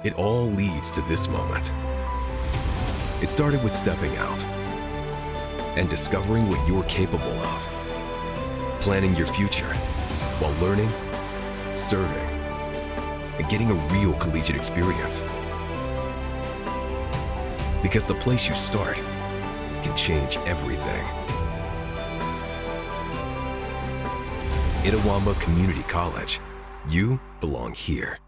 It all leads to this moment. It started with stepping out and discovering what you're capable of. Planning your future while learning, serving, and getting a real collegiate experience. Because the place you start can change everything. Itawamba Community College. You belong here.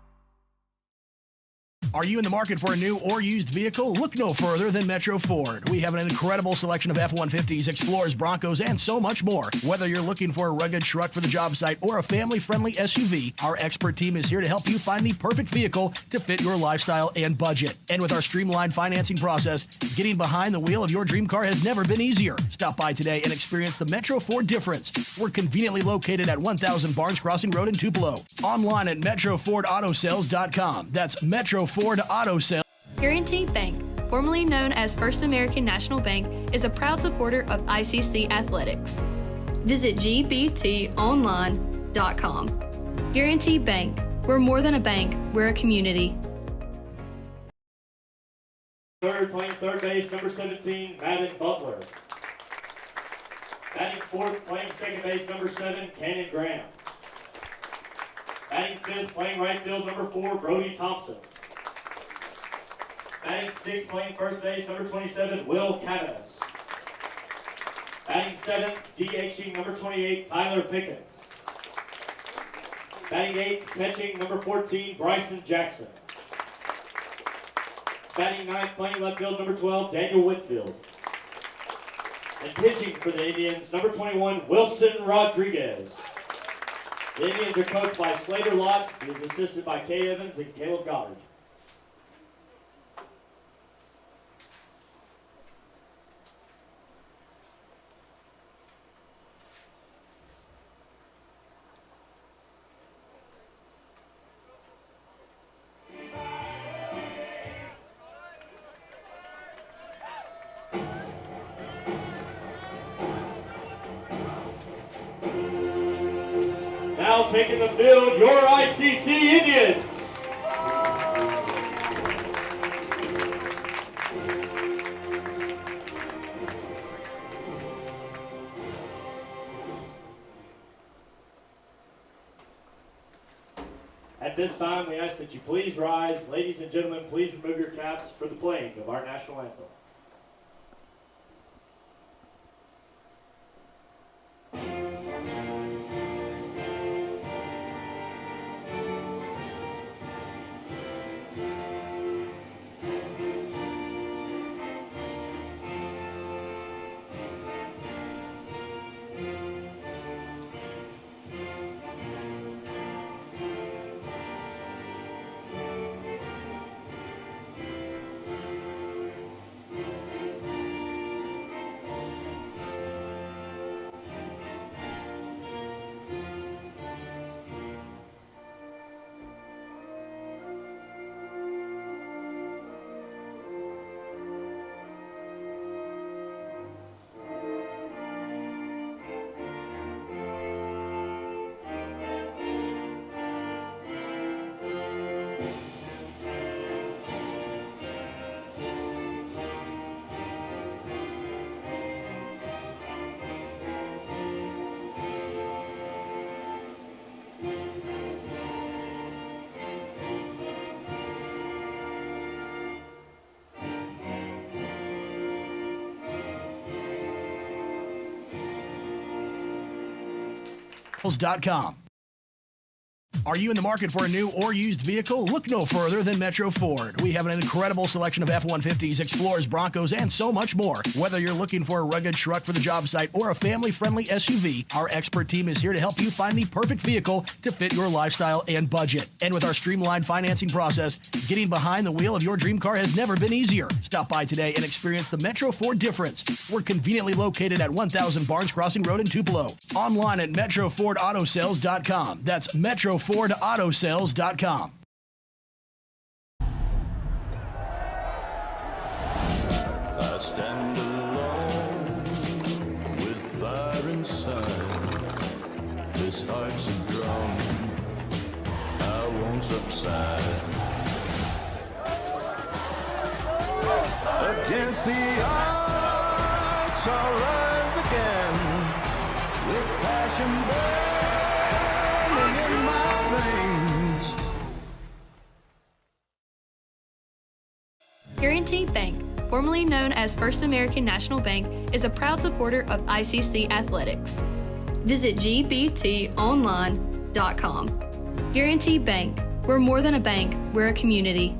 Are you in the market for a new or used vehicle? Look no further than Metro Ford. We have an incredible selection of F-150s, Explorers, Broncos, and so much more. Whether you're looking for a rugged truck for the job site or a family-friendly SUV, our expert team is here to help you find the perfect vehicle to fit your lifestyle and budget. And with our streamlined financing process, getting behind the wheel of your dream car has never been easier. Stop by today and experience the Metro Ford difference. We're conveniently located at 1000 Barnes Crossing Road in Tupelo. Online at MetroFordAutoSales.com. That's Metro Ford Auto Sales. Guaranty Bank, formerly known as First American National Bank, is a proud supporter of ICC athletics. Visit gbtonline.com. Guaranty Bank, we're more than a bank, we're a community. Third, playing third base, number 17, Madden Butler. Batting fourth, playing second base, number 7, Cannon Graham. Batting fifth, playing right field, number 4, Brody Thompson. Batting sixth, playing first base, number 27, Will Cavanis. Batting seventh, DHing, number 28, Tyler Pickens. Batting eighth, catching, number 14, Bryson Jackson. Batting ninth, playing left field, number 12, Daniel Whitfield. And pitching for the Indians, number 21, Wilson Rodriguez. The Indians are coached by Slater Lott. He is assisted by Kay Evans and Caleb Goddard. Now taking the field, your ICC Indians. At this time, we ask that you please rise. Ladies and gentlemen, please remove your caps for the playing of our national anthem. .com. Are you in the market for a new or used vehicle? Look no further than Metro Ford. We have an incredible selection of F-150s, Explorers, Broncos, and so much more. Whether you're looking for a rugged truck for the job site or a family-friendly SUV, our expert team is here to help you find the perfect vehicle to fit your lifestyle and budget. And with our streamlined financing process, getting behind the wheel of your dream car has never been easier. Stop by today and experience the Metro Ford difference. We're conveniently located at 1000 Barnes Crossing Road in Tupelo. Online at MetroFordAutoSales.com. That's MetroFordAutoSales.com. I stand alone with fire inside. This heart's a drum, I won't subside. Against the odds, I'll rise again with passion burning in my veins. Guaranteed Bank, formerly known as First American National Bank, is a proud supporter of ICC athletics. Visit gbtonline.com. Guaranteed Bank, we're more than a bank, we're a community.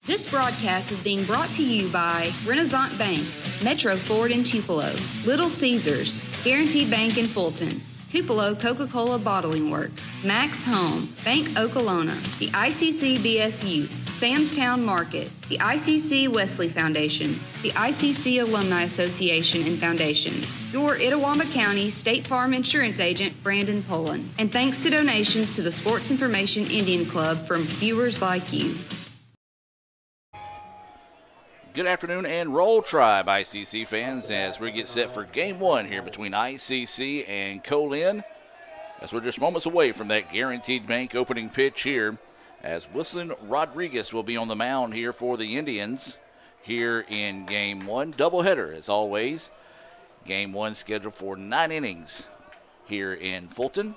This broadcast is being brought to you by Renaissance Bank, Metro Ford in Tupelo, Little Caesars, Guaranteed Bank in Fulton, Tupelo Coca-Cola Bottling Works, Max Home, Bank Okolona, the ICC BSU, Samstown Market, the ICC Wesley Foundation, the ICC Alumni Association and Foundation, your Itawamba County State Farm Insurance Agent, Brandon Poland, and thanks to donations to the Sports Information Indian Club from viewers like you. Good afternoon and Roll Tribe ICC fans as we get set for Game 1 here between ICC and Co-Lin, as we're just moments away from that Guaranteed Bank opening pitch here, as Wilson Rodriguez will be on the mound here for the Indians here in Game 1. Doubleheader as always. Game 1 scheduled for 9 innings here in Fulton.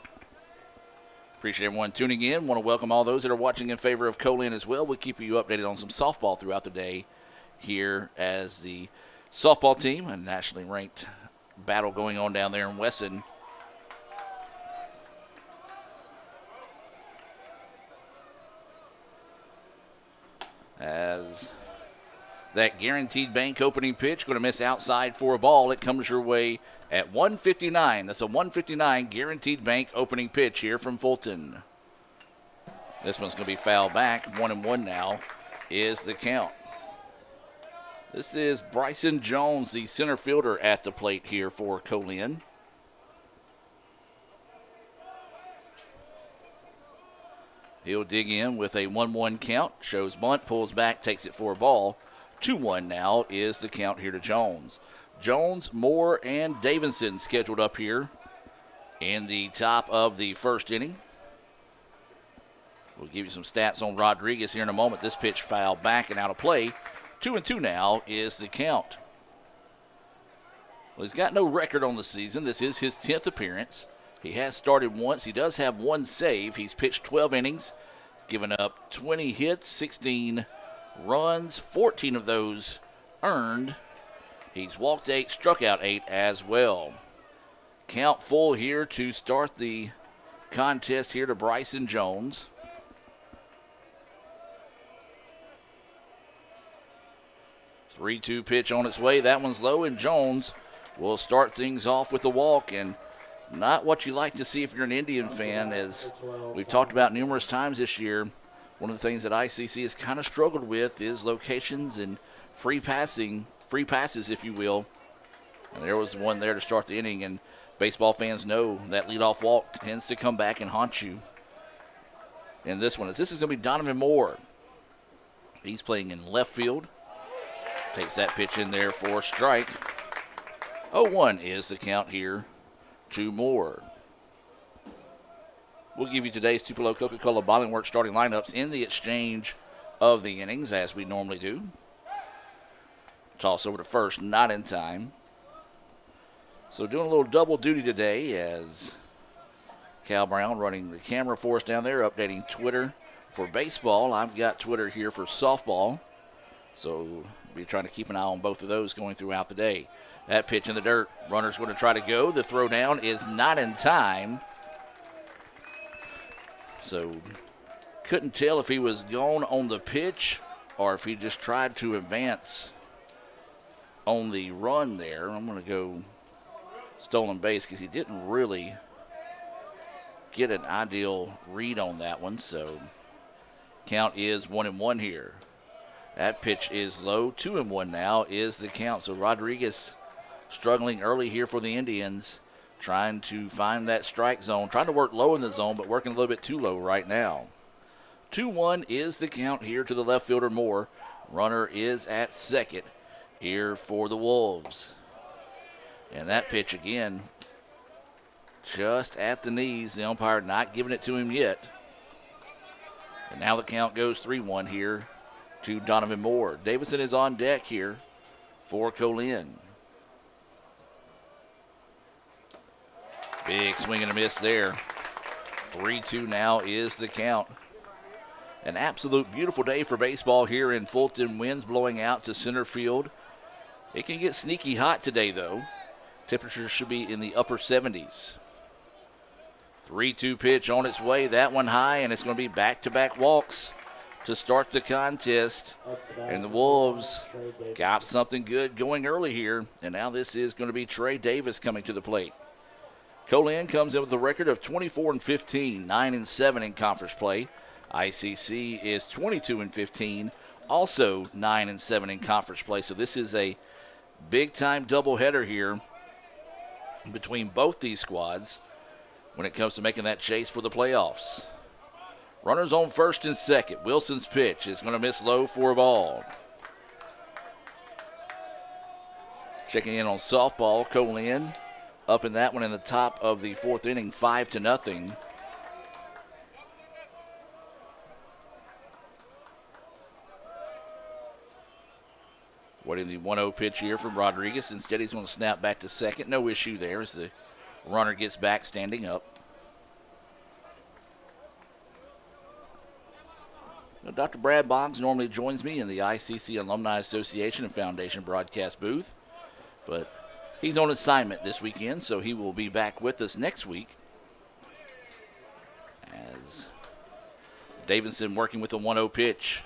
Appreciate everyone tuning in. Want to welcome all those that are watching in favor of Co-Lin as well. We'll keep you updated on some softball throughout the day here as the softball team, a nationally ranked battle going on down there in Wesson. As that Guaranteed Bank opening pitch going to miss outside for a ball. It comes your way at 1:59. That's a 1:59 Guaranteed Bank opening pitch here from Fulton. This one's going to be fouled back. 1-1 now is the count. This is Bryson Jones, the center fielder, at the plate here for Co-Lin. He'll dig in with a 1-1 count. Shows bunt, pulls back, takes it for a ball. 2-1 now is the count here to Jones. Jones, Moore, and Davidson scheduled up here in the top of the first inning. We'll give you some stats on Rodriguez here in a moment. This pitch fouled back and out of play. 2-2 now is the count. Well, he's got no record on the season. This is his 10th appearance. He has started once. He does have one save. He's pitched 12 innings. He's given up 20 hits, 16 runs, 14 of those earned. He's walked 8, struck out 8 as well. Count full here to start the contest here to Bryson Jones. 3-2 pitch on its way. That one's low, and Jones will start things off with a walk, and not what you like to see if you're an Indian fan, as we've talked about numerous times this year. One of the things that ICC has kind of struggled with is locations and free passes, if you will. And there was one there to start the inning, and baseball fans know that leadoff walk tends to come back and haunt you. And this one is going to be Donovan Moore. He's playing in left field. Takes that pitch in there for a strike. 0-1 is the count here to Moore. We'll give you today's Tupelo Coca-Cola Bottling Works starting lineups in the exchange of the innings, as we normally do. Toss over to first, not in time. So doing a little double duty today as Cal Brown running the camera for us down there, updating Twitter for baseball. I've got Twitter here for softball. So be trying to keep an eye on both of those going throughout the day. That pitch in the dirt. Runner's going to try to go. The throw down is not in time. So couldn't tell if he was gone on the pitch or if he just tried to advance on the run there. I'm going to go stolen base because he didn't really get an ideal read on that one. So count is 1-1 here. That pitch is low. 2-1 now is the count. So Rodriguez struggling early here for the Indians, trying to find that strike zone, trying to work low in the zone, but working a little bit too low right now. 2-1 is the count here to the left fielder Moore. Runner is at second here for the Wolves. And that pitch again, just at the knees. The umpire not giving it to him yet. And now the count goes 3-1 here to Donovan Moore. Davison is on deck here for Co-Lin. Big swing and a miss there. 3-2 now is the count. An absolute beautiful day for baseball here in Fulton. Winds blowing out to center field. It can get sneaky hot today, though. Temperatures should be in the upper 70s. 3-2 pitch on its way. That one high, and it's going to be back-to-back walks to start the contest. And the Wolves got something good going early here, and now this is going to be Trey Davis coming to the plate. Co-Lin comes in with a record of 24-15, 9-7 in conference play. ICC is 22-15, also 9-7 in conference play. So this is a big-time doubleheader here between both these squads when it comes to making that chase for the playoffs. Runners on first and second. Wilson's pitch is going to miss low for a ball. Checking in on softball, Co-Lin up in that one in the top of the fourth inning, 5-0. Waiting the 1-0 pitch here from Rodriguez. Instead, he's going to snap back to second. No issue there as the runner gets back standing up. Now, Dr. Brad Boggs normally joins me in the ICC Alumni Association and Foundation broadcast booth, but he's on assignment this weekend, so he will be back with us next week. As Davidson working with a 1-0 pitch.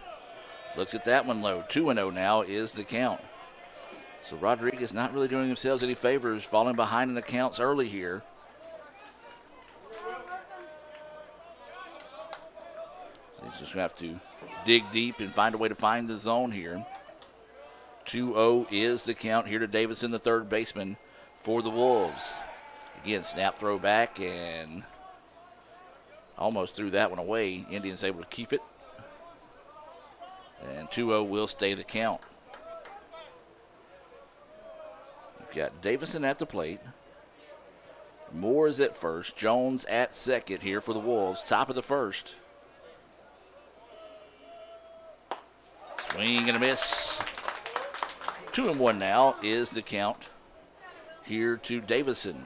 Looks at that one low. 2-0 now is the count. So Rodriguez not really doing themselves any favors, falling behind in the counts early here. He's just going to have to dig deep and find a way to find the zone here. 2-0 is the count here to Davison, the third baseman for the Wolves. Again, snap throw back and almost threw that one away. Indians able to keep it. And 2-0 will stay the count. You've got Davison at the plate. Moore is at first. Jones at second here for the Wolves. Top of the first. Swing and a miss. 2-1 now is the count here to Davison.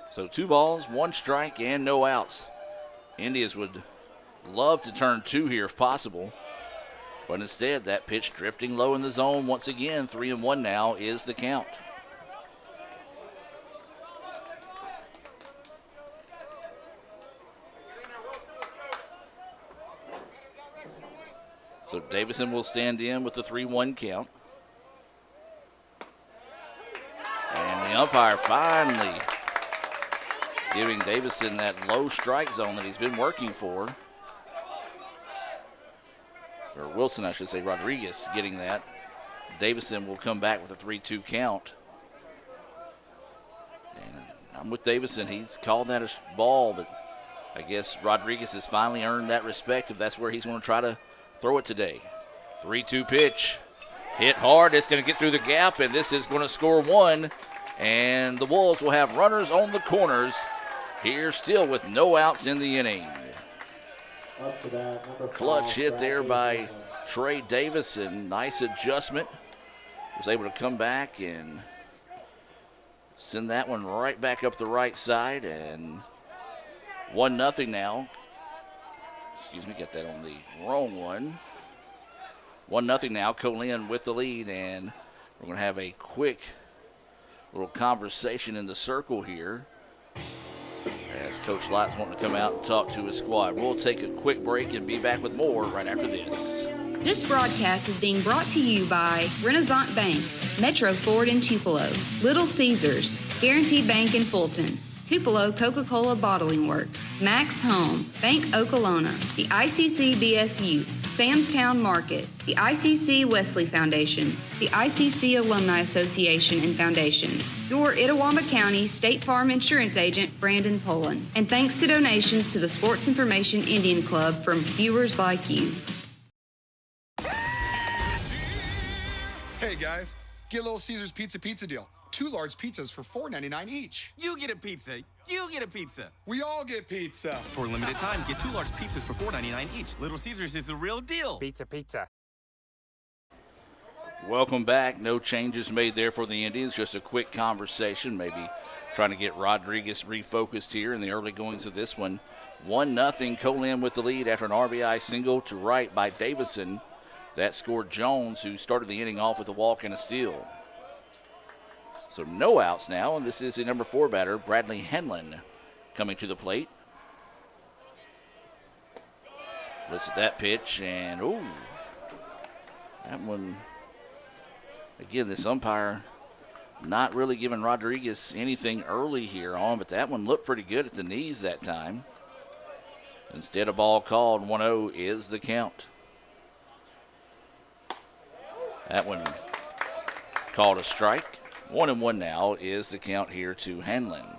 So 2 balls, 1 strike, and no outs. Indians would love to turn 2 here if possible. But instead, that pitch drifting low in the zone once again. 3-1 now is the count. So Davison will stand in with the 3-1 count. And the umpire finally giving Davison that low strike zone that he's been working for. Or Wilson, I should say, Rodriguez getting that. Davison will come back with a 3-2 count. And I'm with Davison. He's called that a ball, but I guess Rodriguez has finally earned that respect if that's where he's going to try to throw it today. 3-2 pitch. Hit hard. It's going to get through the gap, and this is going to score 1. And the Wolves will have runners on the corners here still with no outs in the inning. Up to that, number 5, Clutch hit there by Trey Davison. Nice adjustment. Was able to come back and send that one right back up the right side. And 1-0 now. Excuse me, got that on the wrong one. 1-0 now. Co-Lin with the lead, and we're going to have a quick little conversation in the circle here as Coach Lott's wanting to come out and talk to his squad. We'll take a quick break and be back with more right after this. This broadcast is being brought to you by Renaissance Bank, Metro Ford in Tupelo, Little Caesars, Guaranteed Bank in Fulton, Tupelo Coca-Cola Bottling Works, Max Home, Bank Okolona, the ICC BSU, Sam's Town Market, the ICC Wesley Foundation, the ICC Alumni Association and Foundation, your Itawamba County State Farm Insurance Agent, Brandon Poland, and thanks to donations to the Sports Information Indian Club from viewers like you. Hey guys, get Little Caesars pizza deal. 2 large pizzas for $4.99 each. You get a pizza. You get a pizza. We all get pizza. For a limited time, get 2 large pizzas for $4.99 each. Little Caesars is the real deal. Pizza, pizza. Welcome back. No changes made there for the Indians. Just a quick conversation, maybe trying to get Rodriguez refocused here in the early goings of this one. 1-0 Co-Lin with the lead after an RBI single to right by Davison. That scored Jones, who started the inning off with a walk and a steal. So no outs now, and this is the number 4 batter, Bradley Henlin, coming to the plate. Looks at that pitch, and ooh, that one, again, this umpire not really giving Rodriguez anything early here on, but that one looked pretty good at the knees that time. Instead, a ball called. 1-0 is the count. That one called a strike. 1-1 now is the count here to Hanlon.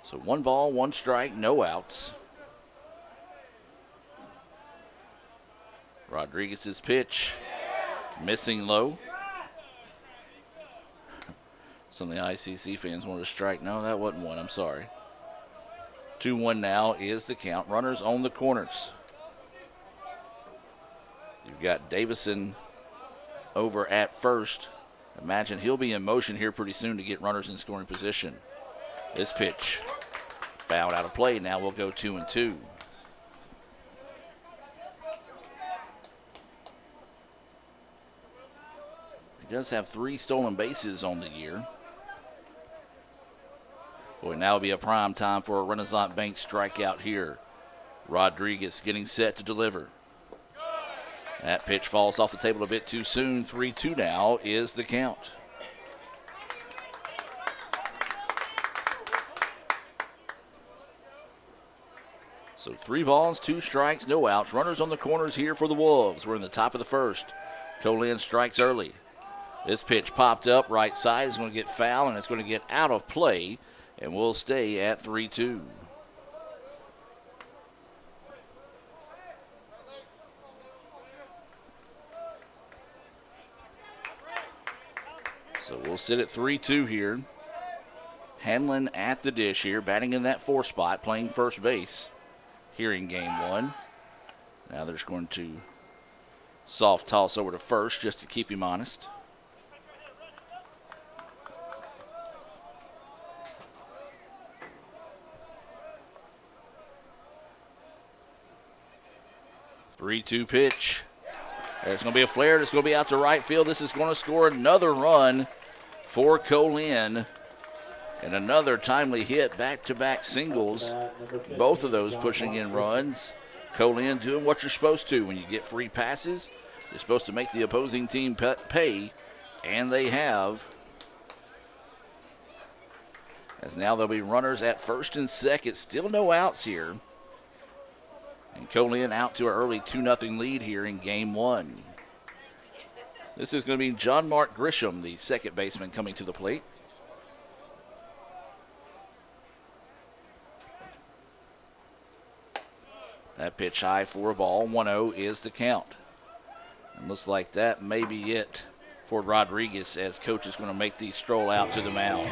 So 1 ball, 1 strike, no outs. Rodriguez's pitch, missing low. Some of the ICC fans wanted a strike. No, that wasn't one. I'm sorry. 2-1 now is the count. Runners on the corners. You've got Davison over at first. Imagine he'll be in motion here pretty soon to get runners in scoring position. This pitch fouled out of play. Now we'll go 2-2. He does have 3 stolen bases on the year. Boy, now will be a prime time for a Renaissance Bank strikeout here. Rodriguez getting set to deliver. That pitch falls off the table a bit too soon. 3-2 now is the count. So 3 balls, 2 strikes, no outs. Runners on the corners here for the Wolves. We're in the top of the first. Co-Lin strikes early. This pitch popped up right side. It's going to get foul, and it's going to get out of play, and we'll stay at 3-2. So we'll sit at 3-2 here. Hanlon at the dish here, batting in that 4 spot, playing first base here in game 1. Now they're just going to soft toss over to first just to keep him honest. Three-two pitch. There's going to be a flare. It's going to be out to right field. This is going to score another run for Co-Lin. And another timely hit, back-to-back singles. Both of those pushing in runs. Co-Lin doing what you're supposed to. When you get free passes, you're supposed to make the opposing team pay, and they have. As now there'll be runners at first and second. Still no outs here. And Co-Lin out to an early 2-0 lead here in game 1. This is going to be John Mark Grisham, the second baseman, coming to the plate. That pitch high for a ball. 1-0 is the count. And looks like that may be it for Rodriguez, as coach is going to make the stroll out to the mound.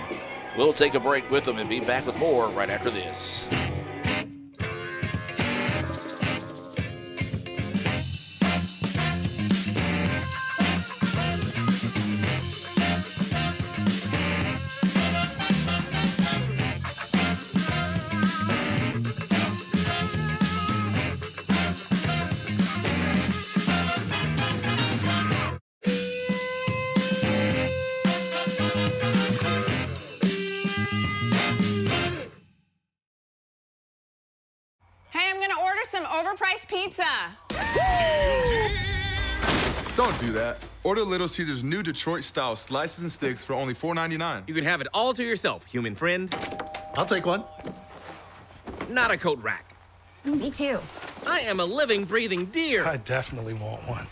We'll take a break with them and be back with more right after this. Overpriced pizza. Don't do that. Order Little Caesars new Detroit-style slices and sticks for only $4.99. You can have it all to yourself, human friend. I'll take one. Not a coat rack. Me too. I am a living, breathing deer. I definitely want one.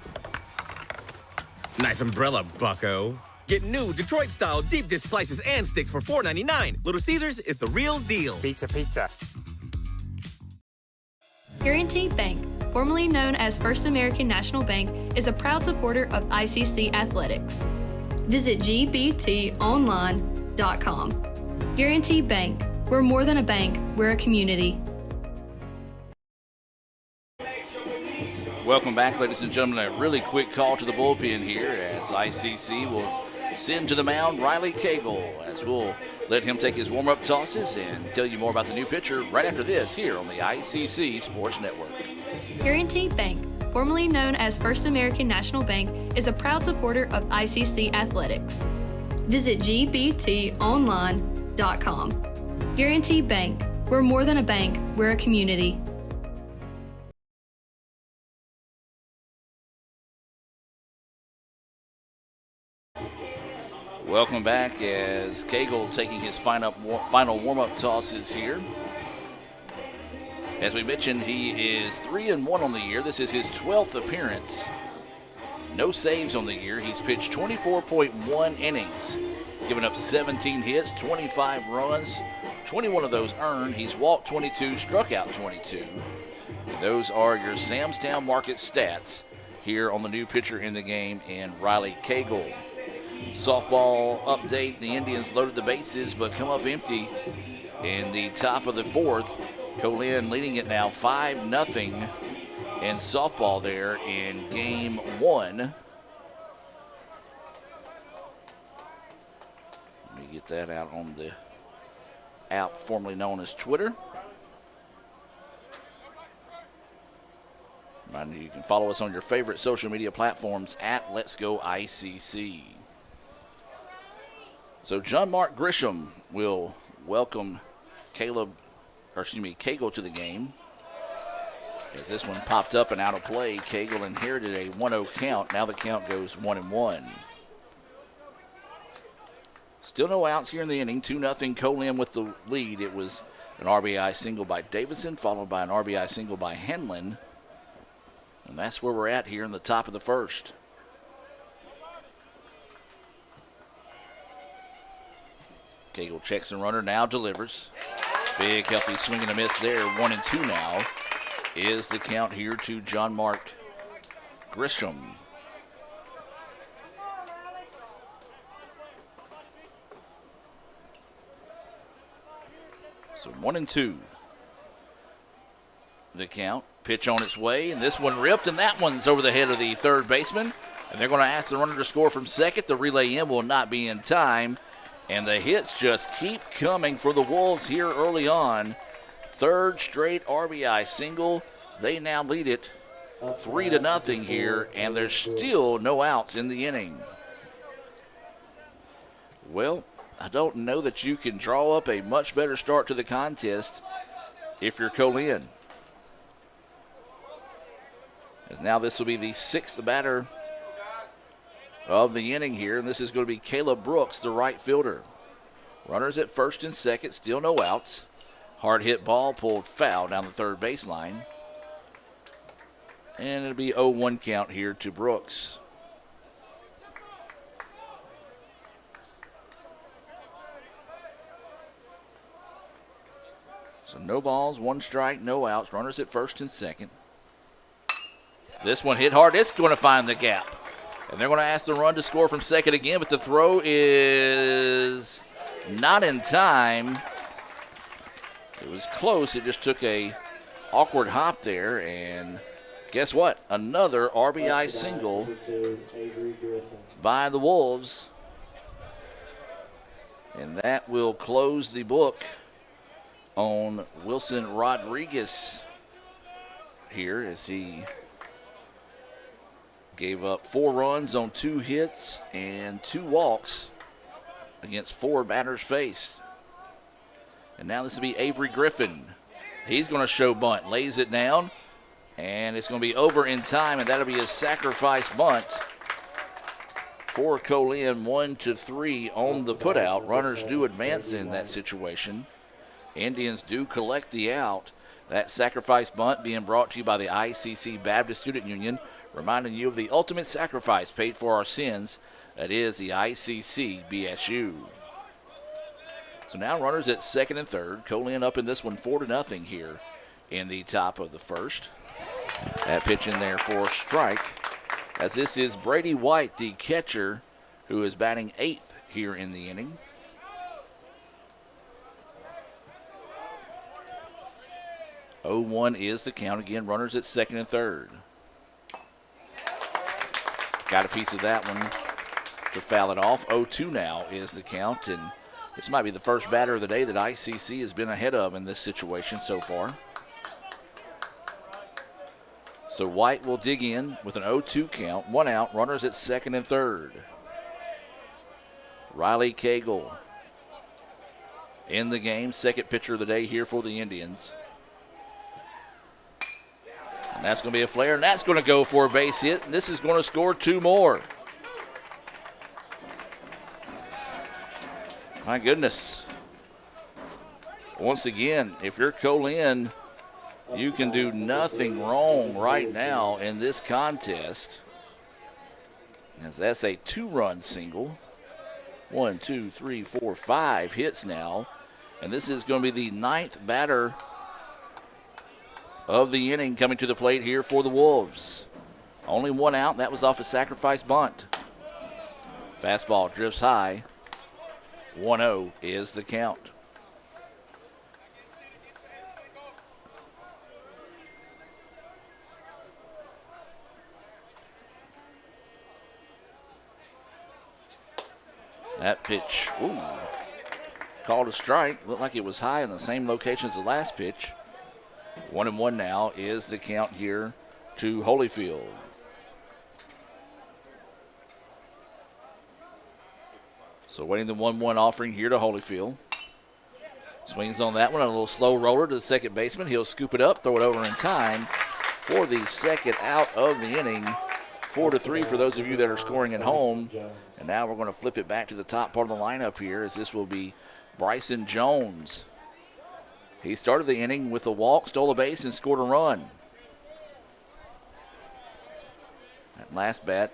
Nice umbrella, bucko. Get new Detroit-style deep dish slices and sticks for $4.99. Little Caesars is the real deal. Pizza, pizza. Guaranteed Bank, formerly known as First American National Bank, is a proud supporter of ICC athletics. Visit gbtonline.com. Guarantee Bank. We're more than a bank, we're a community. Welcome back, ladies and gentlemen. A really quick call to the bullpen here as ICC will send to the mound Riley Cagle, as we'll let him take his warm-up tosses and tell you more about the new pitcher right after this here on the ICC Sports Network. Guarantee Bank, formerly known as First American National Bank, is a proud supporter of ICC athletics. Visit gbtonline.com. Guarantee Bank. We're more than a bank, we're a community. Welcome back as Cagle taking his final warm-up tosses here. As we mentioned, he is 3-1 on the year. This is his 12th appearance. No saves on the year. He's pitched 24.1 innings, given up 17 hits, 25 runs, 21 of those earned. He's walked 22, struck out 22. And those are your Samstown Market stats here on the new pitcher in the game in Riley Cagle. Softball update, the Indians loaded the bases but come up empty in the top of the fourth. Co-Lin leading it now 5-0 in softball there in game one. Let me get that out on the app formerly known as Twitter. Remind you, you can follow us on your favorite social media platforms at Let's Go ICC. So John Mark Grisham will welcome Cagle to the game. As this one popped up and out of play, Cagle inherited a 1-0 count. Now the count goes 1-1. Still no outs here in the inning. 2-0 Co-Lin with the lead. It was an RBI single by Davison, followed by an RBI single by Henlin. And that's where we're at here in the top of the first. Cagle checks the runner, now delivers. Big, healthy swing and a miss there. 1-2 now is the count here to John Mark Grisham. So 1-2. The count. Pitch on its way, and this one ripped, and that one's over the head of the third baseman. And they're going to ask the runner to score from second. The relay in will not be in time. And the hits just keep coming for the Wolves here early on. Third straight RBI single. They now lead it 3-0 here, and there's still no outs in the inning. Well, I don't know that you can draw up a much better start to the contest if you're Co-Lin. As now this will be the sixth batter of the inning here, and this is going to be Caleb Brooks, the right fielder. Runners at first and second, still no outs. Hard hit ball pulled foul down the third baseline. And it'll be 0-1 count here to Brooks. So no balls, one strike, no outs. Runners at first and second. This one hit hard. It's going to find the gap. And they're going to ask the run to score from second again, but the throw is not in time. It was close. It just took a awkward hop there, and guess what? Another RBI single by the Wolves. And that will close the book on Wilson Rodriguez here as he gave up 4 runs on 2 hits and 2 walks against 4 batters faced. And now this will be Avery Griffin. He's going to show bunt, lays it down, and it's going to be over in time, and that'll be a sacrifice bunt for Co-Lin. 1-3 on the putout. Runners do advance in that situation. Indians do collect the out. That sacrifice bunt being brought to you by the ICC Baptist Student Union, reminding you of the ultimate sacrifice paid for our sins. That is the ICC BSU. So now runners at second and third. Co-Lin up in this one 4-0 here in the top of the first. That pitch in there for a strike, as this is Brady White, the catcher, who is batting 8th here in the inning. Oh, 1 is the count. Again, runners at second and third. Got a piece of that one to foul it off. 0-2 now is the count, and this might be the first batter of the day that ICC has been ahead of in this situation so far. So White will dig in with an 0-2 count. 1 out, runners at second and third. Riley Cagle in the game, second pitcher of the day here for the Indians. And that's going to be a flare, and that's going to go for a base hit. And this is going to score 2 more. My goodness. Once again, if you're Co-Lin, you can do nothing wrong right now in this contest, as that's a 2-run single. 1, 2, 3, 4, 5 hits now. And this is going to be the 9th batter of the inning coming to the plate here for the Wolves. Only 1 out. That was off a sacrifice bunt. Fastball drifts high. 1-0 is the count. That pitch, ooh, called a strike. Looked like it was high in the same location as the last pitch. 1-1 now is the count here to Holyfield. So waiting the 1-1 offering here to Holyfield. Swings on that one, a little slow roller to the second baseman. He'll scoop it up, throw it over in time for the second out of the inning. 4-3 for those of you that are scoring at home. And now we're going to flip it back to the top part of the lineup here, as this will be Bryson Jones. He started the inning with a walk, stole a base, and scored a run. That last bat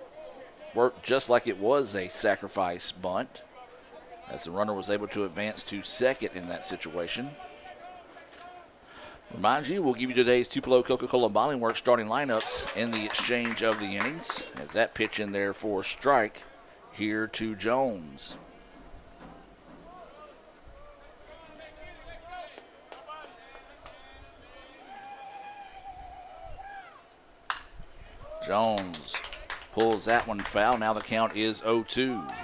worked just like it was a sacrifice bunt, as the runner was able to advance to second in that situation. Remind you, we'll give you today's Tupelo Coca-Cola Bottling Works starting lineups in the exchange of the innings, as that pitch in there for a strike here to Jones. Jones pulls that one foul. Now the count is 0-2.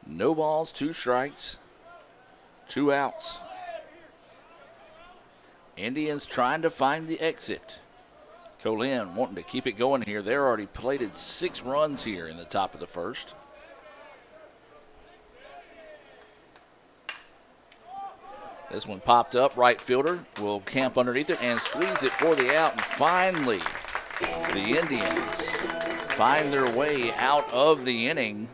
No balls, 2 strikes, 2 outs. Indians trying to find the exit. Co-Lin wanting to keep it going here. They're already plated 6 runs here in the top of the first. This one popped up. Right fielder will camp underneath it and squeeze it for the out. And finally, the Indians find their way out of the inning.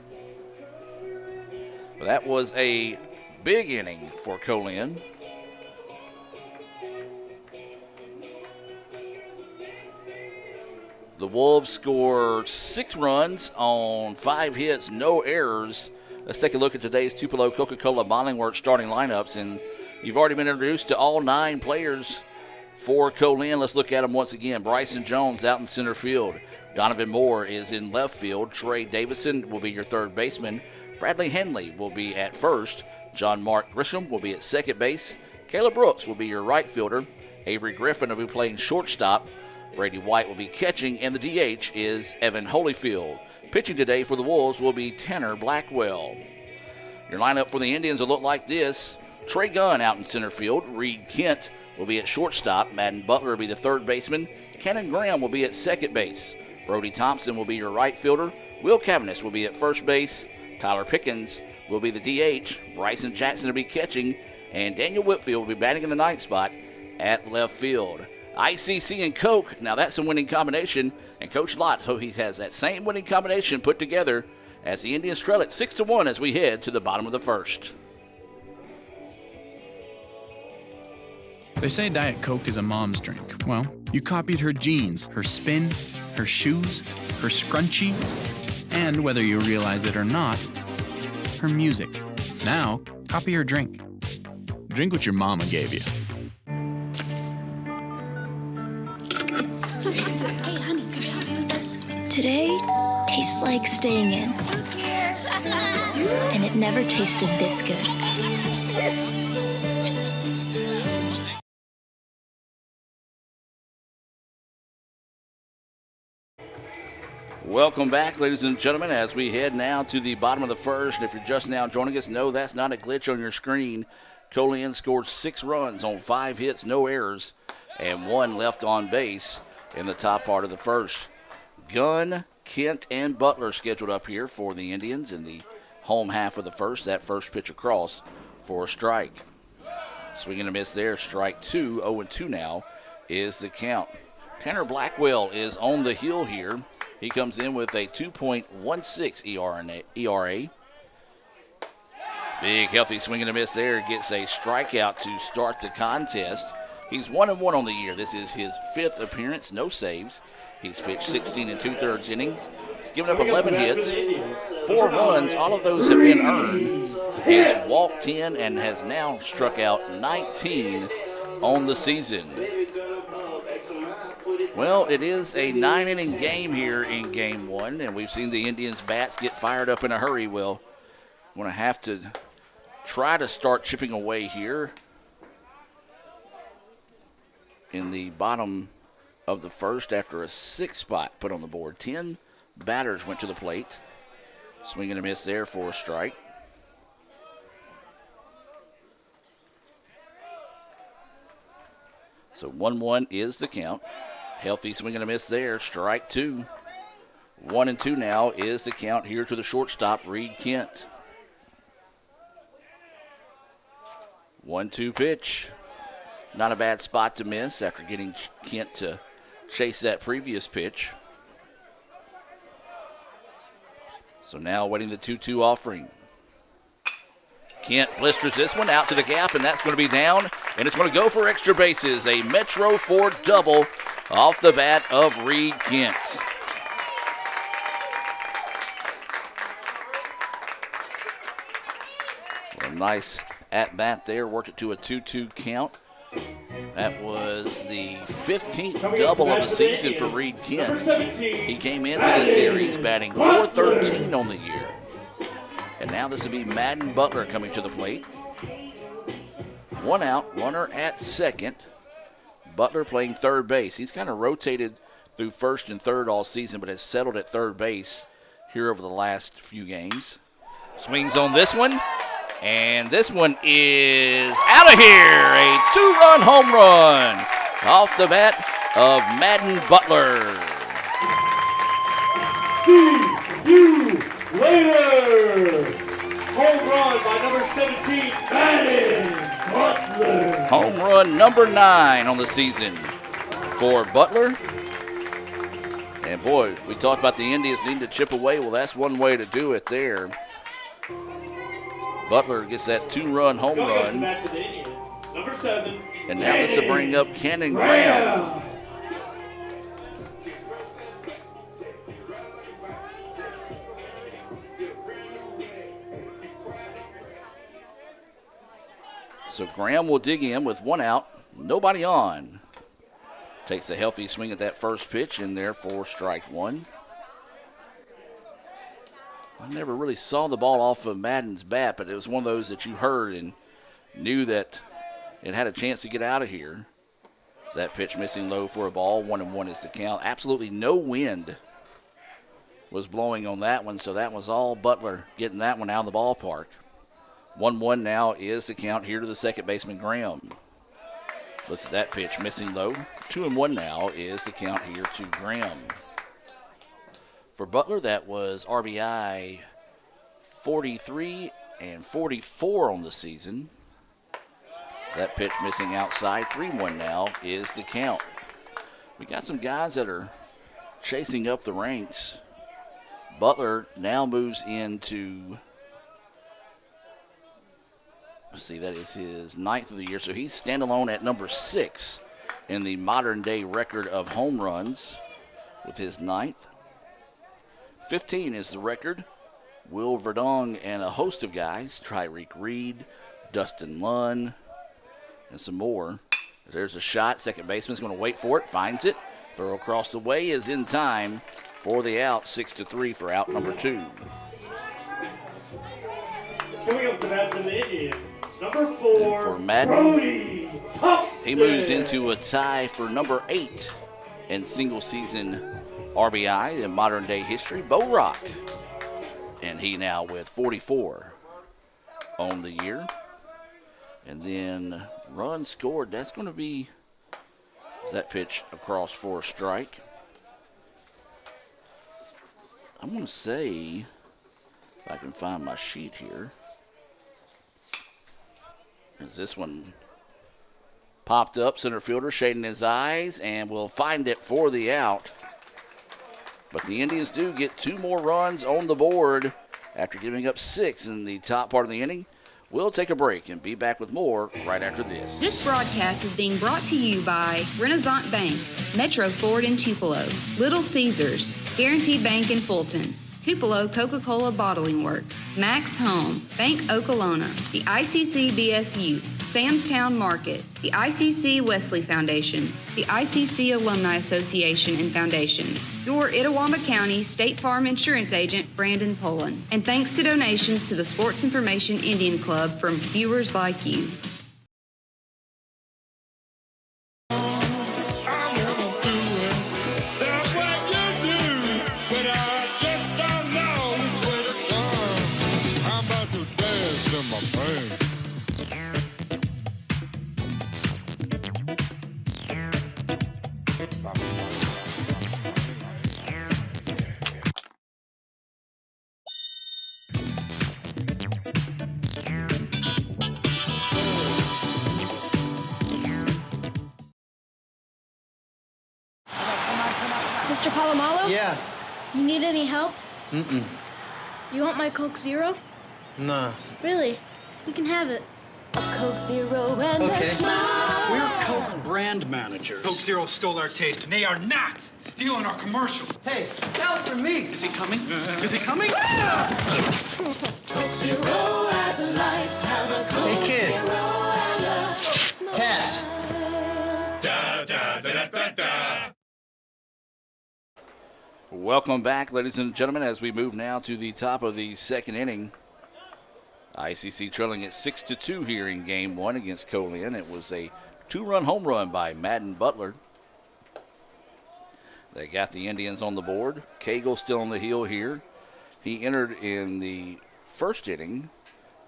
Well, that was a big inning for Co-Lin. The Wolves score 6 runs on 5 hits, no errors. Let's take a look at today's Tupelo Coca-Cola Bottling Works starting lineups. And you've already been introduced to all 9 players for Co-Lin. Let's look at them once again. Bryson Jones out in center field. Donovan Moore is in left field. Trey Davison will be your third baseman. Bradley Henley will be at first. John Mark Grisham will be at second base. Caleb Brooks will be your right fielder. Avery Griffin will be playing shortstop. Brady White will be catching, and the DH is Evan Holyfield. Pitching today for the Wolves will be Tanner Blackwell. Your lineup for the Indians will look like this. Trey Gunn out in center field. Reed Kent will be at shortstop. Madden Butler will be the third baseman. Cannon Graham will be at second base. Brody Thompson will be your right fielder. Will Cavanis will be at first base. Tyler Pickens will be the DH. Bryson Jackson will be catching. And Daniel Whitfield will be batting in the ninth spot at left field. ICC and Coke, now that's a winning combination. And Coach Lott, so he has that same winning combination put together as the Indians trail it 6-1 as we head to the bottom of the first. They say Diet Coke is a mom's drink. Well, you copied her jeans, her spin, her shoes, her scrunchie, and whether you realize it or not, her music. Now, copy her drink. Drink what your mama gave you. Hey, honey, could you help me with this? Today tastes like staying in. And it never tasted this good. Welcome back, ladies and gentlemen, as we head now to the bottom of the first. If you're just now joining us, no, that's not a glitch on your screen. Co-Lin scored 6 runs on 5 hits, no errors, and 1 left on base in the top part of the first. Gunn, Kent, and Butler scheduled up here for the Indians in the home half of the first. That first pitch across for a strike. Swing and a miss there, strike 2, 0-2 now is the count. Tanner Blackwell is on the hill here. He comes in with a 2.16 ERA. Big, healthy swing and a miss there. Gets a strikeout to start the contest. He's 1-1 on the year. This is his 5th appearance, no saves. He's pitched 16 2/3 innings. He's given up 11 hits, 4 runs. All of those have been earned. He's walked in and has now struck out 19 on the season. Well, it is a 9-inning game here in Game 1, and we've seen the Indians' bats get fired up in a hurry. Well, we're going to have to try to start chipping away here in the bottom of the first after a 6 spot put on the board. 10 batters went to the plate. Swing and a miss there for a strike. So 1-1 is the count. Healthy swing and a miss there, strike 2. 1-2 now is the count here to the shortstop, Reed Kent. 1-2 pitch. Not a bad spot to miss after getting Kent to chase that previous pitch. So now waiting the 2-2 offering. Kent blisters this one out to the gap, and that's going to be down, and it's going to go for extra bases. A Metro Ford double off the bat of Reed Kent. A nice at-bat there, worked it to a 2-2 count. That was the 15th double of the season for Reed Kent. He came into the series batting .413 on the year. And now this will be Madden Butler coming to the plate. 1 out, runner at second. Butler playing third base. He's kind of rotated through first and third all season, but has settled at third base here over the last few games. Swings on this one, and this one is out of here. A 2-run home run off the bat of Madden Butler. See you later. Home run by number 17, Madden Butler. Home run number 9 on the season for Butler. And boy, we talked about the Indians needing to chip away. Well, that's one way to do it there. Butler gets that 2-run home run. Number 7. And now this will bring up Cannon Graham. So Graham will dig in with 1 out, nobody on. Takes a healthy swing at that first pitch in there for strike 1. I never really saw the ball off of Madden's bat, but it was one of those that you heard and knew that it had a chance to get out of here. So that pitch missing low for a ball. 1-1 is the count. Absolutely no wind was blowing on that one, so that was all Butler getting that one out of the ballpark. 1-1 now is the count here to the second baseman, Graham. Looks at that pitch, missing low. 2-1 now is the count here to Graham. For Butler, that was RBI 43 and 44 on the season. That pitch missing outside. 3-1 now is the count. We got some guys that are chasing up the ranks. Butler now moves into, let's see, that is his 9th of the year. So he's standalone at number 6 in the modern day record of home runs with his 9th. 15 is the record Will Verdong and a host of guys, Tyreek Reed, Dustin Lunn, and some more. There's a shot. Second baseman's going to wait for it, finds it. Throw across the way is in time for the out. 6-3 for out number 2. Coming up to bat for the Indians, number 4, for Madden, Brody Thompson. He moves into a tie for number 8 in single-season RBI in modern-day history, Bo Rock. And he now with 44 on the year. And then run scored. That's going to be that pitch across for a strike. I'm going to say, if I can find my sheet here, as this one popped up, center fielder shading his eyes, and will find it for the out. But the Indians do get 2 more runs on the board after giving up 6 in the top part of the inning. We'll take a break and be back with more right after this. This broadcast is being brought to you by Renaissance Bank, Metro Ford in Tupelo, Little Caesars, Guaranty Bank in Fulton, Tupelo Coca-Cola Bottling Works, Max Home, Bank Okolona, the ICC BSU, Samstown Market, the ICC Wesley Foundation, the ICC Alumni Association and Foundation, your Itawamba County State Farm Insurance Agent, Brandon Poland, and thanks to donations to the Sports Information Indian Club from viewers like you. Mr. Palomalo? Yeah. You need any help? Mm-mm. You want my Coke Zero? Nah. Really? You can have it. A Coke Zero and Okay. a smile. We're Coke brand managers. Coke Zero stole our taste, and they are not stealing our commercial. Hey, that was for me. Is he coming? Is he coming? Coke Zero has a life. Have a Coke Hey, kid. Zero and a smile. Cats. Da, da, da, da, da, da. Welcome back, ladies and gentlemen, as we move now to the top of the second inning. ICC trailing at 6-2 here in Game 1 against Co-Lin. It was a 2-run home run by Madden Butler. They got the Indians on the board. Cagle still on the hill here. He entered in the first inning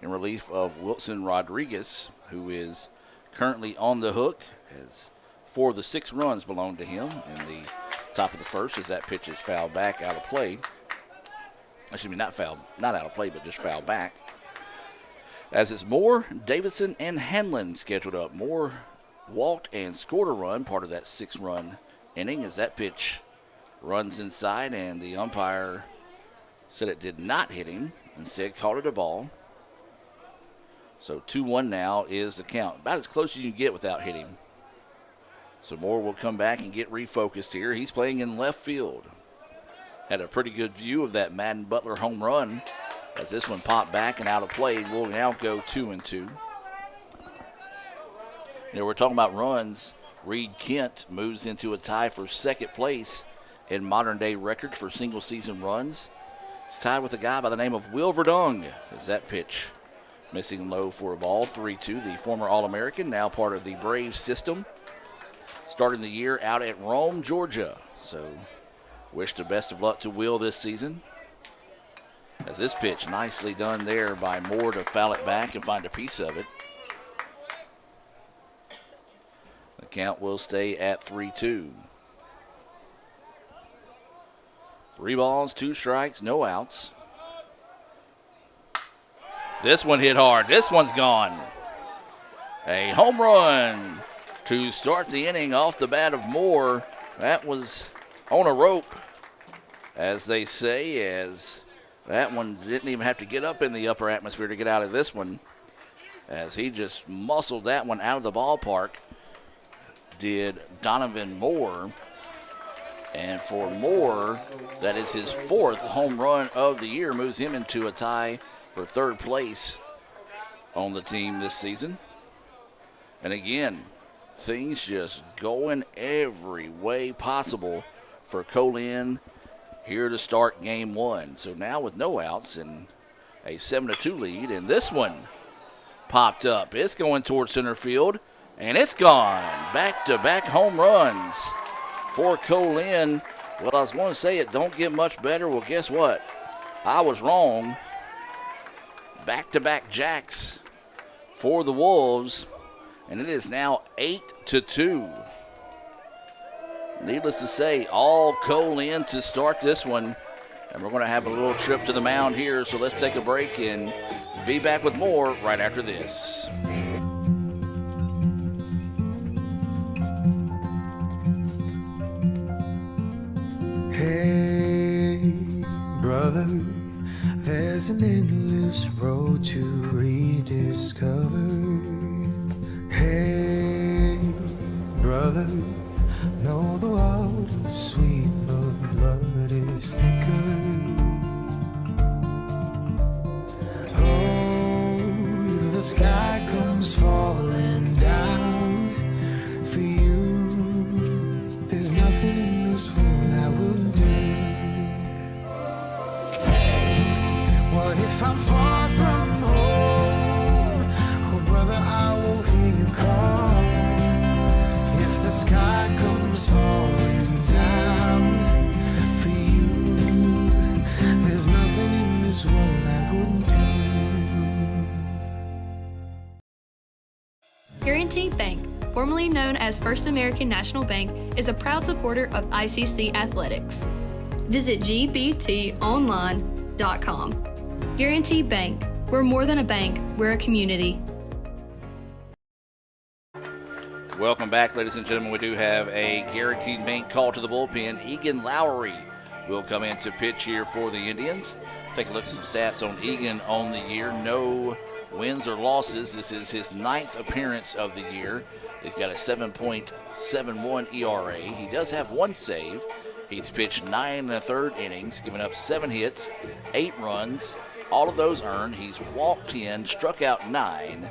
in relief of Wilson Rodriguez, who is currently on the hook, as 4 of the 6 runs belong to him in the top of the first, as that pitch is fouled back out of play. Excuse me, not out of play, but just fouled back. As it's Moore, Davison, and Hanlon scheduled up. Moore walked and scored a run, part of that 6-run inning, as that pitch runs inside, and the umpire said it did not hit him, instead called it a ball. So 2-1 now is the count. About as close as you can get without hitting. So Moore will come back and get refocused here. He's playing in left field. Had a pretty good view of that Madden Butler home run, as this one popped back and out of play. We'll now go 2-2. You know, we're talking about runs. Reed Kent moves into a tie for second place in modern-day records for single-season runs. He's tied with a guy by the name of Will Verdong, as that pitch missing low for a ball. 3-2, the former All-American, now part of the Braves system. Starting the year out at Rome, Georgia. So wish the best of luck to Will this season. As this pitch nicely done there by Moore to foul it back and find a piece of it. The count will stay at 3-2. 3 balls, 2 strikes, no outs. This one hit hard. This one's gone. A home run to start the inning off the bat of Moore. That was on a rope, as they say, as that one didn't even have to get up in the upper atmosphere to get out of this one, as he just muscled that one out of the ballpark, did Donovan Moore. And for Moore, that is his 4th home run of the year, moves him into a tie for 3rd place on the team this season. And again, things just going every way possible for Co-Lin here to start game 1. So now with no outs and a 7-2 lead, and this one popped up. It's going towards center field, and it's gone. Back-to-back home runs for Co-Lin. Well, I was going to say it don't get much better. Well, guess what? I was wrong. Back-to-back jacks for the Wolves, and it is now 8-2. Needless to say, all Co-Lin to start this one. And we're going to have a little trip to the mound here, so let's take a break and be back with more right after this. Hey, brother, there's an endless road to rediscover. Hey, brother, know the water's sweet, but blood is thicker. Oh, if the sky comes falling down for you, there's nothing in this world I wouldn't do. What if I'm far from home? Oh, brother, I will hear you call. If the sky comes falling down for you, there's nothing in this world I wouldn't do. Guaranty Bank, formerly known as First American National Bank, is a proud supporter of ICC athletics. Visit gbtonline.com. Guaranty Bank, we're more than a bank, we're a community. Welcome back, ladies and gentlemen. We do have a Guaranteed Bank call to the bullpen. Egan Lowry will come in to pitch here for the Indians. Take a look at some stats on Egan on the year. No wins or losses. This is his 9th appearance of the year. He's got a 7.71 ERA. He does have 1 save. He's pitched 9 1/3 innings, given up 7 hits, 8 runs. All of those earned. He's walked 10, struck out 9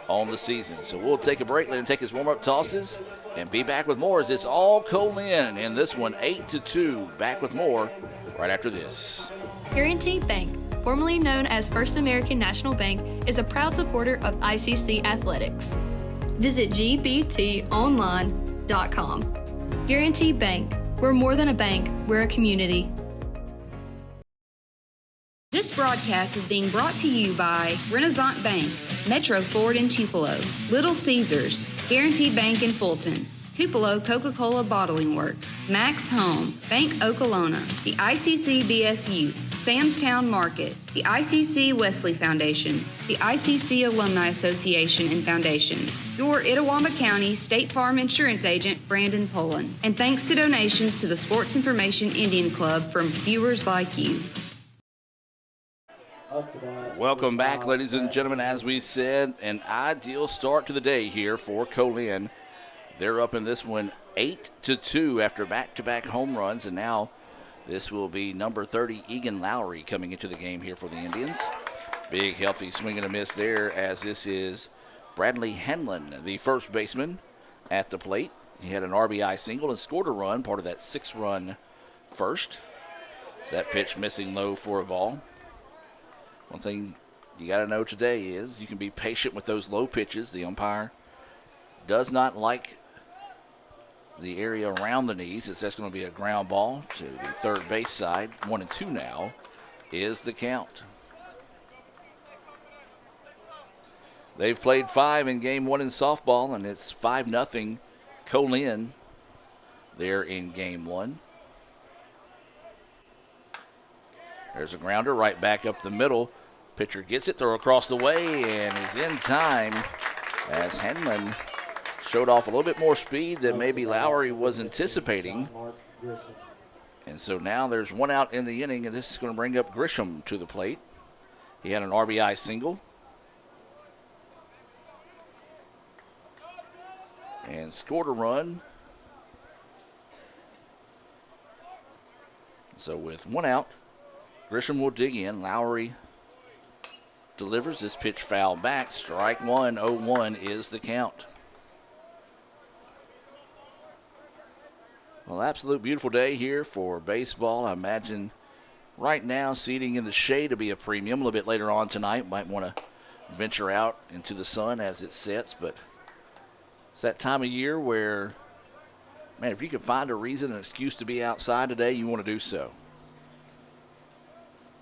on the season. So we'll take a break, let him take his warm-up tosses, and be back with more as it's all Co-Lin in this one, 8-2. Back with more right after this. Guaranty Bank, formerly known as First American National Bank, is a proud supporter of ICC athletics. Visit gbtonline.com. Guaranty Bank, we're more than a bank, we're a community. This broadcast is being brought to you by Renaissance Bank, Metro Ford in Tupelo, Little Caesars, Guaranty Bank in Fulton, Tupelo Coca-Cola Bottling Works, Max Home, Bank Okolona, the ICC BSU, Samstown Market, the ICC Wesley Foundation, the ICC Alumni Association and Foundation, your Itawamba County State Farm Insurance Agent, Brandon Poland, and thanks to donations to the Sports Information Indian Club from viewers like you. Welcome back, ladies and gentlemen. As we said, an ideal start to the day here for Co-Lin. They're up in this one 8-2 after back-to-back home runs, and now this will be number 30, Egan Lowry, coming into the game here for the Indians. Big, healthy swing and a miss there, as this is Bradley Henlon, the first baseman, at the plate. He had an RBI single and scored a run, part of that 6-run first. So that pitch missing low for a ball. One thing you got to know today is you can be patient with those low pitches. The umpire does not like the area around the knees. It's just going to be a ground ball to the third base side. 1-2 now is the count. They've played 5 in game 1 in softball, and it's 5-0 Co-Lin there in game 1. There's a grounder right back up the middle. Pitcher gets it, throw across the way, and is in time as Henlon showed off a little bit more speed than maybe Lowry was anticipating. And so now there's 1 out in the inning, and this is going to bring up Grisham to the plate. He had an RBI single. And scored a run. So with one out, Grisham will dig in. Lowry delivers this pitch foul back. Strike one, 0-1 is the count. Well, absolute beautiful day here for baseball. I imagine right now seating in the shade will be a premium. A little bit later on tonight, might want to venture out into the sun as it sets, but it's that time of year where, man, if you can find a reason, an excuse to be outside today, you want to do so.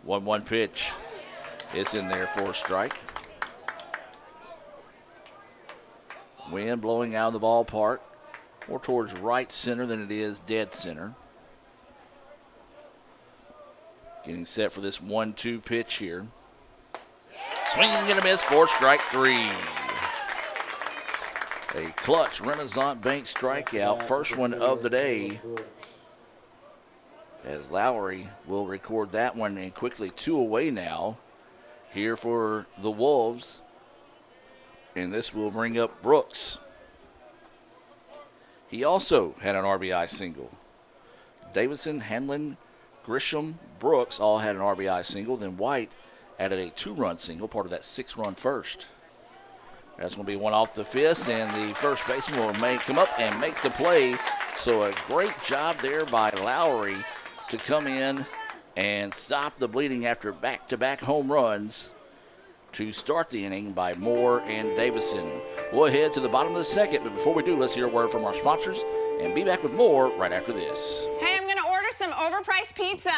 1-1 pitch. It's in there for a strike. Wind blowing out of the ballpark, more towards right center than it is dead center. Getting set for this 1-2 pitch here. Swinging and a miss for strike three. A clutch Renaissance Bank strikeout, first one of the day. As Lowry will record that one, and quickly 2 away now here for the Wolves. And this will bring up Brooks. He also had an RBI single. Davidson, Hanlon, Grisham, Brooks all had an RBI single. Then White added a 2-run single, part of that 6-run first. That's going to be one off the fist, and the first baseman will come up and make the play. So a great job there by Lowry to come in and stop the bleeding after back-to-back home runs to start the inning by Moore and Davison. We'll head to the bottom of the second, but before we do, let's hear a word from our sponsors and be back with more right after this. Hey, I'm going to order some overpriced pizza.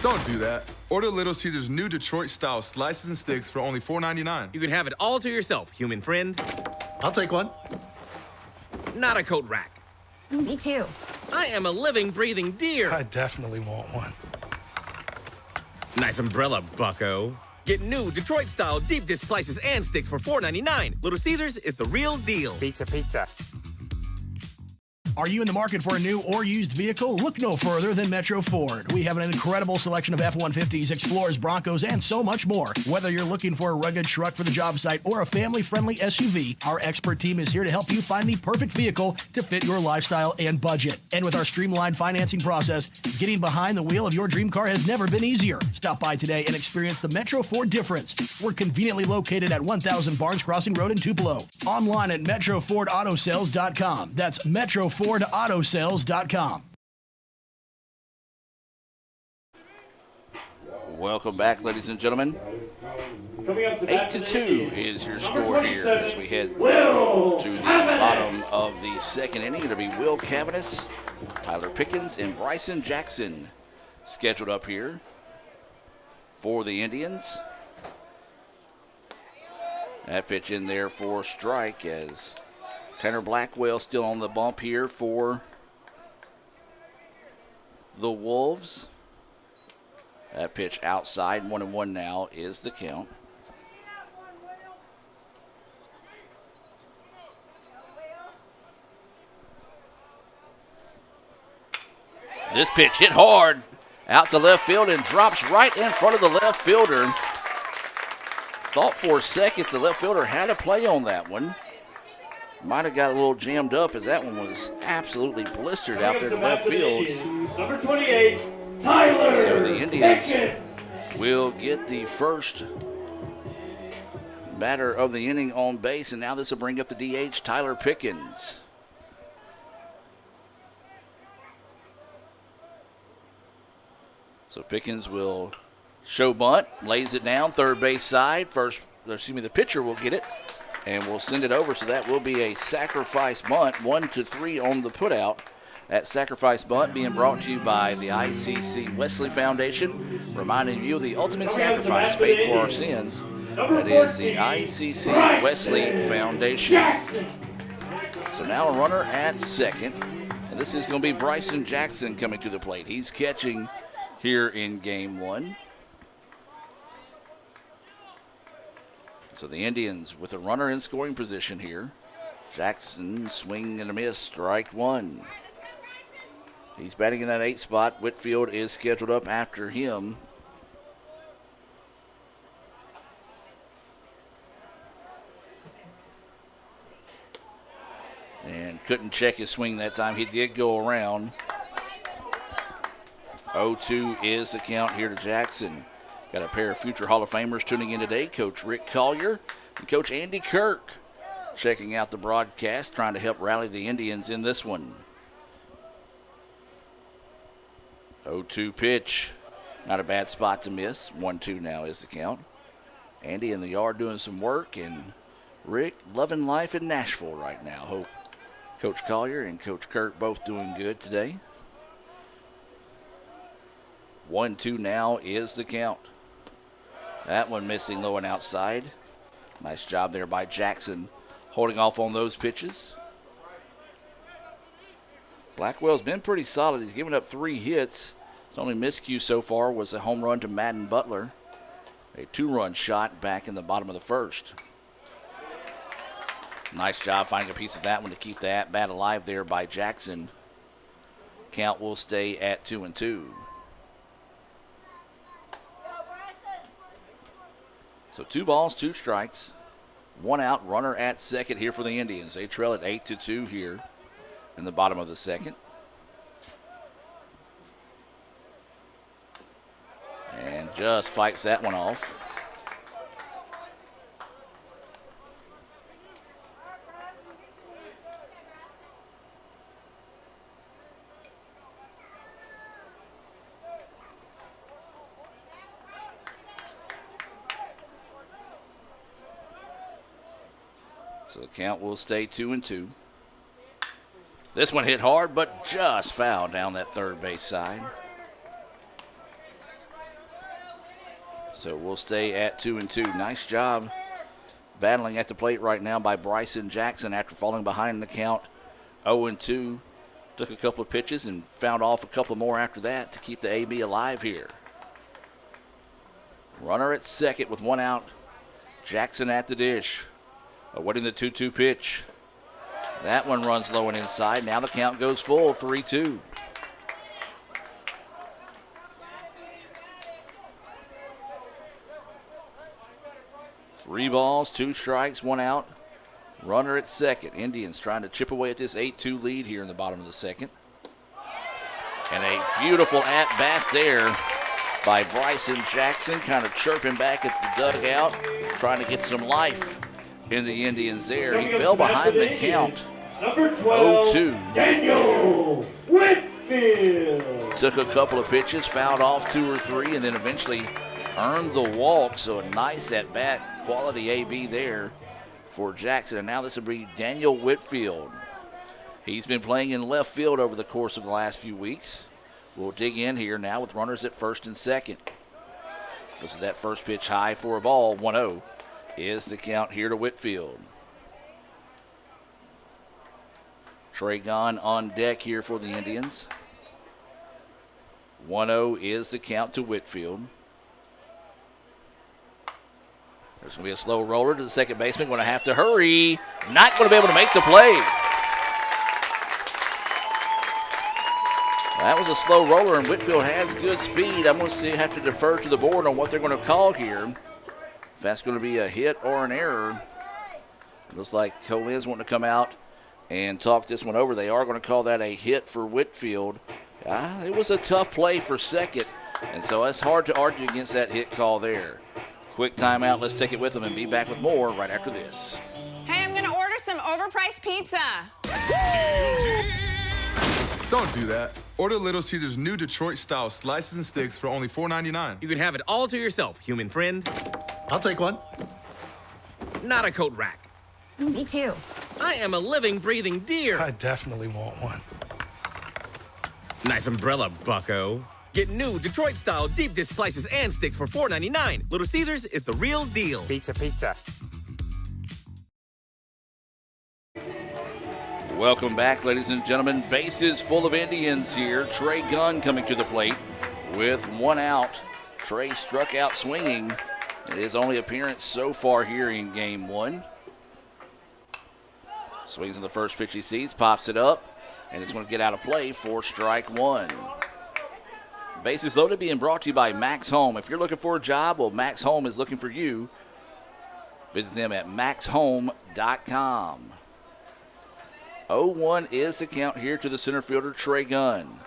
Don't do that. Order Little Caesars new Detroit-style slices and sticks for only $4.99. You can have it all to yourself, human friend. I'll take one. Not a coat rack. Me too. I am a living, breathing deer. I definitely want one. Nice umbrella, bucko. Get new Detroit-style deep dish slices and sticks for $4.99. Little Caesars is the real deal. Pizza, pizza. Are you in the market for a new or used vehicle? Look no further than Metro Ford. We have an incredible selection of F-150s, Explorers, Broncos, and so much more. Whether you're looking for a rugged truck for the job site or a family-friendly SUV, our expert team is here to help you find the perfect vehicle to fit your lifestyle and budget. And with our streamlined financing process, getting behind the wheel of your dream car has never been easier. Stop by today and experience the Metro Ford difference. We're conveniently located at 1000 Barnes Crossing Road in Tupelo. Online at MetroFordAutoSales.com. That's MetroFordAutoSales.com. Welcome back, ladies and gentlemen. Coming up to 8-2 is your score here as we head to the bottom of the second inning. It'll be Will Cavanis, Tyler Pickens, and Bryson Jackson scheduled up here for the Indians. That pitch in there for strike as Tanner Blackwell still on the bump here for the Wolves. That pitch outside, 1-1 now is the count. This pitch hit hard out to left field and drops right in front of the left fielder. Thought for a second the left fielder had a play on that one. Might have got a little jammed up as that one was absolutely blistered out there to left field. Number 28, Tyler. So the Indians will get the first batter of the inning on base, and now this will bring up the DH, Tyler Pickens. So Pickens will show bunt, lays it down, third base side. The pitcher will get it. And we'll send it over, so that will be a sacrifice bunt, 1-3 on the putout. That sacrifice bunt being brought to you by the ICC Wesley Foundation, reminding you of the ultimate sacrifice paid for our sins. That is the ICC Wesley Foundation. So now a runner at second, and this is going to be Bryson Jackson coming to the plate. He's catching here in game one. So the Indians with a runner in scoring position here. Jackson swing and a miss, strike one. He's batting in that 8 spot. Whitfield is scheduled up after him. And couldn't check his swing that time. He did go around. 0-2 is the count here to Jackson. Got a pair of future Hall of Famers tuning in today, Coach Rick Collier and Coach Andy Kirk, checking out the broadcast, trying to help rally the Indians in this one. 0-2 pitch. Not a bad spot to miss. 1-2 now is the count. Andy in the yard doing some work, and Rick loving life in Nashville right now. Hope Coach Collier and Coach Kirk both doing good today. 1-2 now is the count. That one missing low and outside. Nice job there by Jackson holding off on those pitches. Blackwell's been pretty solid. He's given up 3 hits. His only miscue so far was a home run to Madden Butler. A 2-run shot back in the bottom of the first. Nice job finding a piece of that one to keep the at-bat alive there by Jackson. Count will stay at 2-2. So 2 balls, 2 strikes. 1 out, runner at second here for the Indians. They trail at 8-2 here in the bottom of the second. And just fights that one off. So the count will stay 2-2. This one hit hard, but just fouled down that third base side. So we'll stay at 2-2. Nice job battling at the plate right now by Bryson Jackson after falling behind the count 0-2. Took a couple of pitches and found off a couple more after that to keep the AB alive here. Runner at second with 1 out. Jackson at the dish. Awaiting the 2-2 pitch. That one runs low and inside. Now the count goes full, 3-2. Three balls, 2 strikes, 1 out. Runner at second. Indians trying to chip away at this 8-2 lead here in the bottom of the second. And a beautiful at-bat there by Bryson Jackson, kind of chirping back at the dugout, trying to get some life in the Indians there. He fell behind the count. Number 12, 0-2. Daniel Whitfield. Took a couple of pitches, fouled off 2 or 3, and then eventually earned the walk. So a nice at-bat, quality AB there for Jackson. And now this will be Daniel Whitfield. He's been playing in left field over the course of the last few weeks. We'll dig in here now with runners at first and second. This is that first pitch high for a ball, 1-0. Is the count here to Whitfield. Trey Gunn on deck here for the Indians. 1-0 is the count to Whitfield. There's going to be a slow roller to the second baseman. Going to have to hurry. Not going to be able to make the play. That was a slow roller, and Whitfield has good speed. I'm going to have to defer to the board on what they're going to call here. If that's going to be a hit or an error. Looks like Co-Lin's wanting to come out and talk this one over. They are going to call that a hit for Whitfield. It was a tough play for second, and so it's hard to argue against that hit call there. Quick timeout. Let's take it with them and be back with more right after this. Hey, I'm gonna order some overpriced pizza. Don't do that. Order Little Caesars new Detroit-style slices and sticks for only $4.99. You can have it all to yourself, human friend. I'll take one. Not a coat rack. Me too. I am a living, breathing deer. I definitely want one. Nice umbrella, bucko. Get new Detroit-style deep dish slices and sticks for $4.99. Little Caesars is the real deal. Pizza, pizza. Welcome back, ladies and gentlemen. Bases full of Indians here. Trey Gunn coming to the plate with 1 out. Trey struck out swinging. His only appearance so far here in Game 1. Swings on the first pitch he sees, pops it up, and it's going to get out of play for strike 1. Bases loaded being brought to you by Max Home. If you're looking for a job, well, Max Home is looking for you. Visit them at maxhome.com. 0-1 is the count here to the center fielder, Trey Gunn.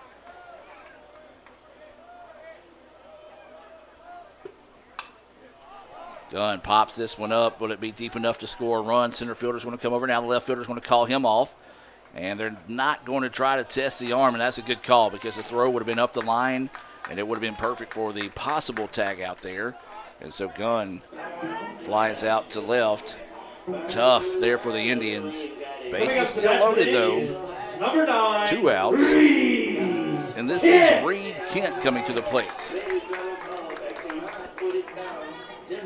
Gunn pops this one up. Will it be deep enough to score a run? Center fielder's going to come over. Now the left fielder's going to call him off. And they're not going to try to test the arm, and that's a good call because the throw would have been up the line, and it would have been perfect for the possible tag out there. And so Gunn flies out to left. Tough there for the Indians. Base is still loaded, though. 2 outs. And this is Reed Kent coming to the plate.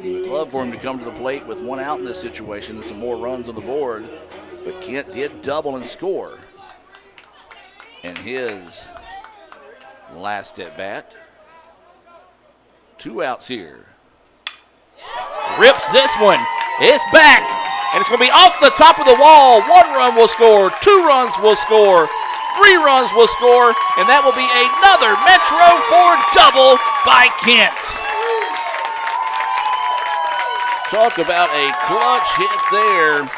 We'd love for him to come to the plate with 1 out in this situation and some more runs on the board. But Kent did double and score in his last at bat. 2 outs here. Rips this one. It's back. And it's going to be off the top of the wall. 1 run will score. 2 runs will score. 3 runs will score. And that will be another Metro Ford double by Kent. Talk about a clutch hit there.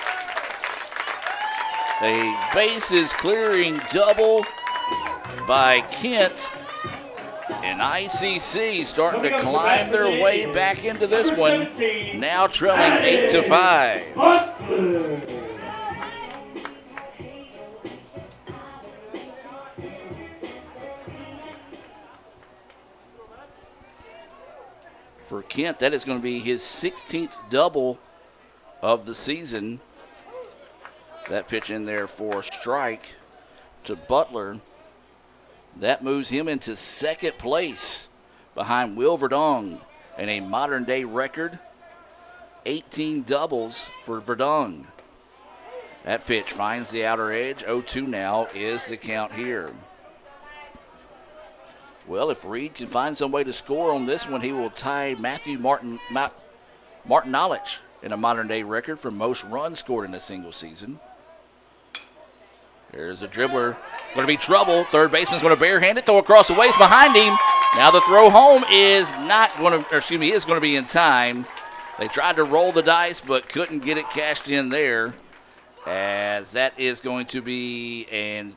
A bases clearing double by Kent. And ICC starting to climb their way back into this one. Now trailing 8-5. For Kent, that is going to be his 16th double of the season. That pitch in there for strike to Butler. That moves him into second place behind Will Verdong and a modern-day record, 18 doubles for Verdong. That pitch finds the outer edge. 0-2 now is the count here. Well, if Reed can find some way to score on this one, he will tie Matthew Martin-Knowledge in a modern-day record for most runs scored in a single season. There's a dribbler. Going to be trouble. Third baseman's going to barehand it, throw across the waist behind him. Now the throw home is is going to be in time. They tried to roll the dice, but couldn't get it cashed in there. As that is going to be I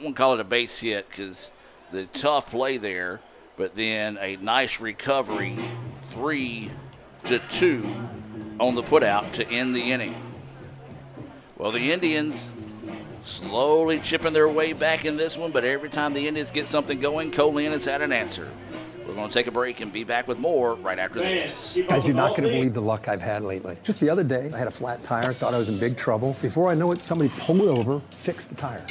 won't call it a base hit because the tough play there, but then a nice recovery, 3-2 on the putout to end the inning. Well, the Indians slowly chipping their way back in this one, but every time the Indians get something going, Co-Lin has had an answer. We're going to take a break and be back with more right after this. Guys, you're not going to believe the luck I've had lately. Just the other day, I had a flat tire, thought I was in big trouble. Before I know it, somebody pulled over, fixed the tire.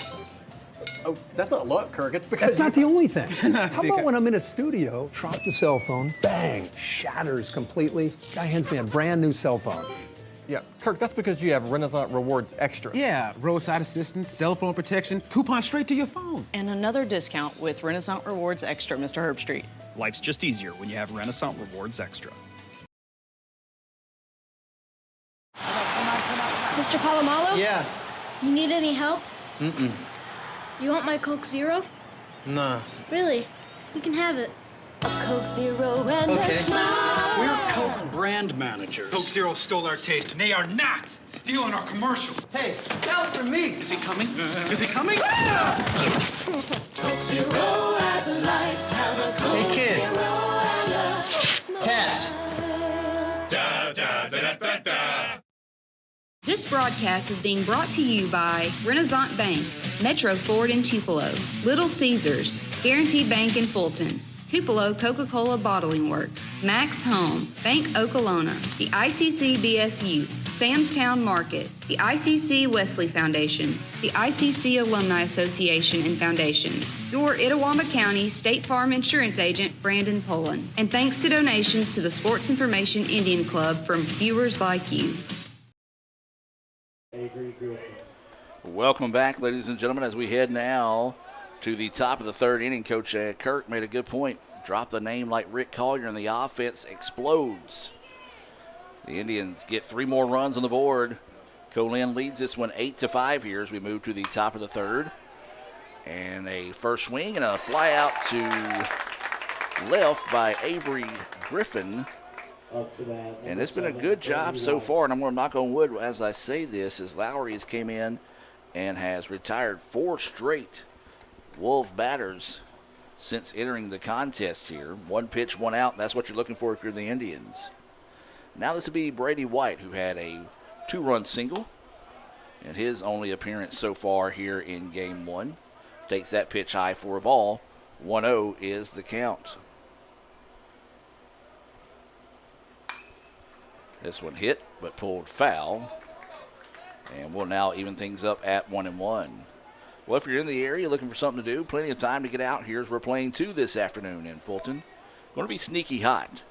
Oh, that's not luck, Kirk. It's because that's not the only thing. How about when I'm in a studio, drop the cell phone, bang, shatters completely. Guy hands me a brand new cell phone. Yeah, Kirk, that's because you have Renaissance Rewards Extra. Yeah, roadside assistance, cell phone protection, coupon straight to your phone. And another discount with Renaissance Rewards Extra, Mr. Herbstreit. Life's just easier when you have Renaissance Rewards Extra. Mr. Palomalo? Yeah. You need any help? Mm-mm. You want my Coke Zero? Nah. Really? You can have it. A Coke Zero and Okay. a smile. We're Coke brand managers. Coke Zero stole our taste, and they are not stealing our commercial. Hey, that was for me. Is he coming? Is he coming? Coke Zero adds life. Have a Coke Hey, kid. Zero and a smile. Cats. Da, da, da, da, da. This broadcast is being brought to you by Renaissance Bank, Metro Ford in Tupelo, Little Caesars, Guaranteed Bank in Fulton, Tupelo Coca-Cola Bottling Works, Max Home, Bank Okolona, the ICC BSU, Samstown Market, the ICC Wesley Foundation, the ICC Alumni Association and Foundation, your Itawamba County State Farm Insurance Agent, Brandon Poland, and thanks to donations to the Sports Information Indian Club from viewers like you. Welcome back, ladies and gentlemen, as we head now to the top of the third inning. Coach Kirk made a good point. Drop the name like Rick Collier and the offense explodes. The Indians get 3 more runs on the board. Co-Lin leads this one 8-5 here as we move to the top of the third. And a first swing and a fly out to left by Avery Griffin. And it's been a good job so far, and I'm going to knock on wood as I say this, as Lowry has came in and has retired 4 straight Wolf batters since entering the contest here. 1 pitch, 1 out. That's what you're looking for if you're the Indians. Now this will be Brady White, who had a 2-run single in his only appearance so far here in game 1. Takes that pitch high for a ball. 1-0 is the count. This one hit, but pulled foul. And we'll now even things up at 1-1. Well, if you're in the area looking for something to do, plenty of time to get out here as we're playing 2 this afternoon in Fulton. Going to be sneaky hot.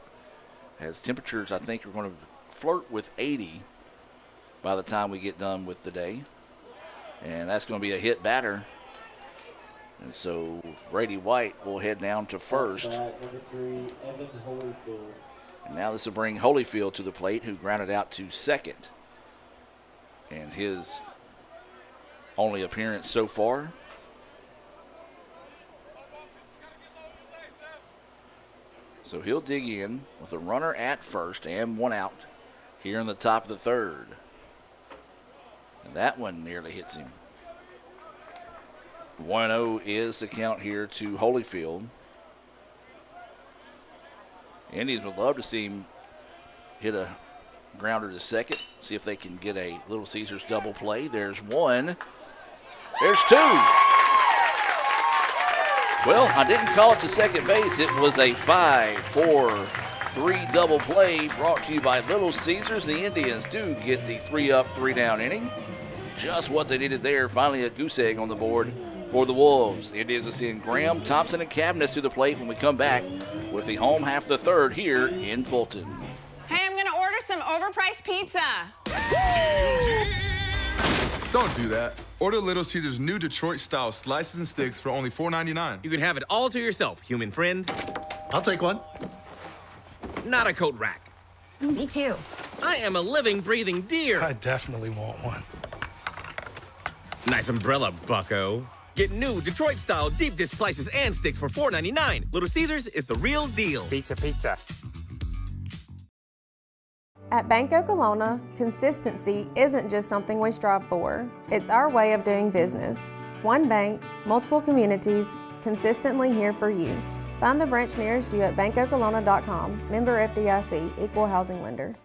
As temperatures, I think, are going to flirt with 80 by the time we get done with the day. And that's going to be a hit batter. And so Brady White will head down to first. Number 3, Evan Holyfield. And now this will bring Holyfield to the plate, who grounded out to second. And his only appearance so far. So he'll dig in with a runner at first and 1 out here in the top of the 3rd. And that one nearly hits him. 1-0 is the count here to Holyfield. Indians would love to see him hit a grounder to second, see if they can get a Little Caesars double play. There's 1. There's 2. Well, I didn't call it to second base. It was a 5-4-3 double play brought to you by Little Caesars. The Indians do get the 3-up, 3-down inning. Just what they needed there. Finally a goose egg on the board for the Wolves. The Indians are seeing Graham, Thompson, and Cabinets to the plate when we come back with the home half of the 3rd here in Fulton. Hey, I'm going to order some overpriced pizza. Don't do that. Order Little Caesars new Detroit-style slices and sticks for only $4.99. You can have it all to yourself, human friend. I'll take one. Not a coat rack. Me too. I am a living, breathing deer. I definitely want one. Nice umbrella, bucko. Get new Detroit-style deep dish slices and sticks for $4.99. Little Caesars is the real deal. Pizza, pizza. At Bank Oklahoma, consistency isn't just something we strive for. It's our way of doing business. One bank, multiple communities, consistently here for you. Find the branch nearest you at bankoklahoma.com. Member FDIC, Equal Housing Lender.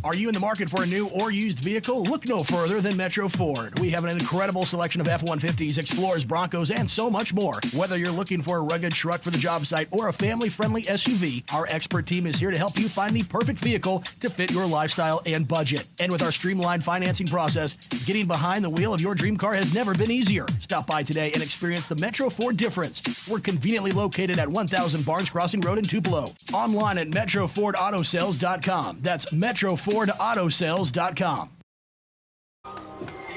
Are you in the market for a new or used vehicle? Look no further than Metro Ford. We have an incredible selection of F-150s, Explorers, Broncos, and so much more. Whether you're looking for a rugged truck for the job site or a family-friendly SUV, our expert team is here to help you find the perfect vehicle to fit your lifestyle and budget. And with our streamlined financing process, getting behind the wheel of your dream car has never been easier. Stop by today and experience the Metro Ford difference. We're conveniently located at 1000 Barnes Crossing Road in Tupelo. Online at MetroFordAutoSales.com. That's MetroFordAutoSales.com.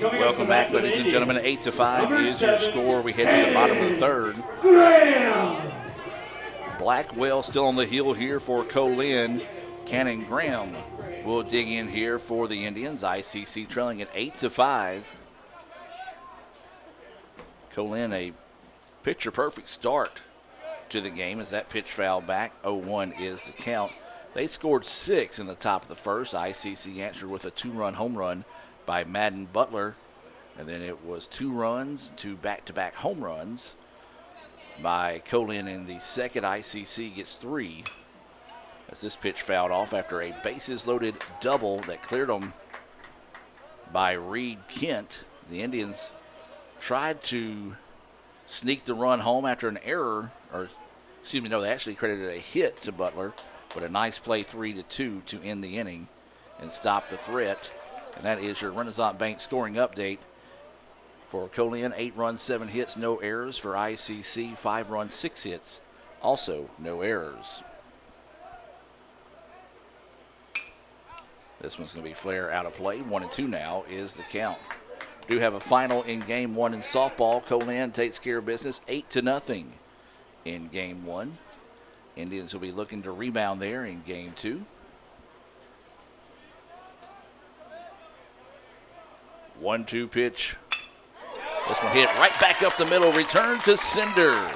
Welcome back, ladies and gentlemen. 8-5 is your score. We head to the bottom of the 3rd. Blackwell still on the heel here for Co-Lin. Cannon Graham will dig in here for the Indians. ICC trailing at 8-5. Co-Lin, a picture-perfect start to the game as that pitch fouled back. 0-1 is the count. They scored 6 in the top of the 1st. ICC answered with a 2-run home run by Madden Butler. And then it was 2 runs, 2 back-to-back home runs by Co-Lin in the 2nd. ICC gets 3 as this pitch fouled off after a bases-loaded double that cleared them by Reed Kent. The Indians tried to sneak the run home after an error, or excuse me, no, they actually credited a hit to Butler, but a nice play 3-2 to end the inning and stop the threat. And that is your Renaissance Bank scoring update for Co-Lin. 8 runs, 7 hits, no errors. For ICC, 5 runs, 6 hits, also no errors. This one's going to be Flair out of play. 1-2 now is the count. Do have a final in game 1 in softball. Co-Lin takes care of business 8-0 in game 1. Indians will be looking to rebound there in game 2. 1-2 pitch. This one hit right back up the middle. Return to Cinder.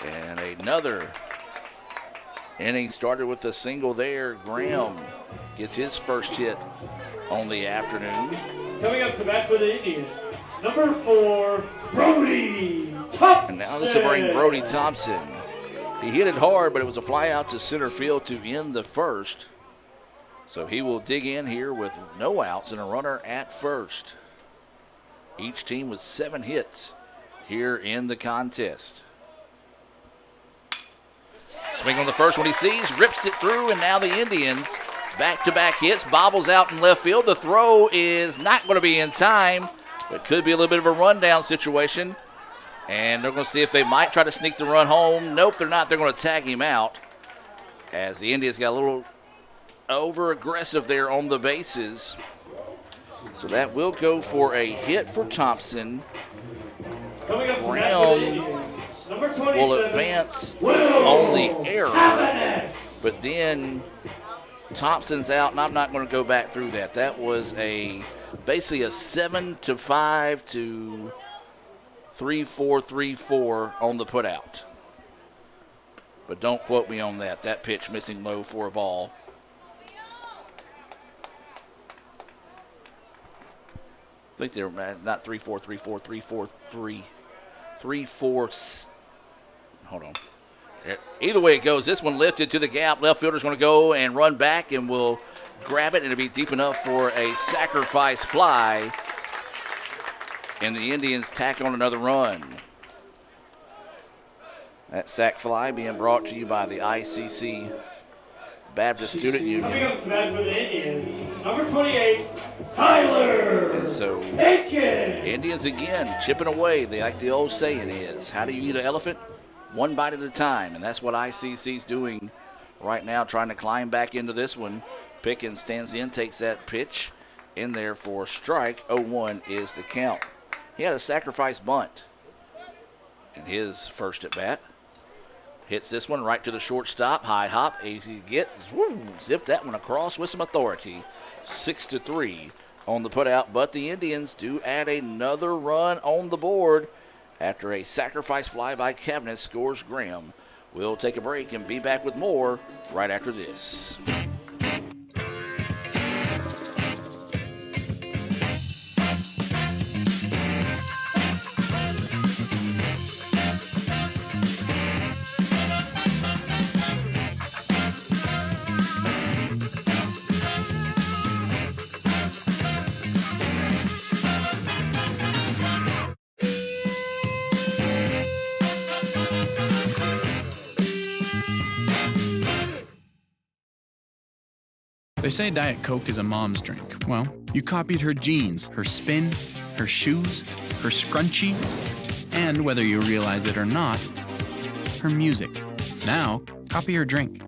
And another inning started with a single there. Graham gets his first hit on the afternoon. Coming up to bat for the Indians, number 4, Brody Thompson. And now this will bring Brody Thompson. He hit it hard, but it was a fly out to center field to end the first. So he will dig in here with no outs and a runner at first. Each team with 7 hits here in the contest. Swing on the first one he sees, rips it through, and now the Indians back-to-back hits, bobbles out in left field. The throw is not going to be in time, but could be a little bit of a rundown situation. And they're going to see if they might try to sneak the run home. Nope, they're not. They're going to tag him out as the Indians got a little over-aggressive there on the bases. So that will go for a hit for Thompson. Brown will advance on the error, but then Thompson's out, and I'm not going to go back through that. That was basically a 7-5 to 3-4 on the putout. But don't quote me on that. That pitch missing low for a ball. I think they're not 3-4, 3-4. Hold on. Either way it goes, this one lifted to the gap. Left fielder's going to go and run back and will grab it, and it'll be deep enough for a sacrifice fly. And the Indians tack on another run. That sac fly being brought to you by the ICC Baptist Student Union. Coming up to bat for the Indians, number 28, Tyler. And so, Aiken. Indians again chipping away. They like the old saying is, how do you eat an elephant? One bite at a time, and that's what ICC's doing right now, trying to climb back into this one. Pickens stands in, takes that pitch in there for strike. 0-1 is the count. He had a sacrifice bunt in his first at bat. Hits this one right to the shortstop. High hop, easy get. Zip that one across with some authority. 6-3 on the putout, but the Indians do add another run on the board after a sacrifice fly by Cavanagh scores Graham. We'll take a break and be back with more right after this. They say Diet Coke is a mom's drink. Well, you copied her jeans, her spin, her shoes, her scrunchie, and whether you realize it or not, her music. Now, copy her drink.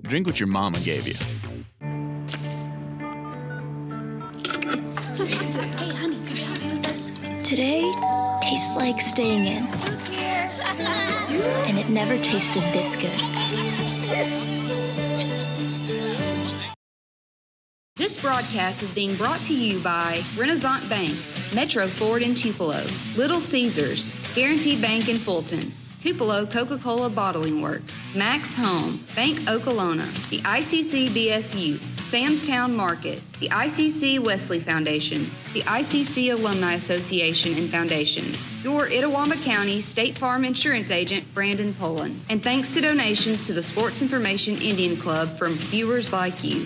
Drink what your mama gave you. Hey, honey, could you help me with this? Today tastes like staying in. And it never tasted this good. This broadcast is being brought to you by Renaissance Bank, Metro Ford in Tupelo, Little Caesars, Guaranteed Bank in Fulton, Tupelo Coca-Cola Bottling Works, Max Home, Bank Okolona, the ICC BSU, Samstown Market, the ICC Wesley Foundation, the ICC Alumni Association and Foundation, your Itawamba County State Farm Insurance Agent, Brandon Poland, and thanks to donations to the Sports Information Indian Club from viewers like you.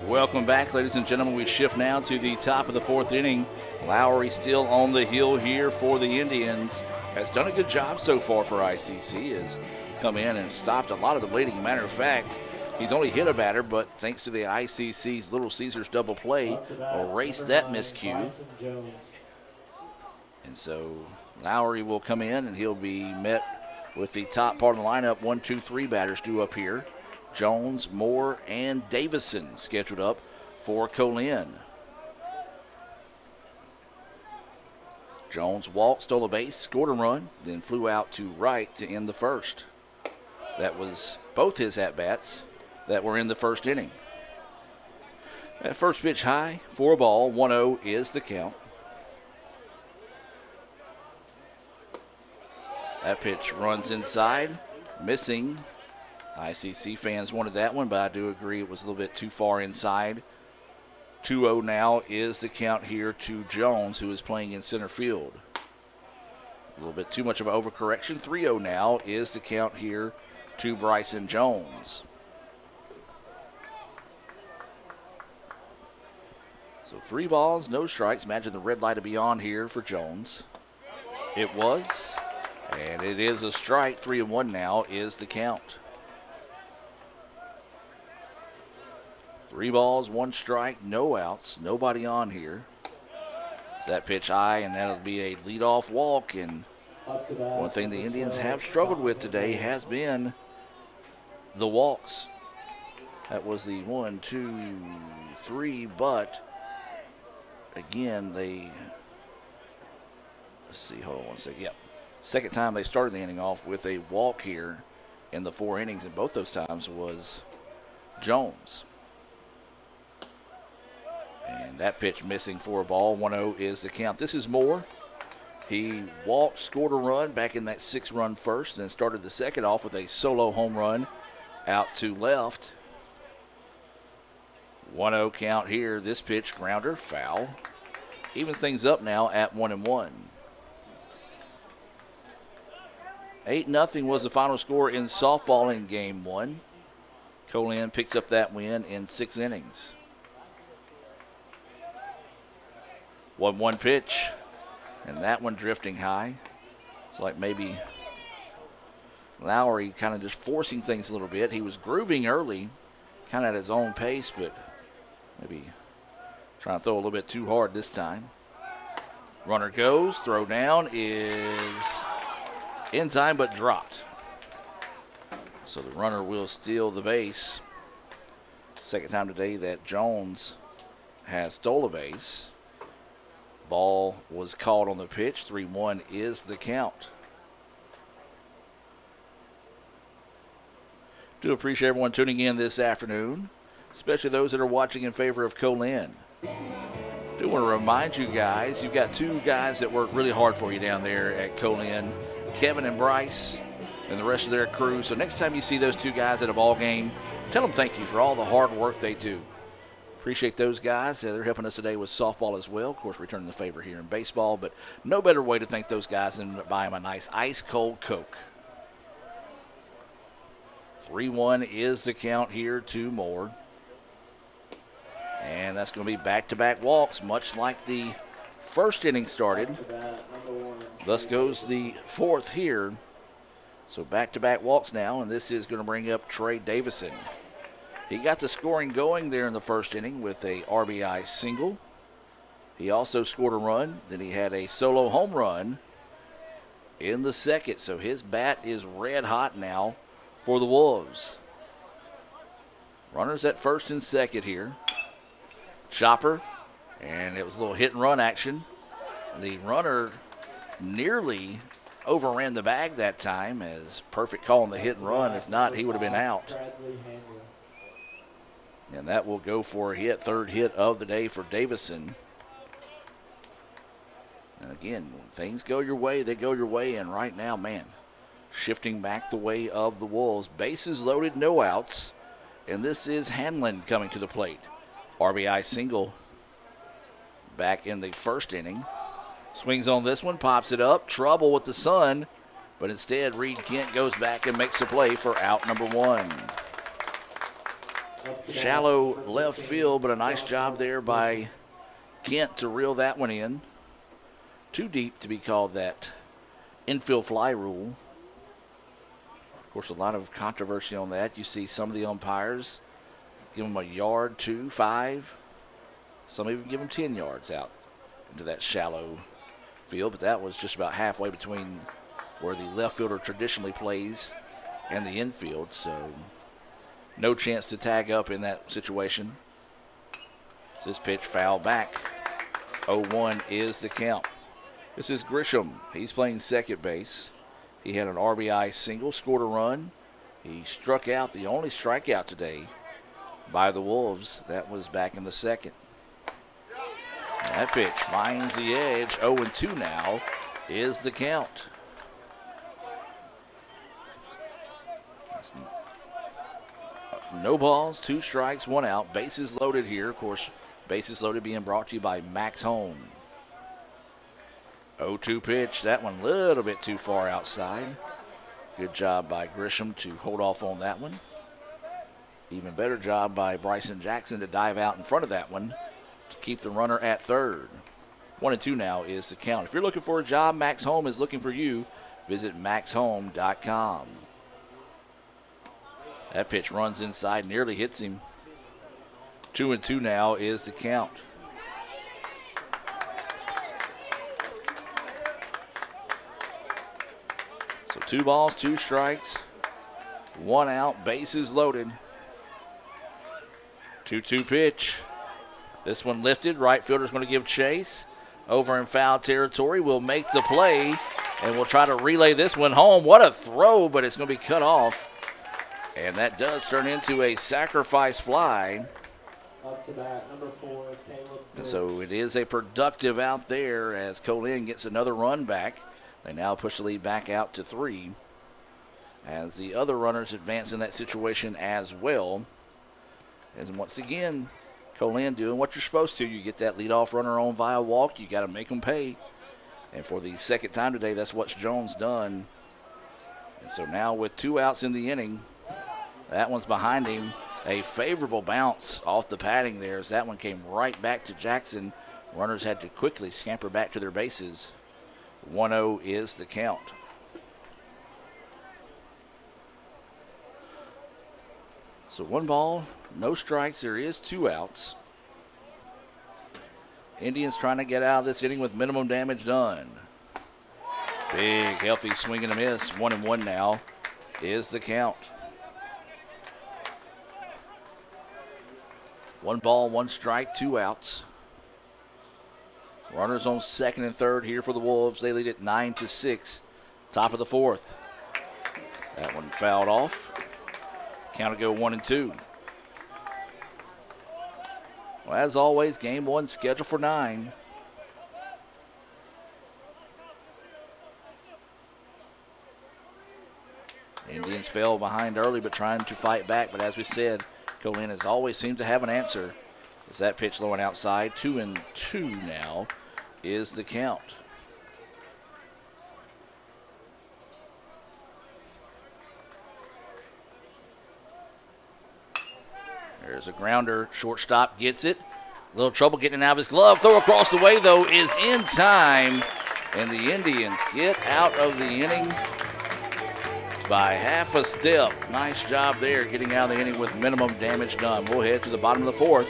Welcome back, ladies and gentlemen. We shift now to the top of the fourth inning. Lowry still on the hill here for the Indians. Has done a good job so far for ICC. Has come in and stopped a lot of the bleeding. Matter of fact, he's only hit a batter, but thanks to the ICC's Little Caesars double play, erased that miscue. And so Lowry will come in, and he'll be met with the top part of the lineup. 1, 2, 3 batters due up here. Jones, Moore, and Davison scheduled up for Co-Lin. Jones walked, stole a base, scored a run, then flew out to right to end the first. That was both his at-bats that were in the first inning. That first pitch high for a ball, 1-0 is the count. That pitch runs inside, missing. ICC fans wanted that one, but I do agree it was a little bit too far inside. 2-0 now is the count here to Jones, who is playing in center field. A little bit too much of an overcorrection. 3-0 now is the count here to Bryson Jones. So 3 balls, no strikes. Imagine the red light to be on here for Jones. It was, and it is a strike. 3-1 now is the count. 3 balls, 1 strike, no outs, nobody on here. Is that pitch high, and that'll be a leadoff walk. And one thing the Indians have struggled with today has been the walks. That was the 1, 2, 3, but again, let's see, hold on one second. Yep. Second time they started the inning off with a walk here in the 4 innings, and both those times was Jones. And that pitch missing for a ball. 1-0 is the count. This is Moore. He walked, scored a run back in that 6-run first, and then started the second off with a solo home run out to left. 1-0 count here. This pitch, grounder, foul. Evens things up now at 1-1. 8-0 was the final score in softball in Game 1. Co-Lin picks up that win in 6 innings. 1-1 pitch, and that one drifting high. It's like maybe Lowry kind of just forcing things a little bit. He was grooving early, kind of at his own pace, but maybe trying to throw a little bit too hard this time. Runner goes, throw down is in time but dropped. So the runner will steal the base. Second time today that Jones has stole a base. Ball was called on the pitch. 3-1 is the count. Do appreciate everyone tuning in this afternoon, especially those that are watching in favor of Co-Lin. Do want to remind you guys, you've got 2 guys that work really hard for you down there at Co-Lin, Kevin and Bryce, and the rest of their crew. So next time you see those 2 guys at a ball game, tell them thank you for all the hard work they do. Appreciate those guys. They're helping us today with softball as well. Of course, returning the favor here in baseball, but no better way to thank those guys than buy them a nice ice-cold Coke. 3-1 is the count here to Moore. And that's going to be back-to-back walks, much like the first inning started. Thus goes the 4th here. So back-to-back walks now, and this is going to bring up Trey Davison. He got the scoring going there in the first inning with a RBI single. He also scored a run. Then he had a solo home run in the second. So his bat is red hot now for the Wolves. Runners at first and second here. Chopper, and it was a little hit and run action. The runner nearly overran the bag that time, as perfect call on the hit and run. If not, he would have been out. And that will go for a hit, 3rd hit of the day for Davison. And again, when things go your way, they go your way. And right now, man, shifting back the way of the Wolves. Bases loaded, no outs. And this is Hanlon coming to the plate. RBI single back in the first inning. Swings on this one, pops it up. Trouble with the sun. But instead, Reed Kent goes back and makes the play for out number 1. Shallow left field, but a nice job there by Kent to reel that one in. Too deep to be called that infield fly rule. Of course, a lot of controversy on that. You see some of the umpires give them a yard, 2, 5. Some even give them 10 yards out into that shallow field, but that was just about halfway between where the left fielder traditionally plays and the infield, so no chance to tag up in that situation. This pitch foul back. 0-1 is the count. This is Grisham. He's playing second base. He had an RBI single, scored a run. He struck out, the only strikeout today by the Wolves. That was back in the second. And that pitch finds the edge. 0-2 now is the count. No balls, 2 strikes, 1 out. Bases loaded here. Of course, bases loaded being brought to you by Max Home. 0-2 pitch. That one a little bit too far outside. Good job by Grisham to hold off on that one. Even better job by Bryson Jackson to dive out in front of that one to keep the runner at third. 1-2 now is the count. If you're looking for a job, Max Home is looking for you. Visit maxhome.com. That pitch runs inside, nearly hits him. 2-2 now is the count. So 2 balls, 2 strikes, 1 out, bases loaded. 2-2 pitch. This one lifted. Right fielder's going to give chase. Over in foul territory. Will make the play, and we'll try to relay this one home. What a throw, but it's going to be cut off. And that does turn into a sacrifice fly. Up to bat, number 4, Caleb. And so it is a productive out there as Co-Lin gets another run back. They now push the lead back out to 3 as the other runners advance in that situation as well. As once again, Co-Lin doing what you're supposed to. You get that leadoff runner on via walk, you got to make them pay. And for the second time today, that's what Jones done. And so now with 2 outs in the inning, that one's behind him. A favorable bounce off the padding there as that one came right back to Jackson. Runners had to quickly scamper back to their bases. 1-0 is the count. So 1 ball, no strikes. There is 2 outs. Indians trying to get out of this inning with minimum damage done. Big, healthy swing and a miss. 1-1 now is the count. 1 ball, 1 strike, 2 outs. Runners on second and third here for the Wolves. They lead it 9-6. Top of the 4th. That one fouled off. Count to go 1-2. Well, as always, game 1 scheduled for 9. Indians fell behind early, but trying to fight back. But as we said, Co-Lin has always seemed to have an answer. As that pitch low and outside, 2-2 now is the count. There's a grounder. Shortstop gets it. A little trouble getting it out of his glove. Throw across the way, though, is in time. And the Indians get out of the inning by half a step. Nice job there getting out of the inning with minimum damage done. We'll head to the bottom of the 4th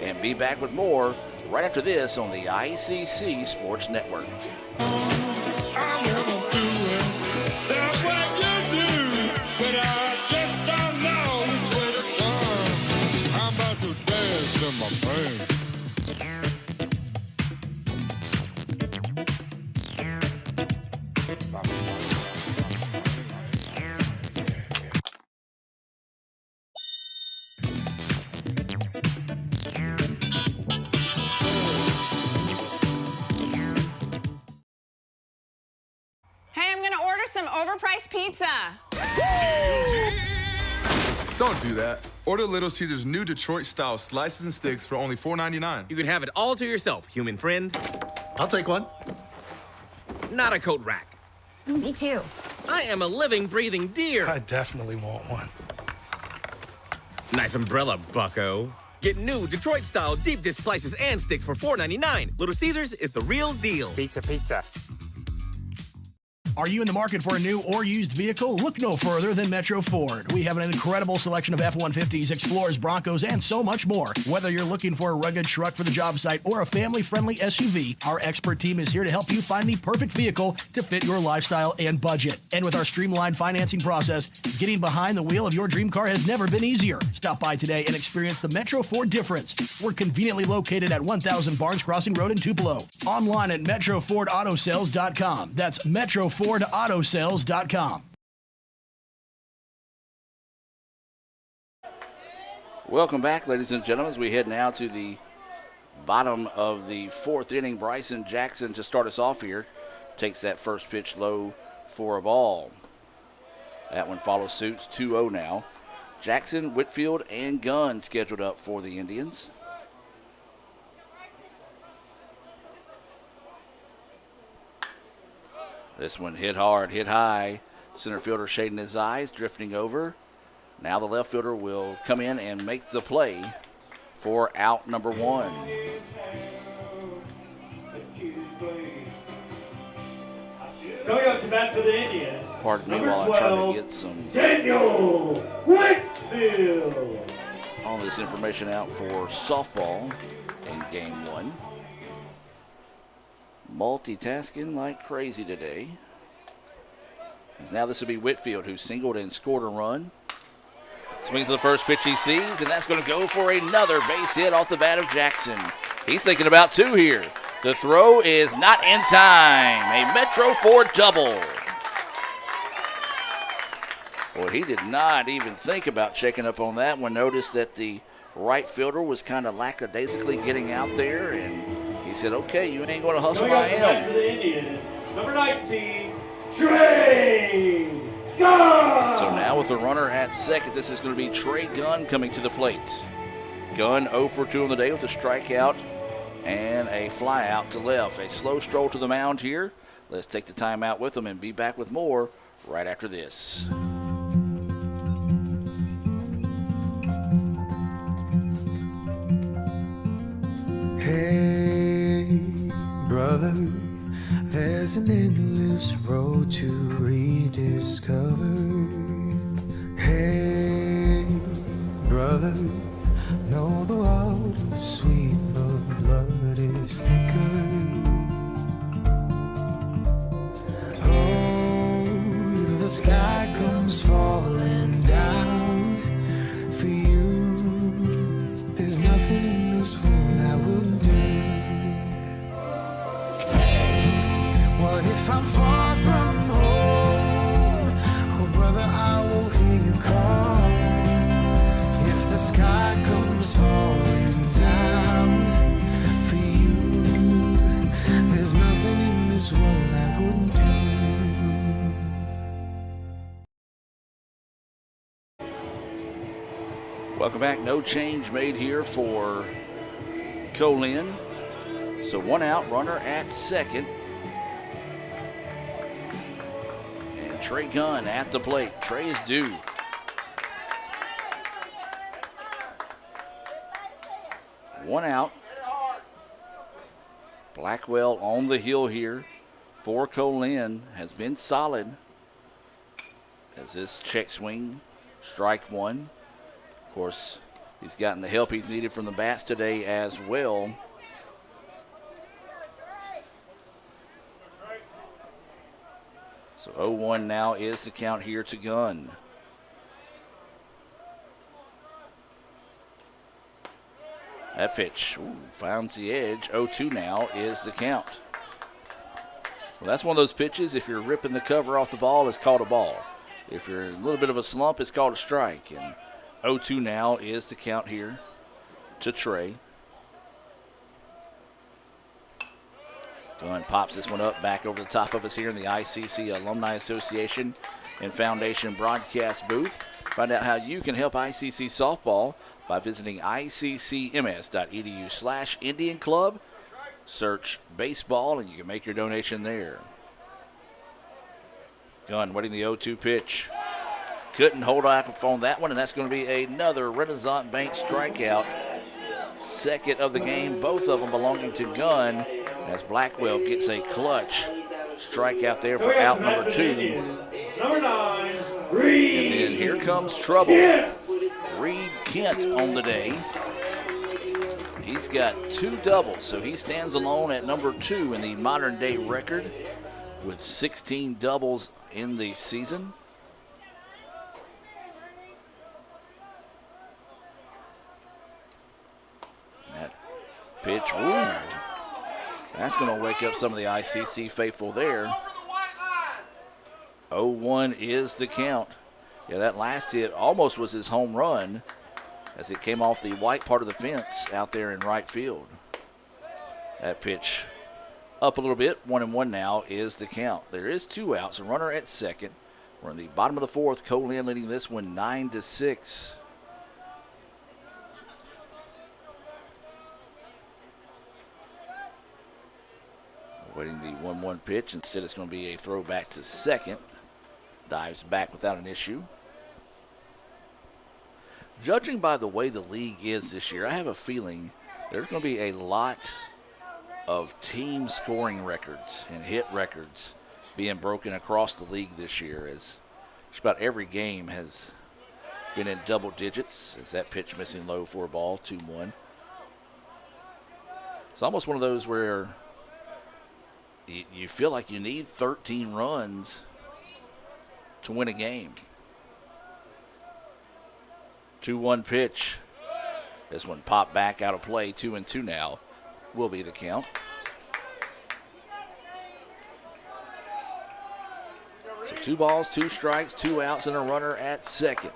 and be back with more right after this on the ICC Sports Network. Some overpriced pizza. Don't do that. Order Little Caesars new Detroit-style slices and sticks for only $4.99. You can have it all to yourself, human friend. I'll take one. Not a coat rack. Me too. I am a living, breathing deer. I definitely want one. Nice umbrella, bucko. Get new Detroit-style deep dish slices and sticks for $4.99. Little Caesars is the real deal. Pizza, pizza. Are you in the market for a new or used vehicle? Look no further than Metro Ford. We have an incredible selection of F-150s, Explorers, Broncos, and so much more. Whether you're looking for a rugged truck for the job site or a family-friendly SUV, our expert team is here to help you find the perfect vehicle to fit your lifestyle and budget. And with our streamlined financing process, getting behind the wheel of your dream car has never been easier. Stop by today and experience the Metro Ford difference. We're conveniently located at 1000 Barnes Crossing Road in Tupelo. Online at MetroFordAutoSales.com. That's MetroFordAutoSales.com. Welcome back, ladies and gentlemen, as we head now to the bottom of the 4th inning. Bryson Jackson to start us off here takes that first pitch low for a ball. That one follows suit. 2-0 now. Jackson, Whitfield, and Gunn scheduled up for the Indians. This one hit hard, hit high. Center fielder shading his eyes, drifting over. Now the left fielder will come in and make the play for out number 1. Going up to bat for the Indians. Pardon me Number while I try to 12, get some Daniel Whitfield. all this information out for softball in game 1. Multitasking like crazy today. Now this will be Whitfield, who singled and scored a run. Swings the first pitch he sees, and that's going to go for another base hit off the bat of Jackson. He's thinking about 2 here. The throw is not in time. A Metro Ford double. Boy, he did not even think about checking up on that one. Noticed that the right fielder was kind of lackadaisically getting out there, and he said, okay, you ain't going to hustle, I am. For the Indians, number 19, Trey Gunn. So now with the runner at second, this is going to be Trey Gunn coming to the plate. Gunn 0 for 2 on the day with a strikeout and a fly out to left. A slow stroll to the mound here. Let's take the time out with him and be back with more right after this. Hey, brother, there's an endless road to rediscover. Hey, brother, know the water's sweet, but blood is thicker. Oh, if the sky comes falling down for you, there's nothing in this world I wouldn't do. What if I'm far from home? Oh, brother, I will hear you call. If the sky comes falling down for you, there's nothing in this world I wouldn't do. Welcome back. No change made here for Co-Lin. So 1 out, runner at second. And Trey Gunn at the plate. Trey is due. One out. Blackwell on the hill here for Co-Lin has been solid. As this check swing, strike 1. Of course, he's gotten the help he's needed from the bats today as well. So 0-1 now is the count here to Gunn. That pitch finds the edge. 0-2 now is the count. Well, that's one of those pitches, if you're ripping the cover off the ball, it's called a ball. If you're in a little bit of a slump, it's called a strike. And 0-2 now is the count here to Trey. Gunn pops this one up back over the top of us here in the ICC Alumni Association and Foundation broadcast booth. Find out how you can help ICC softball by visiting iccms.edu/Indian Club. Search baseball and you can make your donation there. Gunn waiting the 0-2 pitch. Couldn't hold off on that one, and that's going to be another Renaissance Bank strikeout. Second of the game, both of them belonging to Gunn, as Blackwell gets a clutch strikeout there for out number 2. Number 9, Reed. And then here comes trouble. Reed Kent on the day. He's got 2 doubles, so he stands alone at number 2 in the modern day record with 16 doubles in the season. That pitch, that's going to wake up some of the ICC faithful there. 0-1 is the count. Yeah, that last hit almost was his home run as it came off the white part of the fence out there in right field. That pitch up a little bit. 1-1 now is the count. There is 2 outs, a runner at second. We're in the bottom of the 4th. Co-Lin leading this one 9-6. Waiting the 1-1 pitch. Instead, it's going to be a throw back to second. Dives back without an issue. Judging by the way the league is this year, I have a feeling there's going to be a lot of team scoring records and hit records being broken across the league this year, as just about every game has been in double digits. As that pitch missing low for a ball, 2-1. It's almost one of those where you feel like you need 13 runs to win a game. 2-1 pitch. This one popped back out of play. 2-2 now will be the count. So 2 balls, 2 strikes, 2 outs, and a runner at second.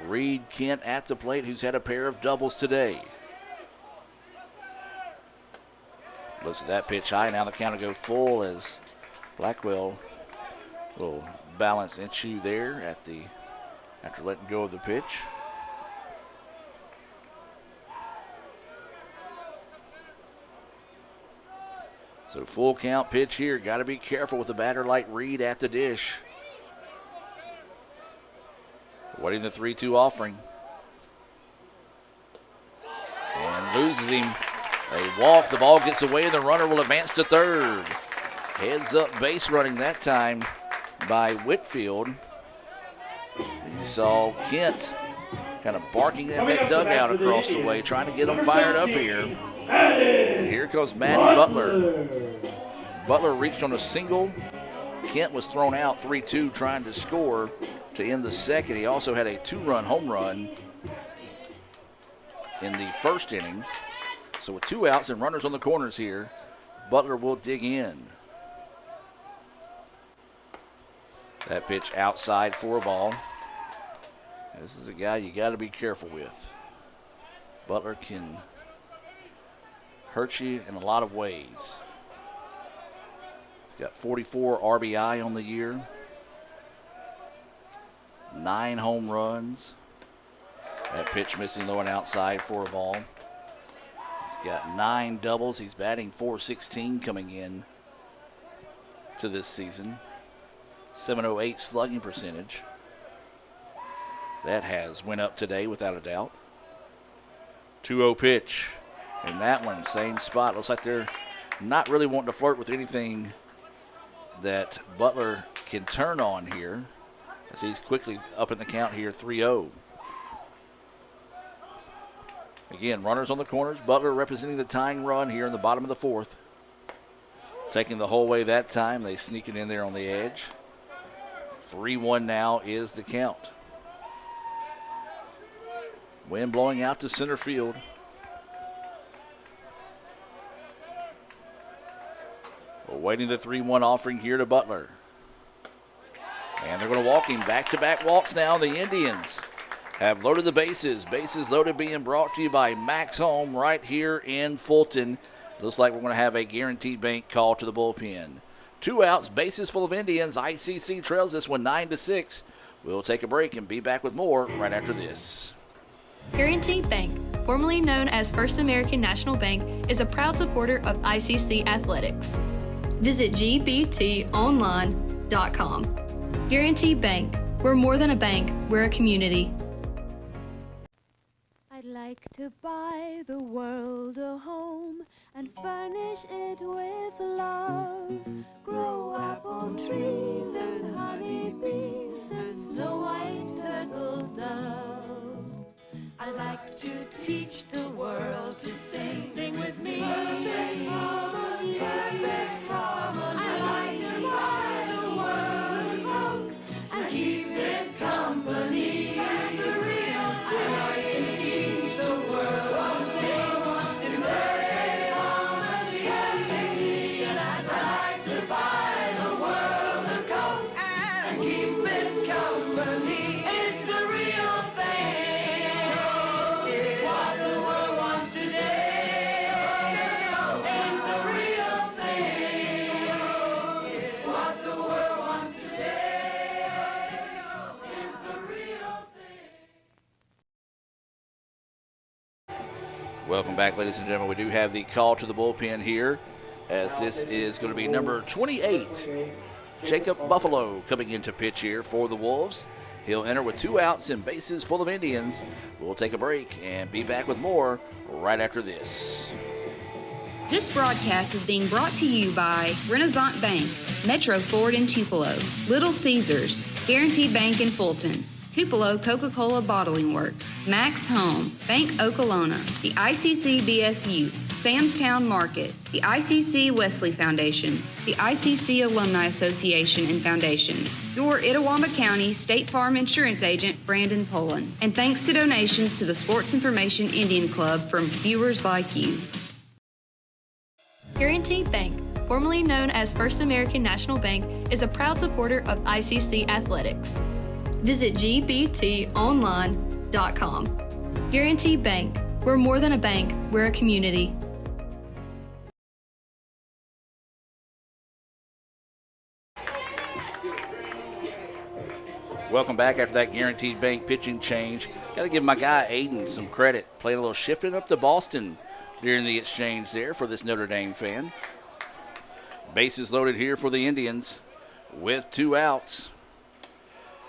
Reed Kent at the plate, who's had a pair of doubles today. Looks at that pitch high. Now the count will go full as Blackwell, a little balance issue there after letting go of the pitch. So full count pitch here. Got to be careful with a batter like Reed at the dish. Waiting the 3-2 offering. And loses him. A walk. The ball gets away, and the runner will advance to third. Heads up base running that time by Whitfield. You saw Kent kind of barking at that dugout across the way, trying to get them fired up here. And here comes Madden Butler. Butler reached on a single. Kent was thrown out 3-2 trying to score to end the second. He also had a 2-run home run in the first inning. So with 2 outs and runners on the corners here, Butler will dig in. That pitch outside for a ball. This is a guy you got to be careful with. Butler can hurt you in a lot of ways. He's got 44 RBI on the year, 9 home runs. That pitch missing low and outside for a ball. He's got 9 doubles. He's batting .416 coming in to this season. 708 slugging percentage. That has went up today without a doubt. 2-0 pitch. And that one, same spot. Looks like they're not really wanting to flirt with anything that Butler can turn on here, as he's quickly up in the count here, 3-0. Again, runners on the corners. Butler representing the tying run here in the bottom of the 4th. Taking the whole way that time. They sneak it in there on the edge. 3-1 now is the count. Wind blowing out to center field. We're waiting the 3-1 offering here to Butler. And they're going to walk him. Back-to-back walks now. The Indians have loaded the bases. Bases loaded being brought to you by Max Home right here in Fulton. Looks like we're going to have a guaranteed bank call to the bullpen. 2 outs, bases full of Indians. ICC trails this one 9-6. We'll take a break and be back with more right after this. Guaranteed Bank, formerly known as First American National Bank, is a proud supporter of ICC athletics. Visit gbtonline.com. Guaranteed Bank, we're more than a bank, we're a community. I'd like to buy the world a home and furnish it with love. Grow apple trees and honey bees and snow white turtle doves. I like to teach the world to sing. Sing with me. Perfect harmony, perfect harmony. I like to buy the world a coat and keep it company. And the real I like to teach the world to sing. In perfect harmony, perfectly. And I'd like to buy the world a coat and keep it company. It's the real thing. What the world Welcome back, ladies and gentlemen. We do have the call to the bullpen here, as this is going to be number 28, Jacob Buffalo, coming into pitch here for the Wolves. He'll enter with 2 outs and bases full of Indians. We'll take a break and be back with more right after this. This broadcast is being brought to you by Renaissance Bank, Metro Ford in Tupelo, Little Caesars, Guaranteed Bank in Fulton, Tupelo Coca-Cola Bottling Works, Max Home, Bank Okolona, the ICC BSU, Samstown Market, the ICC Wesley Foundation, the ICC Alumni Association and Foundation, your Itawamba County State Farm Insurance Agent, Brandon Poland, and thanks to donations to the Sports Information Indian Club from viewers like you. Guaranteed Bank, formerly known as First American National Bank, is a proud supporter of ICC athletics. Visit gbtonline.com. Guaranteed Bank, we're more than a bank, we're a community. Welcome back after that Guaranteed Bank pitching change. Got to give my guy Aiden some credit. Played a little shifting up to Boston during the exchange there for this Notre Dame fan. Bases loaded here for the Indians with 2 outs.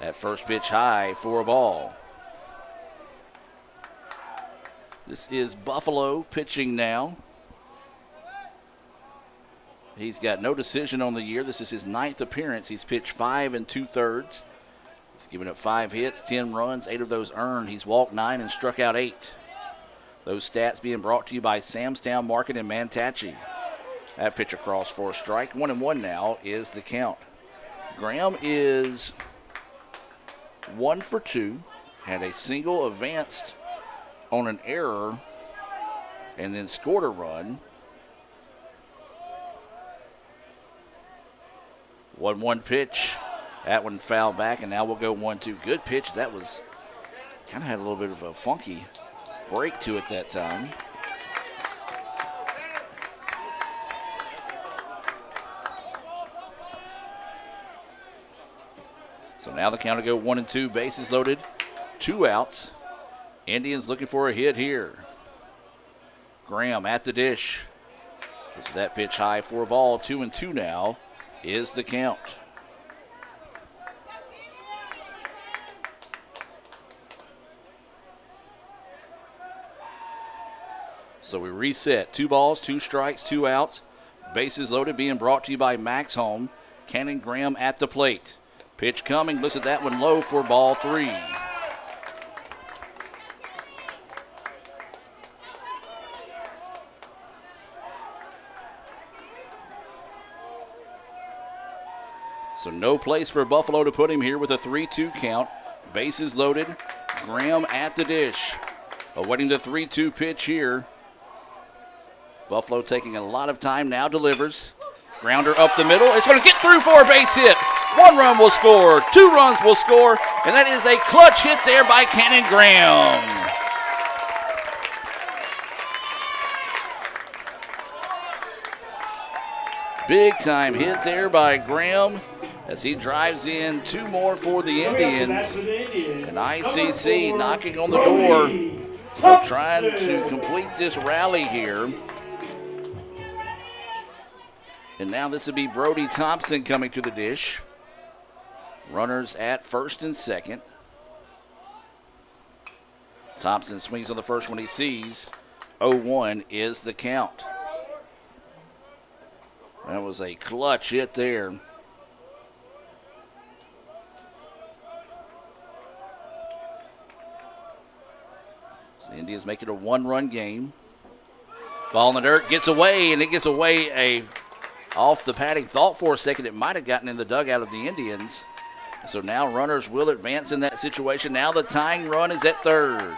That first pitch high for a ball. This is Buffalo pitching now. He's got no decision on the year. This is his 9th appearance. He's pitched 5 2/3. He's given up 5 hits, 10 runs, 8 of those earned. He's walked 9 and struck out 8. Those stats being brought to you by Samstown Market in Manatee. That pitch across for a strike. 1-1 now is the count. Graham is 1 for 2. Had a single, advanced on an error, and then scored a run. 1-1 pitch. That one fouled back, and now we'll go 1-2. Good pitch. That was kind of had a little bit of a funky break to it that time. So now the count will go 1-2, bases loaded, 2 outs. Indians looking for a hit here. Graham at the dish. Gets that pitch high for a ball. 2-2 now is the count. So we reset. 2 balls, 2 strikes, 2 outs. Bases loaded, being brought to you by Max Home. Cannon Graham at the plate. Pitch coming. Looks at that one low for ball 3. So no place for Buffalo to put him here with a 3-2 count. Bases loaded. Graham at the dish. Awaiting the 3-2 pitch here. Buffalo taking a lot of time, now delivers. Grounder up the middle. It's going to get through for a base hit. 1 run will score, 2 runs will score, and that is a clutch hit there by Cannon Graham. Big time hit there by Graham as he drives in 2 more for the Indians. And ICC knocking on the door of trying to complete this rally here. And now this will be Brody Thompson coming to the dish. Runners at first and second. Thompson swings on the first one he sees. 0-1 is the count. That was a clutch hit there. So the Indians make it a 1-run game. Ball in the dirt, gets away, and it gets away off the padding. Thought for a second it might have gotten in the dugout of the Indians. So now runners will advance in that situation. Now the tying run is at third.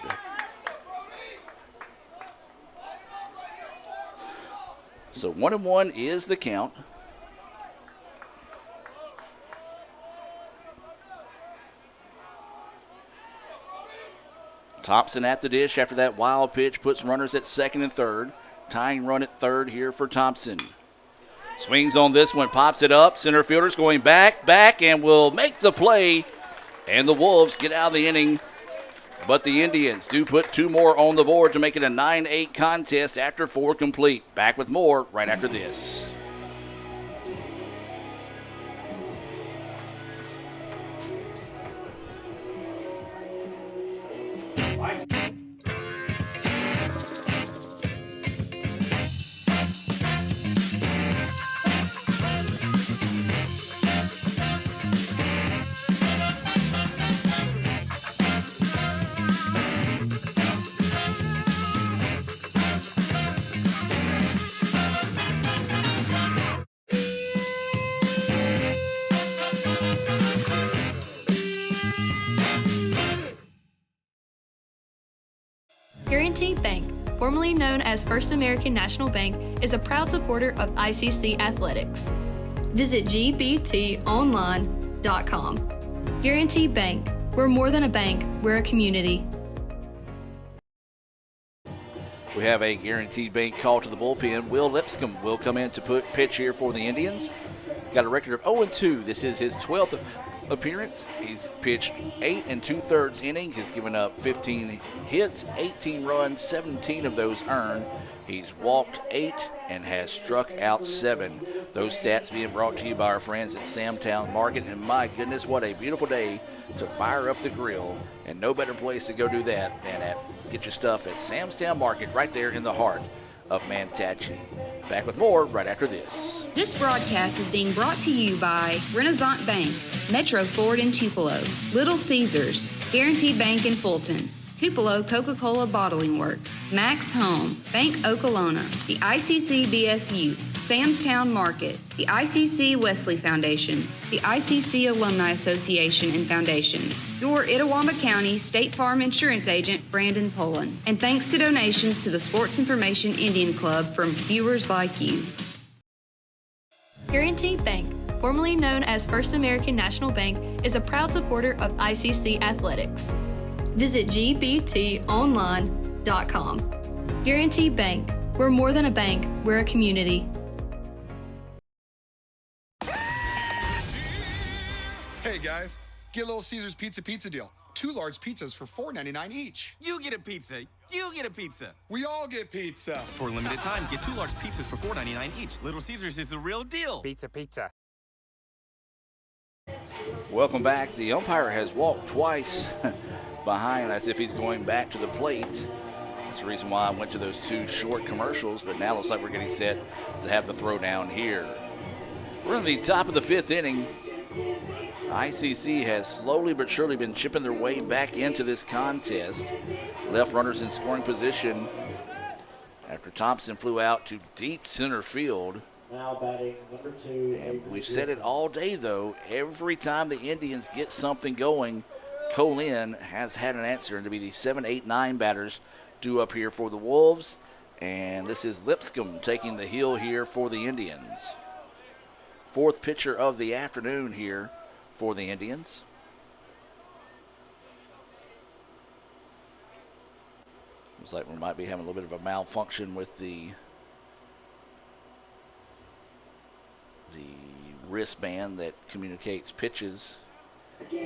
So 1-1 is the count. Thompson at the dish after that wild pitch puts runners at second and third. Tying run at third here for Thompson. Swings on this one, pops it up. Center fielder's going back, and will make the play. And the Wolves get out of the inning But the Indians do put 2 more on the board to make it a 9-8 contest after 4 complete. Back with more right after this. Guaranty Bank, formerly known as First American National Bank, is a proud supporter of ICC athletics. Visit gbtonline.com. Guaranty Bank, we're more than a bank, we're a community. We have a Guaranteed Bank call to the bullpen. Will Lipscomb will come in to pitch here for the Indians. Got a record of 0-2. This is his 12th appearance. He's pitched 8 2/3 innings. He's given up 15 hits, 18 runs, 17 of those earned. He's walked 8 and has struck out 7. Those stats being brought to you by our friends at Samtown Market. And my goodness, what a beautiful day to fire up the grill. And no better place to go do that than get your stuff at Samstown Market right there in the heart of Manatee. Back with more right after this. This broadcast is being brought to you by Renaissance Bank, Metro Ford in Tupelo, Little Caesars, Guaranteed Bank in Fulton, Tupelo Coca-Cola Bottling Works, Max Home, Bank Okolona, the ICC BSU, Samstown Market, the ICC Wesley Foundation, the ICC Alumni Association and Foundation, your Itawamba County State Farm Insurance Agent, Brandon Poland, and thanks to donations to the Sports Information Indian Club from viewers like you. Guaranty Bank, formerly known as First American National Bank, is a proud supporter of ICC athletics. Visit gbtonline.com. Guaranty Bank, we're more than a bank, we're a community. Hey guys, get Little Caesars pizza deal. 2 large pizzas for $4.99 each. You get a pizza. You get a pizza. We all get pizza. For a limited time, get 2 large pizzas for $4.99 each. Little Caesars is the real deal. Pizza. Welcome back. The umpire has walked twice behind as if he's going back to the plate. That's the reason why I went to those 2 short commercials, but now looks like we're getting set to have the throw down here. We're in the top of the 5th inning. ICC has slowly but surely been chipping their way back into this contest. Left runners in scoring position after Thompson flew out to deep center field. Now batting number 2. And we've said it all day, though. Every time the Indians get something going, Co-Lin has had an answer, and to be the 7, 8, 9 batters due up here for the Wolves. And this is Lipscomb taking the hill here for the Indians. 4th pitcher of the afternoon here for the Indians. Looks like we might be having a little bit of a malfunction with the wristband that communicates pitches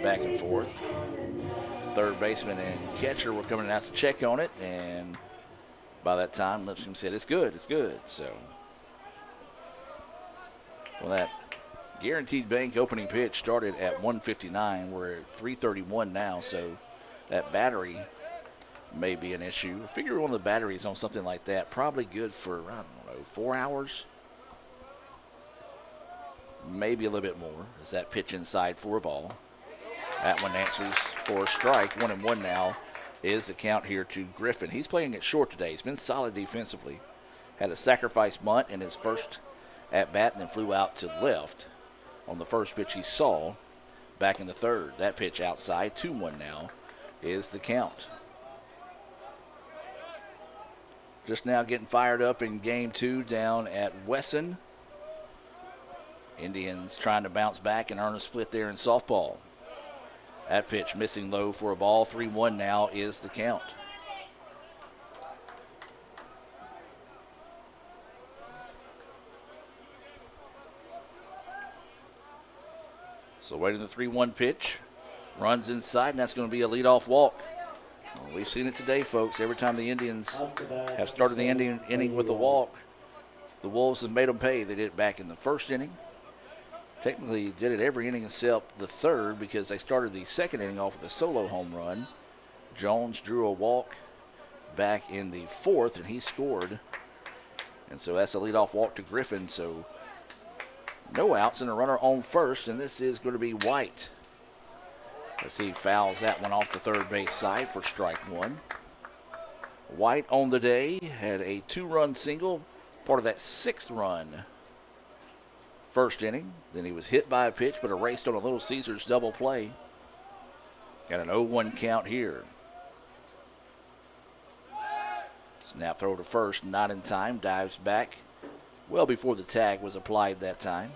back and forth. Third baseman and catcher were coming out to check on it, and by that time Lipscomb said it's good. So, well, that Guaranteed Bank opening pitch started at 1:59. We're at 3:31 now, so that battery may be an issue. I figure one of the batteries on something like that probably good for, I don't know, 4 hours. Maybe a little bit more. As that pitch inside for a ball. That one answers for a strike. 1-1 now is the count here to Griffin. He's playing it short today. He's been solid defensively. Had a sacrifice bunt in his first at bat and then flew out to left on the first pitch he saw back in the 3rd. That pitch outside. 2-1 now is the count. Just now getting fired up in game 2 down at Wesson. Indians trying to bounce back and earn a split there in softball. That pitch missing low for a ball. 3-1 now is the count. So waiting the 3-1 pitch. Runs inside, and that's going to be a leadoff walk. Well, we've seen it today, folks. Every time the Indians have started the inning with a walk, the Wolves have made them pay. They did it back in the first inning. Technically did it every inning except the third because they started the second inning off with a solo home run. Jones drew a walk back in the fourth, and he scored. And so that's a leadoff walk to Griffin. So no outs and a runner on first, and this is going to be White. Let's see, fouls that one off the third base side for strike one. White on the day had a 2-run single, part of that 6th run first inning. Then he was hit by a pitch, but erased on a Little Caesars double play. Got an 0-1 count here. Snap throw to first, not in time, dives back well before the tag was applied that time.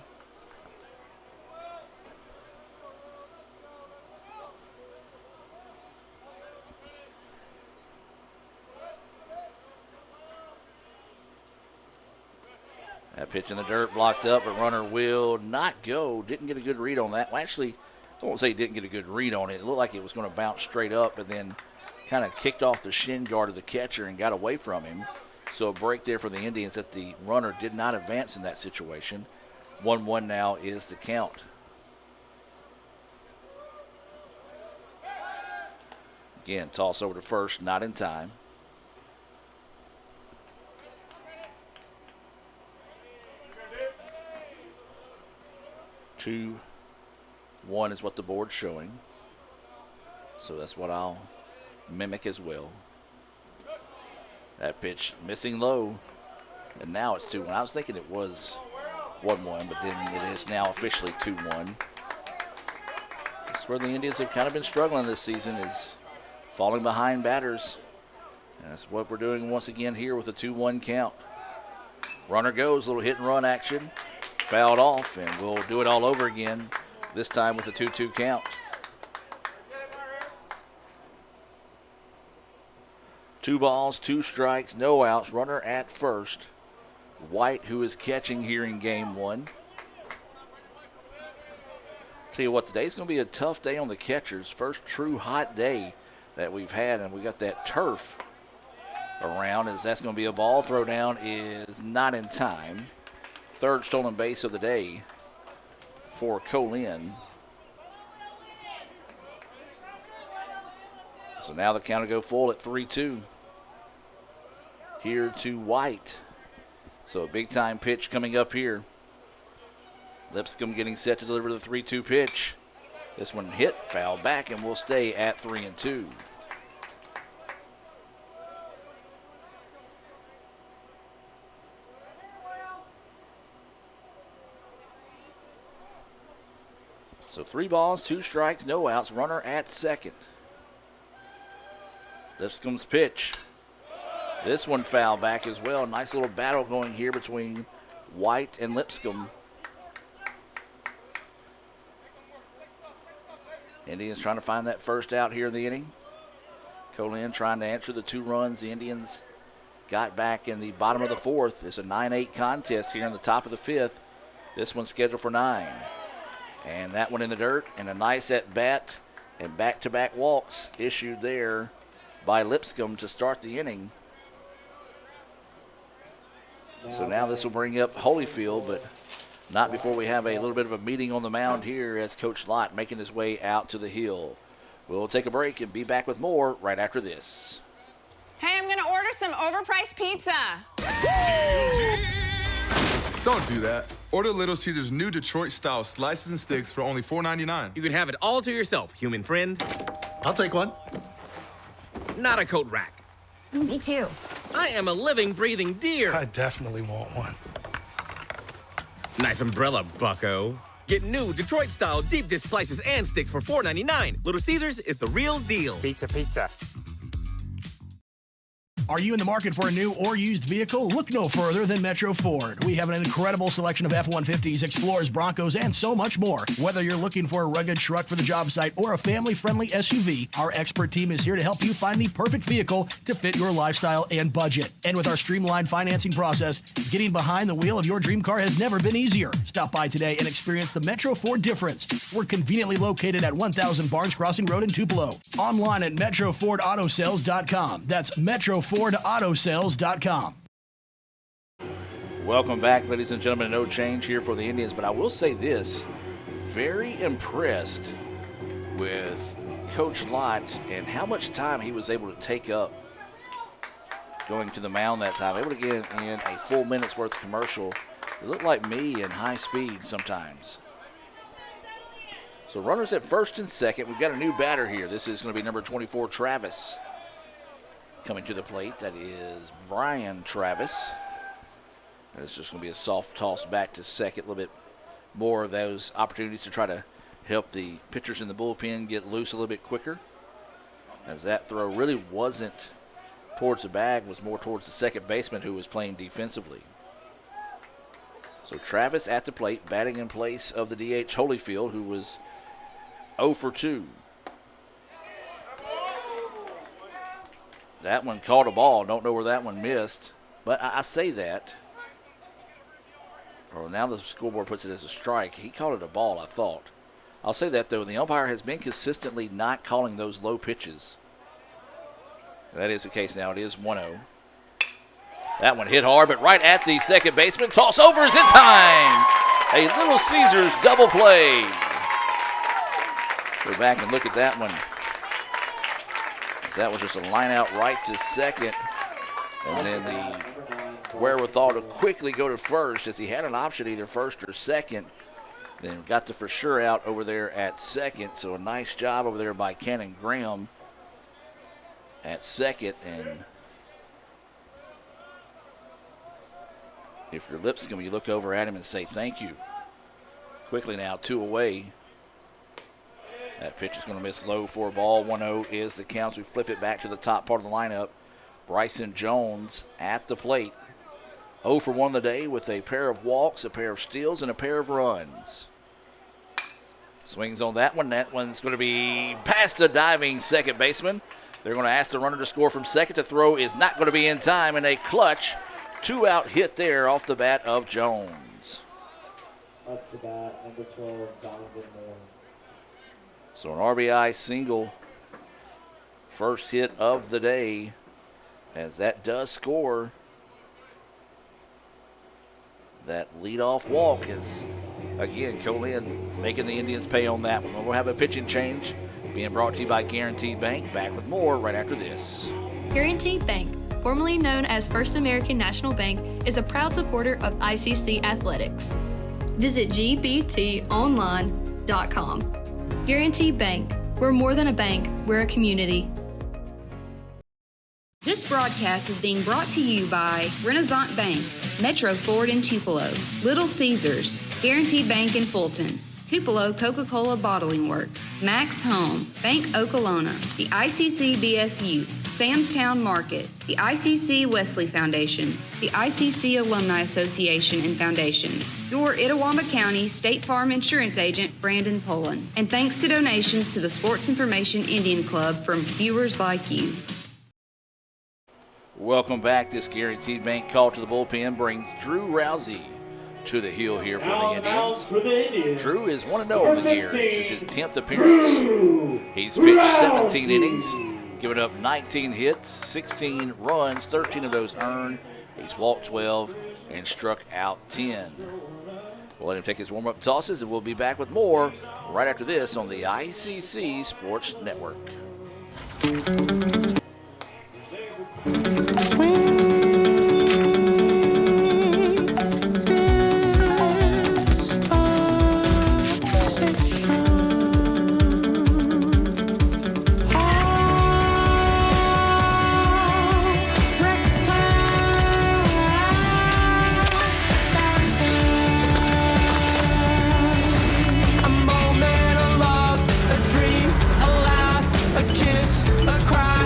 That pitch in the dirt blocked up, but runner will not go. Didn't get a good read on that. Well, actually, I won't say he didn't get a good read on it. It looked like it was going to bounce straight up and then kind of kicked off the shin guard of the catcher and got away from him. So a break there for the Indians that the runner did not advance in that situation. 1-1 now is the count. Again, toss over to first, not in time. Two, 1 is what the board's showing. So that's what I'll mimic as well. That pitch missing low, and now it's 2-1. I was thinking it was 1-1, but then it is now officially 2-1. That's where the Indians have kind of been struggling this season, is falling behind batters. And that's what we're doing once again here with a 2-1 count. Runner goes, little hit and run action. Fouled off, and we'll do it all over again, this time with a 2-2 count. 2 balls, 2 strikes, no outs, runner at first. White, who is catching here in game 1. Tell you what, today's going to be a tough day on the catchers. First true hot day that we've had, and we got that turf around, as that's going to be a ball. Throw down is not in time. 3rd stolen base of the day for Co-Lin. So now the count will go full at 3-2. Here to White. So a big-time pitch coming up here. Lipscomb getting set to deliver the 3-2 pitch. This one hit, foul back, and we'll stay at 3-2. So 3 balls, 2 strikes, no outs, runner at second. Lipscomb's pitch. This one foul back as well. Nice little battle going here between White and Lipscomb. Indians trying to find that first out here in the inning. Co-Lin trying to answer the 2 runs the Indians got back in the bottom of the 4th. It's a 9-8 contest here in the top of the 5th. This one's scheduled for 9. And that one in the dirt, and a nice at-bat and back-to-back walks issued there by Lipscomb to start the inning. So now this will bring up Holyfield, but not before we have a little bit of a meeting on the mound here as Coach Lott making his way out to the hill. We'll take a break and be back with more right after this. Hey, I'm gonna order some overpriced pizza. Don't do that. Order Little Caesars new Detroit-style slices and sticks for only $4.99. You can have it all to yourself, human friend. I'll take one. Not a coat rack. Me too. I am a living, breathing deer. I definitely want one. Nice umbrella, bucko. Get new Detroit-style deep dish slices and sticks for $4.99. Little Caesars is the real deal. Pizza, pizza. Are you in the market for a new or used vehicle? Look no further than Metro Ford. We have an incredible selection of F-150s, Explorers, Broncos, and so much more. Whether you're looking for a rugged truck for the job site or a family-friendly SUV, our expert team is here to help you find the perfect vehicle to fit your lifestyle and budget. And with our streamlined financing process, getting behind the wheel of your dream car has never been easier. Stop by today and experience the Metro Ford difference. We're conveniently located at 1000 Barnes Crossing Road in Tupelo. Online at MetroFordAutoSales.com. That's MetroFordAutoSales.com. Welcome back, ladies and gentlemen. No change here for the Indians, but I will say this. Very impressed with Coach Lott and how much time he was able to take up going to the mound that time. Able to get in a full minute's worth of commercial. It looked like me in high speed sometimes. So runners at first and second. We've got a new batter here. This is going to be number 24, Travis. Coming to the plate, that is Brian Travis. It's just going to be a soft toss back to second. A little bit more of those opportunities to try to help the pitchers in the bullpen get loose a little bit quicker. As that throw really wasn't towards the bag, was more towards the second baseman who was playing defensively. So Travis at the plate, batting in place of the DH Holyfield, who was 0 for 2. That one caught a ball. Don't know where that one missed. But I say that. Or now the scoreboard puts it as a strike. He called it a ball, I thought. I'll say that, though. The umpire has been consistently not calling those low pitches. That is the case now. It is 1-0. That one hit hard, but right at the second baseman. Toss over is in time. A Little Caesars double play. Go back and look at that one. That was just a line out right to second. And then the wherewithal to quickly go to first, as he had an option either first or second. Then got the for sure out over there at second. So a nice job over there by Cannon Graham at second. And if your Lipscomb, you look over at him and say thank you. Quickly now, 2 away. That pitch is going to miss low for a ball. 1-0 is the count. We flip it back to the top part of the lineup. Bryson Jones at the plate. 0 for 1 the day with a pair of walks, a pair of steals, and a pair of runs. Swings on that one. That one's going to be past a diving second baseman. They're going to ask the runner to score from second. The throw is not going to be in time, and a clutch 2-out hit there off the bat of Jones. Up to bat, number 12, Donovan Moore. So an RBI single, first hit of the day, as that does score. That leadoff walk is, again, Co-Lin making the Indians pay on that one. We'll have a pitching change being brought to you by Guaranteed Bank. Back with more right after this. Guaranteed Bank, formerly known as First American National Bank, is a proud supporter of ICC athletics. Visit gbtonline.com. Guaranteed Bank. We're more than a bank, we're a community. This broadcast is being brought to you by Renaissance Bank, Metro Ford in Tupelo, Little Caesars, Guaranteed Bank in Fulton, Tupelo Coca-Cola Bottling Works, Max Home, Bank Okolona, the ICC BSU, Samstown Market, the ICC Wesley Foundation, the ICC Alumni Association and Foundation, your Itawamba County State Farm Insurance Agent, Brandon Poland, and thanks to donations to the Sports Information Indian Club from viewers like you. Welcome back. This Guaranteed Bank call to the bullpen brings Drew Rousey to the hill here for the Indians. Drew is 1-0 on the year. This is his 10th appearance. He's pitched 17 innings, given up 19 hits, 16 runs, 13 of those earned. He's walked 12 and struck out 10. We'll let him take his warm-up tosses, and we'll be back with more right after this on the ICC Sports Network. A moment, a love, a dream, a laugh, a kiss, a cry.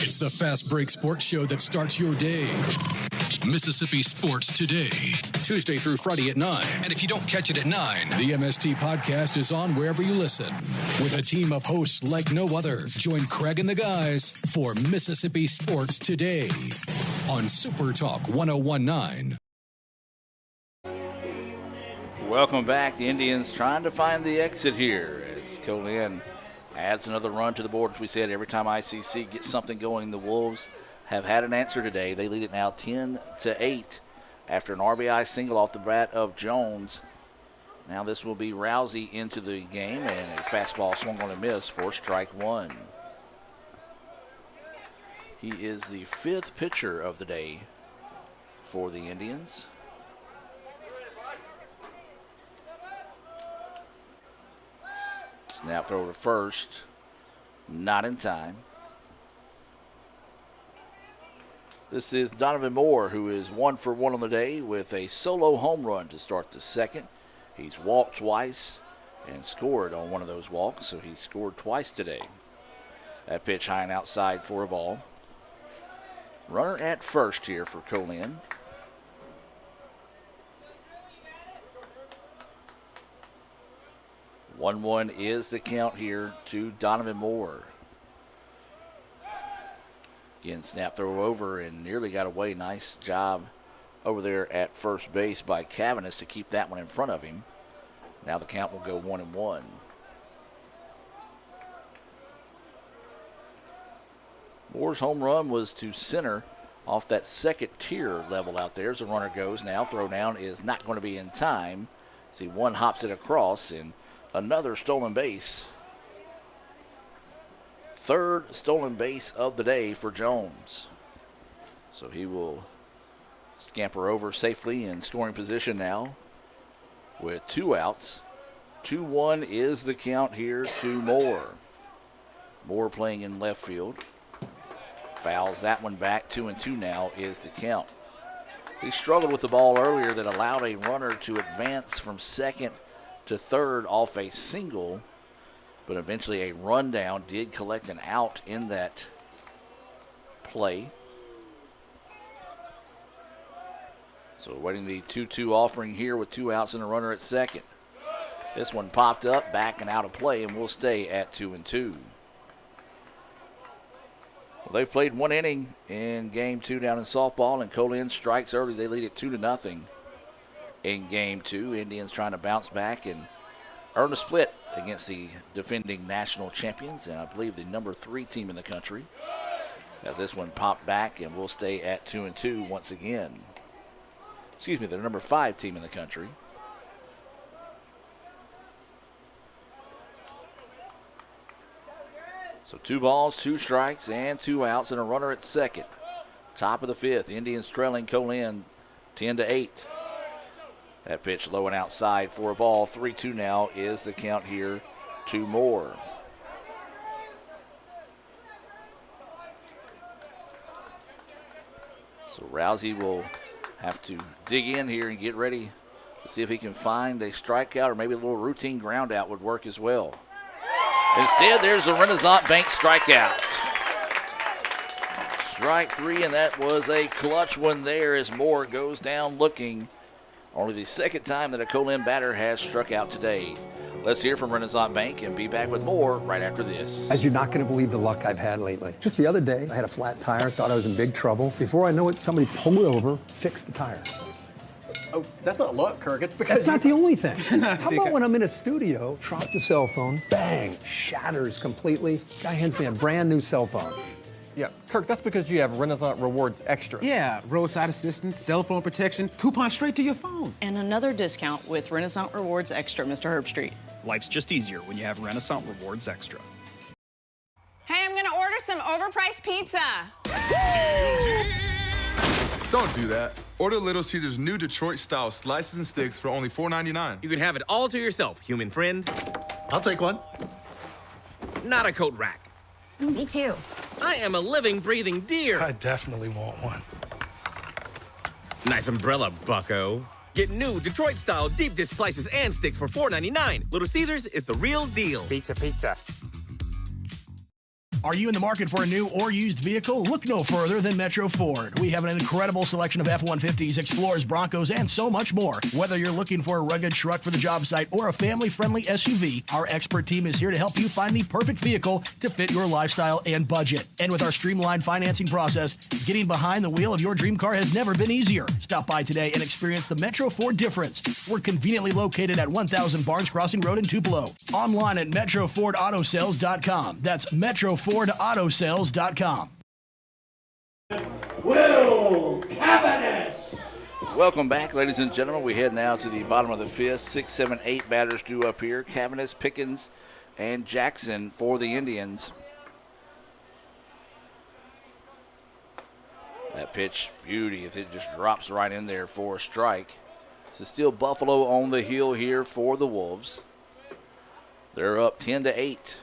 It's the Fast Break Sports Show that starts your day. Mississippi Sports Today, Tuesday through Friday at 9. And if you don't catch it at 9, the MST podcast is on wherever you listen. With a team of hosts like no others, join Craig and the guys for Mississippi Sports Today on Super Talk 1019. Welcome back. The Indians trying to find the exit here as Co-Lin adds another run to the board. As we said, every time ICC gets something going, the Wolves have had an answer today. They lead it now 10-8 after an RBI single off the bat of Jones. Now this will be Rousey into the game, and a fastball swung on a miss for strike one. He is the fifth pitcher of the day for the Indians. Snap throw to first, not in time. This is Donovan Moore, who is 1 for 1 on the day with a solo home run to start the second. He's walked twice and scored on one of those walks, so he scored twice today. That pitch high and outside for a ball. Runner at first here for Co-Lin. 1-1 is the count here to Donovan Moore. Again, snap throw over and nearly got away. Nice job over there at first base by Cavanis to keep that one in front of him. Now the count will go 1-1. Moore's home run was to center off that second tier level out there as the runner goes. Now throw down is not going to be in time. See, one hops it across and another stolen base. Third stolen base of the day for Jones. So he will scamper over safely in scoring position now with 2 outs. 2-1 is the count here to Moore. Moore playing in left field. Fouls that one back. 2-2 now is the count. He struggled with the ball earlier that allowed a runner to advance from second to third off a single, but eventually a rundown did collect an out in that play. So waiting the 2-2 offering here with 2 outs and a runner at second. This one popped up, back and out of play, and will stay at 2-2. Well, they've played 1 inning in game 2 down in softball, and Co-Lin strikes early. They lead it 2-0 in game 2. Indians trying to bounce back and earn a split against the defending national champions, and I believe the number 3 team in the country, as this one popped back and will stay at 2-2 once again. Excuse me, the number 5 team in the country. So 2 balls, 2 strikes, and 2 outs, and a runner at second. Top of the 5th, Indians trailing Co-Lin 10-8. That pitch low and outside for a ball. 3-2 now is the count here to Moore. So Rousey will have to dig in here and get ready to see if he can find a strikeout or maybe a little routine ground out would work as well. Instead, there's a Renaissance Bank strikeout. Strike 3, and that was a clutch one there as Moore goes down looking. Only the second time that a Co-Lin batter has struck out today. Let's hear from Renaissance Bank and be back with more right after this. As you're not going to believe the luck I've had lately. Just the other day, I had a flat tire, thought I was in big trouble. Before I know it, somebody pulled it over, fixed the tire. Oh, that's not luck, Kirk. It's because That's not the only thing. How about when I'm in a studio, drop the cell phone, bang, shatters completely. Guy hands me a brand new cell phone. Yeah, Kirk, that's because you have Renaissance Rewards Extra. Yeah, roadside assistance, cell phone protection, coupon straight to your phone. And another discount with Renaissance Rewards Extra, Mr. Herbstreit. Life's just easier when you have Renaissance Rewards Extra. Hey, I'm gonna order some overpriced pizza. Don't do that. Order Little Caesars new Detroit-style slices and sticks for only $4.99. You can have it all to yourself, human friend. I'll take one. Not a coat rack. Me too. I am a living, breathing deer. I definitely want one. Nice umbrella, bucko. Get new Detroit-style deep dish slices and sticks for $4.99. Little Caesars is the real deal. Pizza, pizza. Are you in the market for a new or used vehicle? Look no further than Metro Ford. We have an incredible selection of F-150s, Explorers, Broncos, and so much more. Whether you're looking for a rugged truck for the job site or a family-friendly SUV, our expert team is here to help you find the perfect vehicle to fit your lifestyle and budget. And with our streamlined financing process, getting behind the wheel of your dream car has never been easier. Stop by today and experience the Metro Ford difference. We're conveniently located at 1000 Barnes Crossing Road in Tupelo. Online at MetroFordAutoSales.com. That's MetroFordAutoSales.com. Will Cavanis. Welcome back, ladies and gentlemen. We head now to the bottom of the fifth. 6, 7, 8 batters due up here. Cavanis, Pickens, and Jackson for the Indians. That pitch, beauty, if it just drops right in there for a strike. This is still Buffalo on the hill here for the Wolves. They're up 10-8.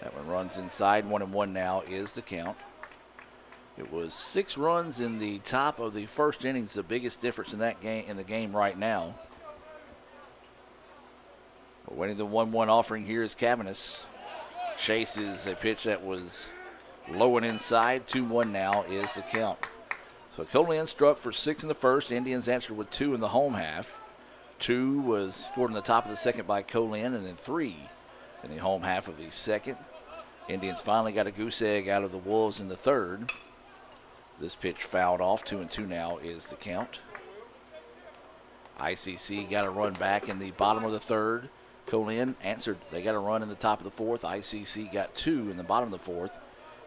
That one runs inside. 1-1 now is the count. It was 6 runs in the top of the first innings, the biggest difference in that game in the game right now. But waiting the 1-1 offering here is Cavanis. Chases a pitch that was low and inside. 2-1 now is the count. So Co-Lin struck for 6 in the first. Indians answered with 2 in the home half. 2 was scored in the top of the second by Co-Lin, and then 3 in the home half of the second. Indians finally got a goose egg out of the Wolves in the third. This pitch fouled off. 2-2 now is the count. ICC got a run back in the bottom of the third. Co-Lin answered. They got a run in the top of the fourth. ICC got 2 in the bottom of the fourth.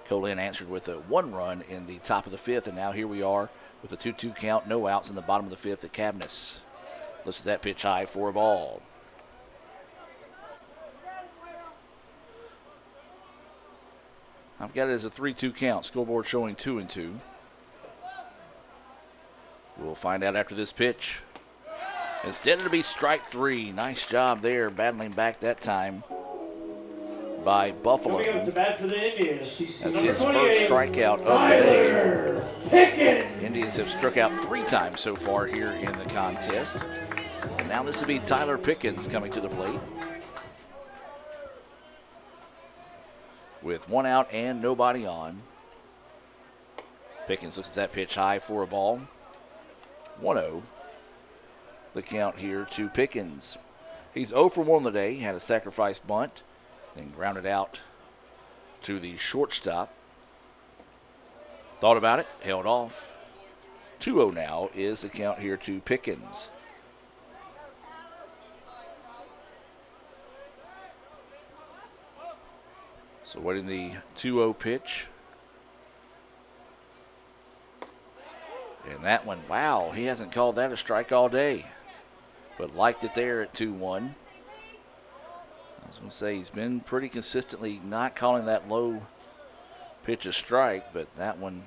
Co-Lin answered with a 1 run in the top of the fifth, and now here we are with a 2-2 count, no outs in the bottom of the fifth at Cavanis. Looks at that pitch high for a ball. I've got it as a 3-2 count. Scoreboard showing 2-2. We'll find out after this pitch. Instead it'll be strike 3. Nice job there, battling back that time by Buffalo. Coming up to bat for the Indians. That's his first strikeout of the day. Indians have struck out 3 times so far here in the contest. And now this will be Tyler Pickens coming to the plate. With 1 out and nobody on. Pickens looks at that pitch high for a ball. 1-0. The count here to Pickens. He's 0 for 1 on the day. Had a sacrifice bunt. Then grounded out to the shortstop. Thought about it. Held off. 2-0 now is the count here to Pickens. So waiting the 2-0 pitch. And that one, wow, he hasn't called that a strike all day. But liked it there at 2-1. I was going to say he's been pretty consistently not calling that low pitch a strike, but that one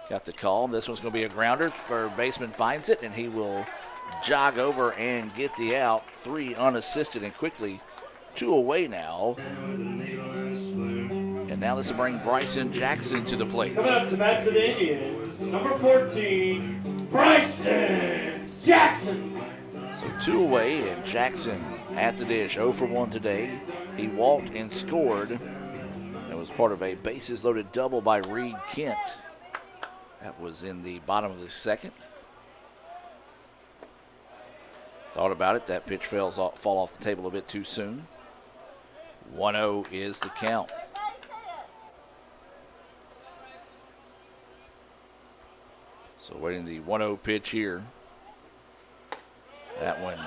got the call. This one's going to be a grounder. Third baseman finds it, and he will jog over and get the out. 3 unassisted and quickly 2 away now. And now this will bring Bryson Jackson to the plate. Coming up to bat for the Indians, number 14, Bryson Jackson. So 2 away, and Jackson at the dish, 0 for 1 today. He walked and scored. That was part of a bases-loaded double by Reed Kent. That was in the bottom of the second. Thought about it. That pitch fall off the table a bit too soon. 1-0 is the count. So waiting the 1-0 pitch here. That one.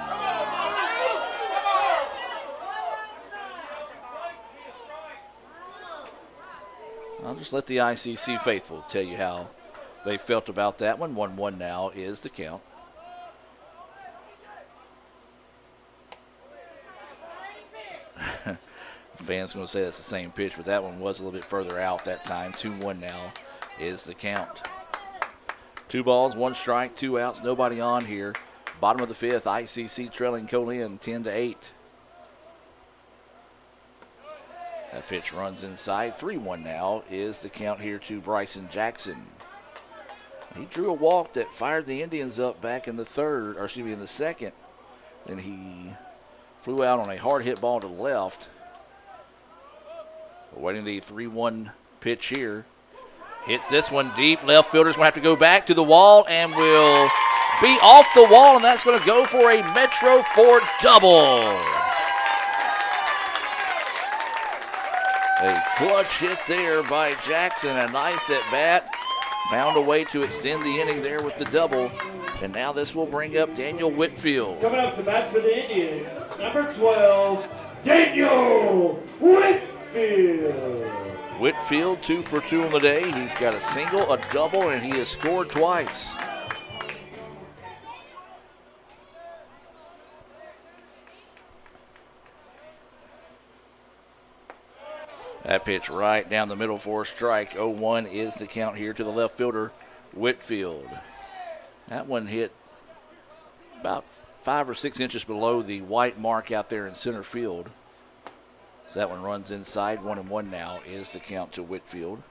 I'll just let the ICC faithful tell you how they felt about that one. 1-1 now is the count. Fans going to say that's the same pitch, but that one was a little bit further out that time. 2-1 now is the count. 2 balls, 1 strike, 2 outs, nobody on here. Bottom of the fifth, ICC trailing Co-Lin 10-8. That pitch runs inside. 3-1 now is the count here to Bryson Jackson. He drew a walk that fired the Indians up back in the in the second. Then he flew out on a hard hit ball to the left. Awaiting the 3-1 pitch here. Hits this one deep. Left fielder's going to have to go back to the wall and will be off the wall, and that's going to go for a Metro Ford double. A clutch hit there by Jackson. A nice at bat. Found a way to extend the inning there with the double. And now this will bring up Daniel Whitfield. Coming up to bat for the Indians, number 12, Daniel Whitfield. Whitfield 2 for 2 on the day. He's got a single, a double, and he has scored twice. That pitch right down the middle for a strike. 0-1 is the count here to the left fielder, Whitfield. That one hit about 5 or 6 inches below the white mark out there in center field. So that one runs inside. 1-1 now is the count to Whitfield.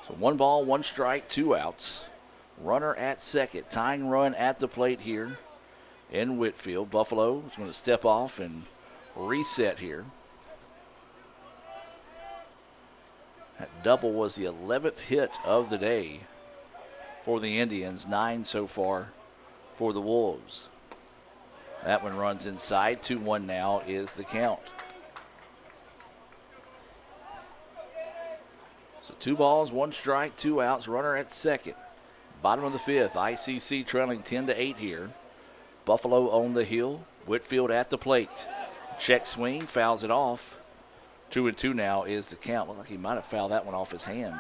So 1 ball, 1 strike, 2 outs. Runner at second. Tying run at the plate here in Whitfield. Buffalo is going to step off and reset here. That double was the 11th hit of the day for the Indians. 9 so far for the Wolves. That one runs inside. 2-1 now is the count. So 2 balls, 1 strike, 2 outs. Runner at second. Bottom of the 5th. ICC trailing 10-8 here. Buffalo on the hill. Whitfield at the plate. Check swing, fouls it off. 2-2 now is the count. Looks like he might have fouled that one off his hand.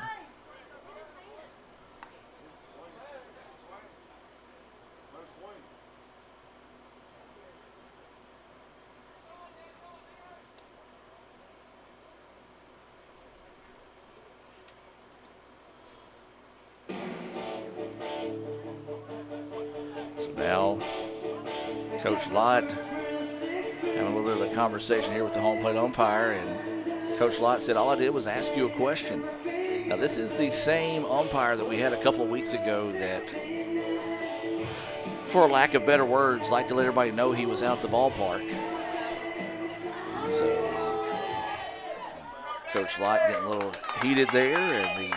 So now Coach Lott having a little bit of a conversation here with the home plate umpire, and Coach Lott said, all I did was ask you a question. Now, this is the same umpire that we had a couple of weeks ago that, for lack of better words, liked to let everybody know he was out at the ballpark. So, Coach Lott getting a little heated there, and the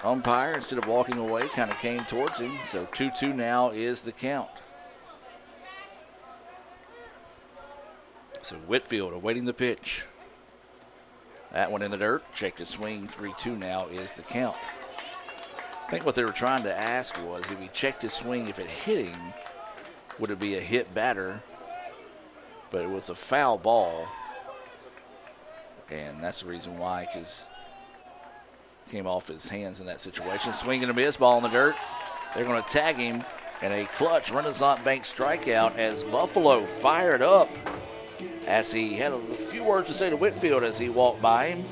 umpire, instead of walking away, kind of came towards him. So 2-2 now is the count. So Whitfield awaiting the pitch. That one in the dirt. Check to swing. 3-2 now is the count. I think what they were trying to ask was, if he checked his swing, if it hit him, would it be a hit batter? But it was a foul ball. And that's the reason why, because came off his hands in that situation. Swing and a miss, ball in the dirt. They're going to tag him, and a clutch Renaissance Bank strikeout as Buffalo fired up, as he had a few words to say to Whitfield as he walked by him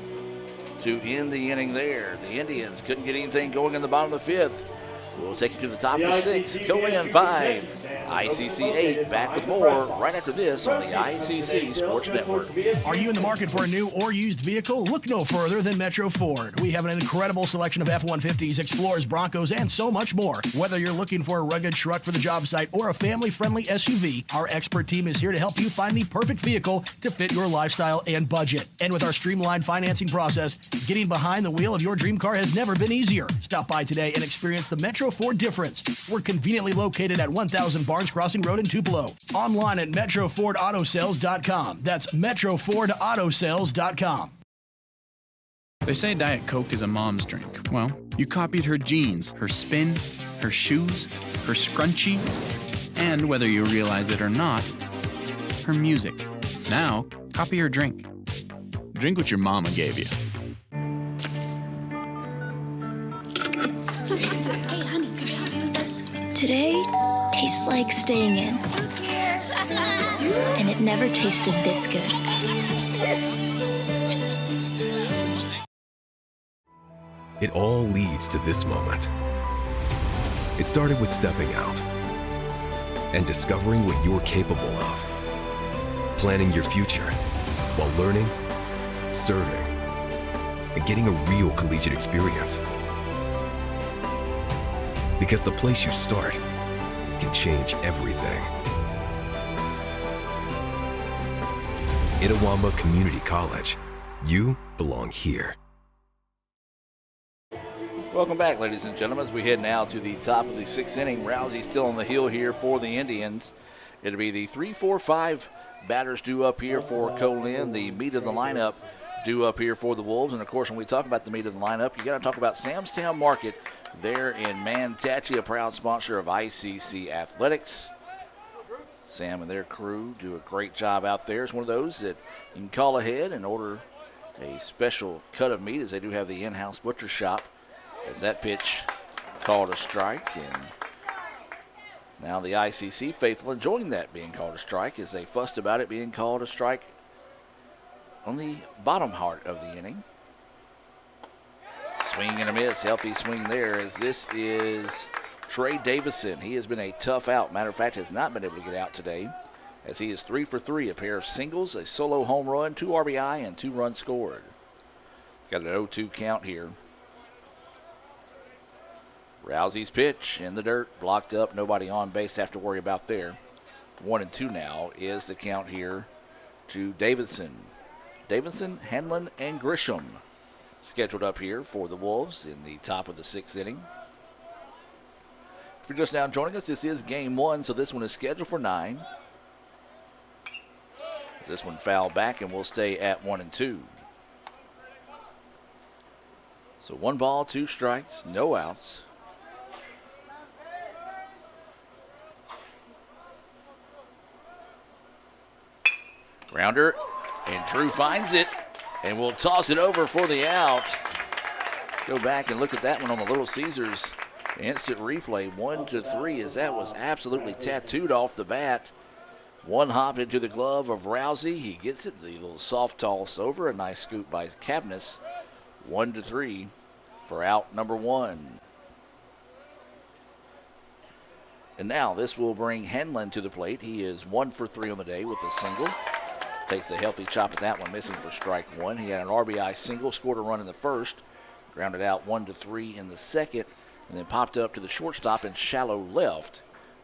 to end the inning there. The Indians couldn't get anything going in the bottom of the 5th. We'll take you to the top of the 6th. Co-Lin 5, ICC 8. Back with more right after this on the ICC Sports Network. Are you in the market for a new or used vehicle? Look no further than Metro Ford. We have an incredible selection of F-150s, Explorers, Broncos, and so much more. Whether you're looking for a rugged truck for the job site or a family-friendly SUV, our expert team is here to help you find the perfect vehicle to fit your lifestyle and budget. And with our streamlined financing process, getting behind the wheel of your dream car has never been easier. Stop by today and experience the Metro Ford difference. We're conveniently located at 1000 Barnes Crossing Road in Tupelo. Online at MetroFordAutoSales.com. That's MetroFordAutoSales.com. They say Diet Coke is a mom's drink. Well, you copied her jeans, her spin, her shoes, her scrunchie, and whether you realize it or not, her music. Now, copy her drink. Drink what your mama gave you. Hey, honey, could you help me with this? Today tastes like staying in. And it never tasted this good. It all leads to this moment. It started with stepping out and discovering what you're capable of. Planning your future while learning, serving, and getting a real collegiate experience. Because the place you start can change everything. Itawamba Community College. You belong here. Welcome back, ladies and gentlemen, as we head now to the top of the 6th inning. Rousey still on the hill here for the Indians. It'll be the 3-4-5 batters due up here for Co-Lin. The meat of the lineup due up here for the Wolves. And, of course, when we talk about the meat of the lineup, you got to talk about Samstown Market there in Manatee, a proud sponsor of ICC Athletics. Sam and their crew do a great job out there. It's one of those that you can call ahead and order a special cut of meat, as they do have the in-house butcher shop. As that pitch called a strike, and now the ICC faithful enjoying that being called a strike as they fussed about it being called a strike on the bottom part of the inning. Swing and a miss, healthy swing there, as this is Trey Davison. He has been a tough out. Matter of fact, has not been able to get out today, as he is 3 for 3, a pair of singles, a solo home run, 2 RBI, and 2 runs scored. He's got an 0-2 count here. Rousey's pitch in the dirt, blocked up, nobody on base to have to worry about there. 1-2 now is the count here to Davidson. Davidson, Hanlon, and Grisham scheduled up here for the Wolves in the top of the 6th inning. If you're just now joining us, this is game 1, so this one is scheduled for 9. This one fouled back, and we'll stay at 1-2. So 1 ball, 2 strikes, no outs. Grounder, and Drew finds it, and will toss it over for the out. Go back and look at that one on the Little Caesars instant replay. 1-3, as that was absolutely tattooed off the bat. One hop into the glove of Rousey. He gets it, the little soft toss over. A nice scoop by Cavness. 1-3 for out number 1. And now this will bring Hanlon to the plate. He is 1 for 3 on the day with a single. Takes a healthy chop at that one, missing for strike 1. He had an RBI single, scored a run in the first, grounded out 1-3 in the second, and then popped up to the shortstop in shallow left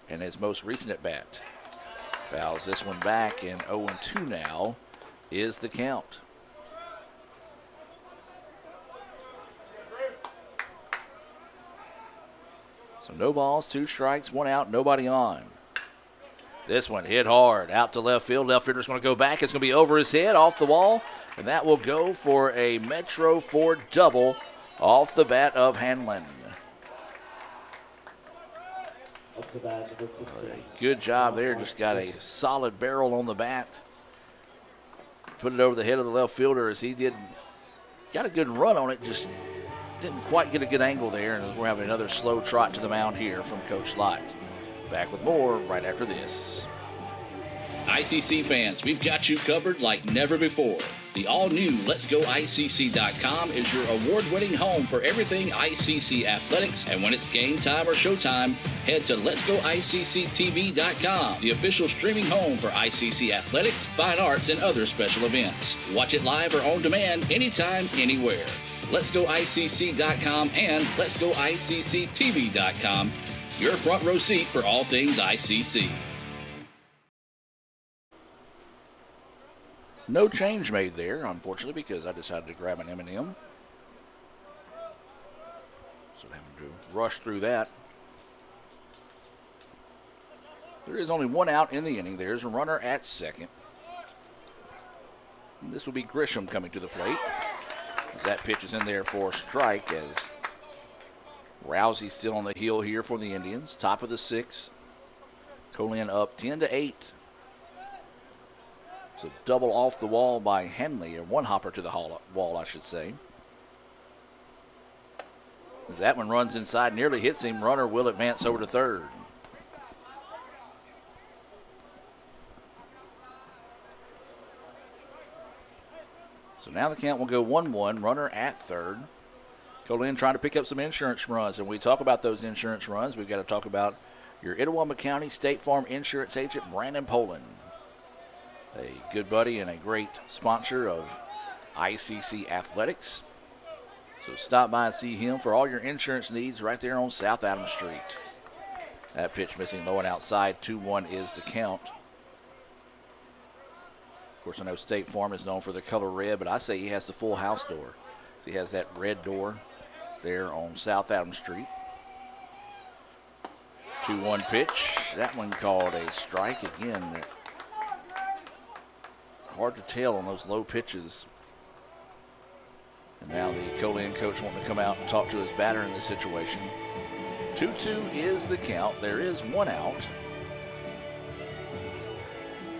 in his most recent at bat. Fouls this one back, and 0-2 now is the count. So no balls, 2 strikes, 1 out, nobody on. This one hit hard out to left field. Left fielder's going to go back. It's going to be over his head, off the wall, and that will go for a Metro Ford double off the bat of Hanlon. Up to bat, number 15. Good job there. Just got a solid barrel on the bat. Put it over the head of the left fielder as he got a good run on it, just didn't quite get a good angle there, and we're having another slow trot to the mound here from Coach Light. Back with more right after this. ICC fans, we've got you covered like never before. The all-new Let'sGoICC.com is your award-winning home for everything ICC athletics, and when it's game time or showtime, head to Let'sGoICCTV.com, the official streaming home for ICC athletics, fine arts, and other special events. Watch it live or on demand anytime, anywhere. Let'sGoICC.com and Let'sGoICCTV.com. Your front row seat for all things ICC. No change made there, unfortunately, because I decided to grab an M&M. So having to rush through that. There is only 1 out in the inning. There's a runner at second. And this will be Grisham coming to the plate, as that pitch is in there for a strike, as Rousey still on the heel here for the Indians. Top of the 6th. Co-Lin up 10-8. It's a double off the wall by Henley, or 1 hopper to the wall, I should say. As that one runs inside, nearly hits him. Runner will advance over to third. So now the count will go 1-1. Runner at third. Co-Lin trying to pick up some insurance runs. And when we talk about those insurance runs, we've got to talk about your Itawamba County State Farm insurance agent, Brandon Poland. A good buddy and a great sponsor of ICC Athletics. So stop by and see him for all your insurance needs right there on South Adams Street. That pitch missing low and outside. 2-1 is the count. Of course, I know State Farm is known for the color red, but I say he has the full house door. So he has that red door there on South Adams Street. 2-1 pitch. That one called a strike again. Hard to tell on those low pitches. And now the Co-Lin coach wanting to come out and talk to his batter in this situation. 2-2 is the count. There is one out.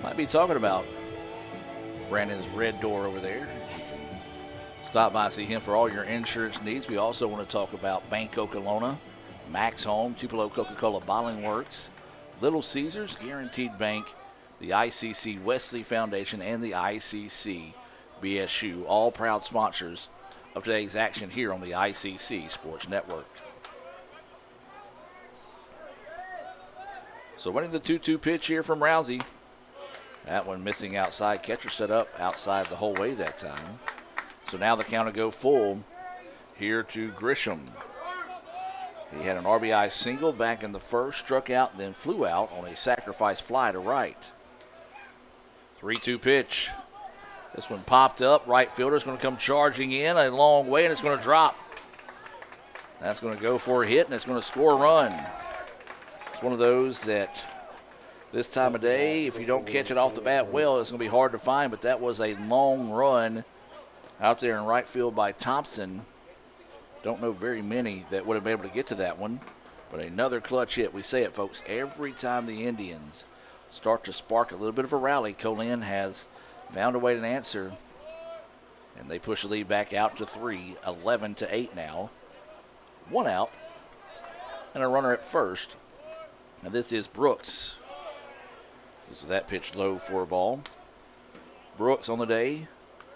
Might be talking about Brandon's red door over there. You can stop by and see him for all your insurance needs. We also want to talk about Bank Okolona, Max Home, Tupelo Coca-Cola Bottling Works, Little Caesars, Guaranteed Bank, the ICC Wesley Foundation, and the ICC BSU, all proud sponsors of today's action here on the ICC Sports Network. So winning the 2-2 pitch here from Rousey. That one missing outside. Catcher set up outside the whole way that time. So now the count will go full here to Grisham. He had an RBI single back in the first, struck out, and then flew out on a sacrifice fly to right. 3-2 pitch. This one popped up. Right fielder's going to come charging in a long way, and it's going to drop. That's going to go for a hit, and it's going to score a run. It's one of those that this time of day, if you don't catch it off the bat well, it's going to be hard to find, but that was a long run out there in right field by Thompson. Don't know very many that would have been able to get to that one, but another clutch hit. We say it, folks, every time the Indians start to spark a little bit of a rally, Co-Lin has found a way to answer, and they push the lead back out to 3, 11-8 now. One out, and a runner at first. And this is Brooks. So that pitch low for a ball. Brooks on the day,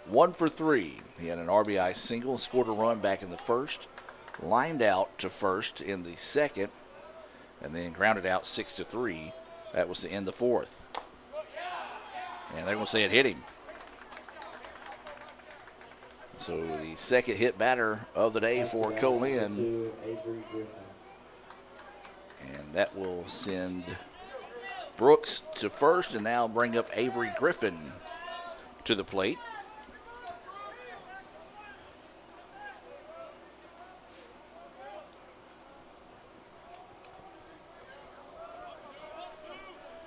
1 for 3. He had an RBI single, scored a run back in the first, lined out to first in the second, and then grounded out 6-3. That was to end the fourth. And they're going to say it hit him. So the second hit batter of the day for Co-Lin. And that will send Brooks to first and now bring up Avery Griffin to the plate.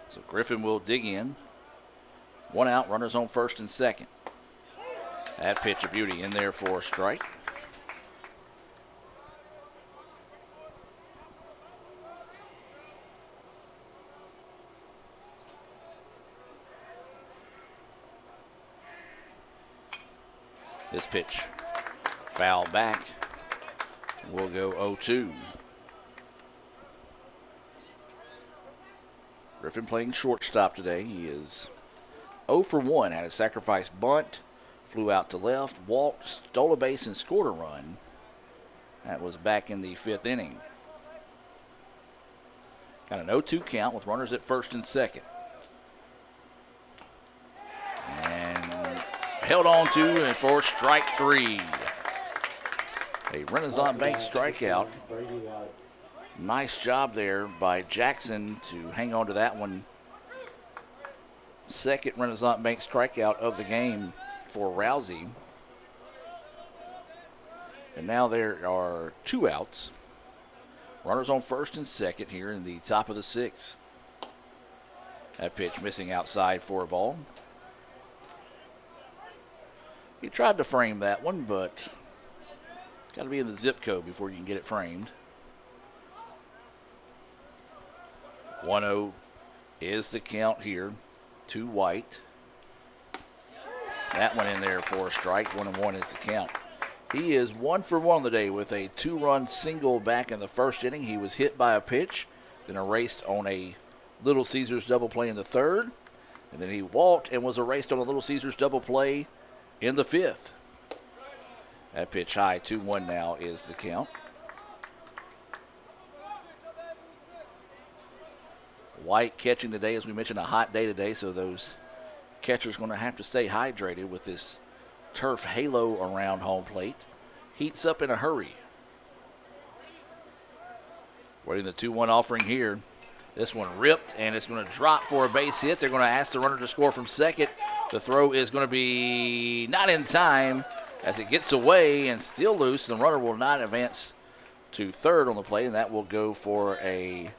So Griffin will dig in. One out, runners on first and second. That pitch of beauty in there for a strike. This pitch foul back. We'll go 0-2. Griffin playing shortstop today. He is 0 for 1. Had a sacrifice bunt, flew out to left, walked, stole a base, and scored a run. That was back in the 5th inning. Got an 0-2 count with runners at first and second. And held on to and for strike 3. A Renaissance Bank strikeout. Nice job there by Jackson to hang on to that one. Second Renaissance Bank strikeout of the game for Rousey. And now there are 2 outs. Runners on first and second here in the top of the 6th. That pitch missing outside for a ball. He tried to frame that one, but got to be in the zip code before you can get it framed. 1-0 is the count here to White. That one in there for a strike. 1-1 is the count. He is 1 for 1 today with a 2-run single back in the first inning. He was hit by a pitch, then erased on a Little Caesars double play in the 3rd, and then he walked and was erased on a Little Caesars double play in the 5th. That pitch high, 2-1 now is the count. White catching today, as we mentioned, a hot day today, so those catchers going to have to stay hydrated with this turf halo around home plate. Heats up in a hurry. Waiting the 2-1 offering here. This one ripped, and it's going to drop for a base hit. They're going to ask the runner to score from second. The throw is going to be not in time as it gets away and still loose. The runner will not advance to third on the play, and that will go for a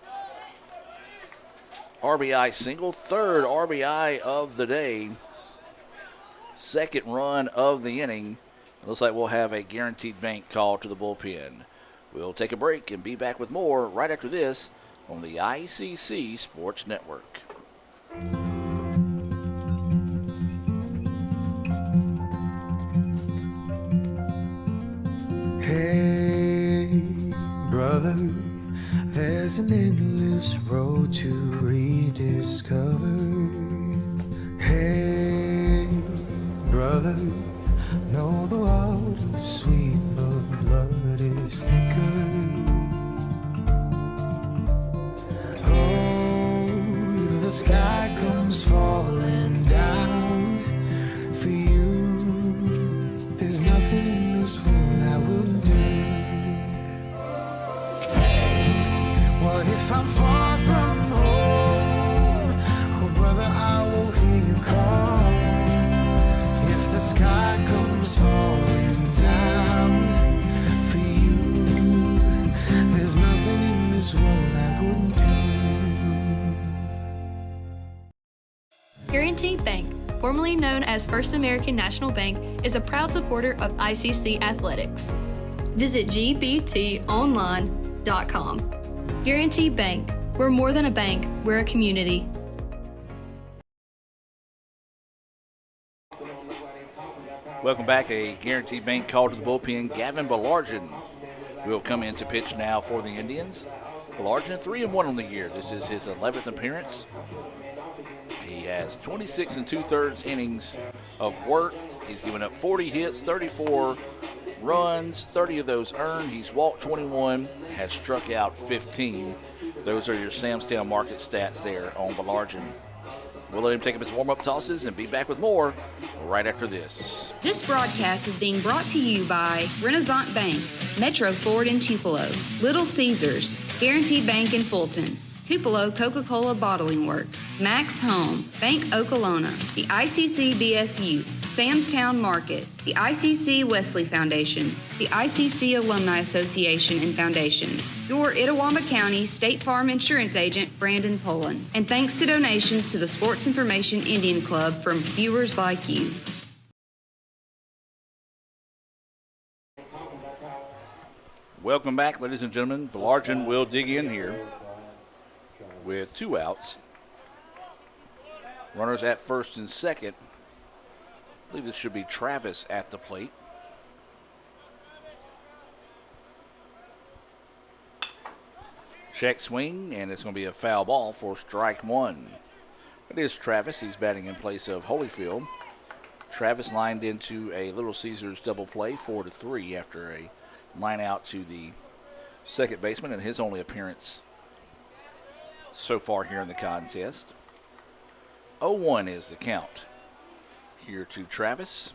RBI single. Third RBI of the day. Second run of the inning. It looks like we'll have a guaranteed bank call to the bullpen. We'll take a break and be back with more right after this on the ICC Sports Network. Hey, brother, there's an endless road to rediscover. Hey, brother, know the water's sweet, but blood is thicker. Oh, if the sky comes falling down for you, there's nothing in this world I wouldn't do. What if I'm far from home? Oh, brother, I will hear you call. If the sky comes falling down for you, there's nothing in this world I wouldn't do. Guaranteed Bank, formerly known as First American National Bank, is a proud supporter of ICC athletics. Visit gbtonline.com. Guaranteed Bank, we're more than a bank, we're a community. Welcome back. A guaranteed bank call to the bullpen. Gavin Balargin will come in to pitch now for the Indians. Balargin 3-1 on the year. This is his 11th appearance. He has 26 2/3 innings of work. He's given up 40 hits, 34 runs, 30 of those earned. He's walked 21, has struck out 15. Those are your Samstown market stats there on Balargin. We'll let him take up his warm-up tosses and be back with more right after this. This broadcast is being brought to you by Renaissance Bank, Metro Ford in Tupelo, Little Caesars, Guaranteed Bank in Fulton, Tupelo Coca-Cola Bottling Works, Max Home, Bank Okolona, the ICC BSU, Samstown Market, the ICC Wesley Foundation, the ICC Alumni Association and Foundation, your Itawamba County State Farm Insurance Agent, Brandon Poland, and thanks to donations to the Sports Information Indian Club from viewers like you. Welcome back, ladies and gentlemen. Balargin will dig in here with 2 outs. Runners at first and second. I believe this should be Travis at the plate. Check swing, and it's going to be a foul ball for strike one. It is Travis. He's batting in place of Holyfield. Travis lined into a Little Caesars double play, 4-3, after a line out to the second baseman, and his only appearance so far here in the contest. 0-1 is the count here to Travis.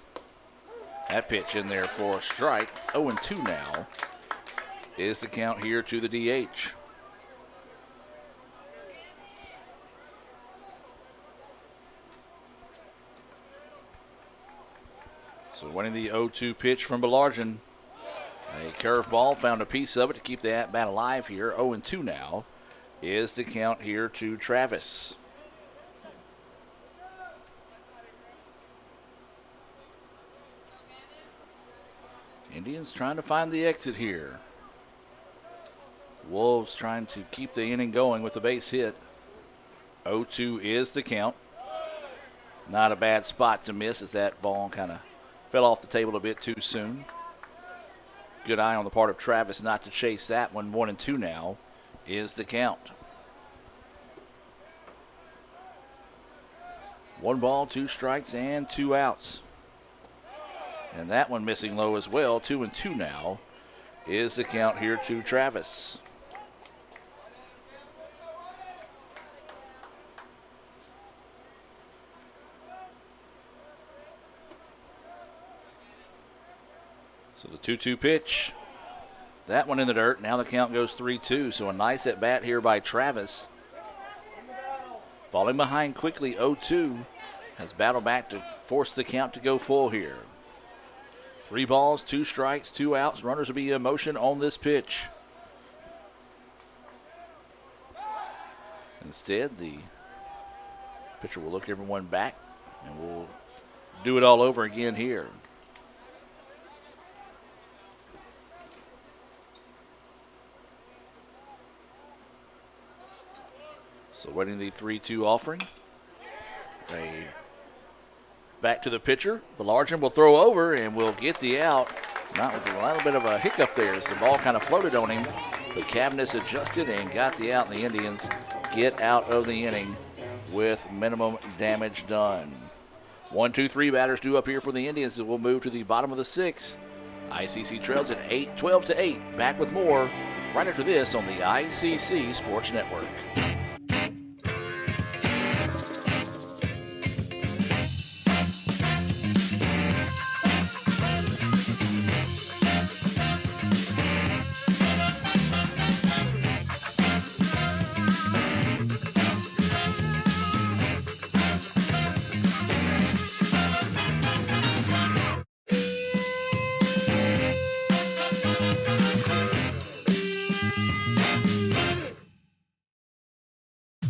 That pitch in there for a strike. 0-2 now is the count here to the DH. So winning the 0-2 pitch from Balargin. A curveball, found a piece of it to keep the at-bat alive here. 0-2 now is the count here to Travis. Indians trying to find the exit here. Wolves trying to keep the inning going with a base hit. 0-2 is the count. Not a bad spot to miss as that ball kind of fell off the table a bit too soon. Good eye on the part of Travis not to chase that one. 1-2 now is the count. 1 ball, 2 strikes, and 2 outs. And that one missing low as well. 2-2 now is the count here to Travis. So the 2-2 pitch, that one in the dirt. Now the count goes 3-2. So a nice at bat here by Travis. Falling behind quickly, 0-2. has battled back to force the count to go full here. 3 balls, 2 strikes, 2 outs. Runners will be in motion on this pitch. Instead, the pitcher will look everyone back, and we'll do it all over again here. So waiting the 3-2 offering. Back to the pitcher. Belargin will throw over and will get the out. Not with a little bit of a hiccup there as the ball kind of floated on him. But Cavness adjusted and got the out, and the Indians get out of the inning with minimum damage done. 1-2-3 batters due up here for the Indians, and we'll move to the bottom of the 6th. ICC trails at 12-8. Back with more right after this on the ICC Sports Network.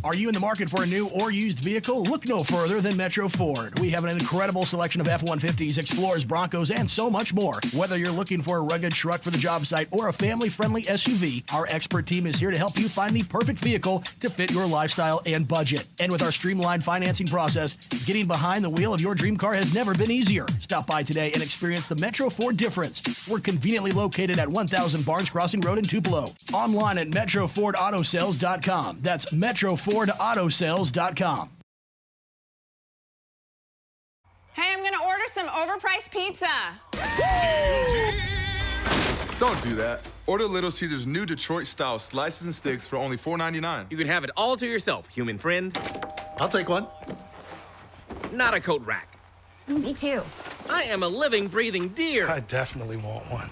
Are you in the market for a new or used vehicle? Look no further than Metro Ford. We have an incredible selection of F-150s, Explorers, Broncos, and so much more. Whether you're looking for a rugged truck for the job site or a family-friendly SUV, our expert team is here to help you find the perfect vehicle to fit your lifestyle and budget. And with our streamlined financing process, getting behind the wheel of your dream car has never been easier. Stop by today and experience the Metro Ford difference. We're conveniently located at 1000 Barnes Crossing Road in Tupelo. Online at MetroFordAutoSales.com. That's MetroFordAutoSales.com. Hey, I'm going to order some overpriced pizza. Don't do that. Order Little Caesars new Detroit-style slices and sticks for only $4.99. You can have it all to yourself, human friend. I'll take one. Not a coat rack. Me too. I am a living, breathing deer. I definitely want one.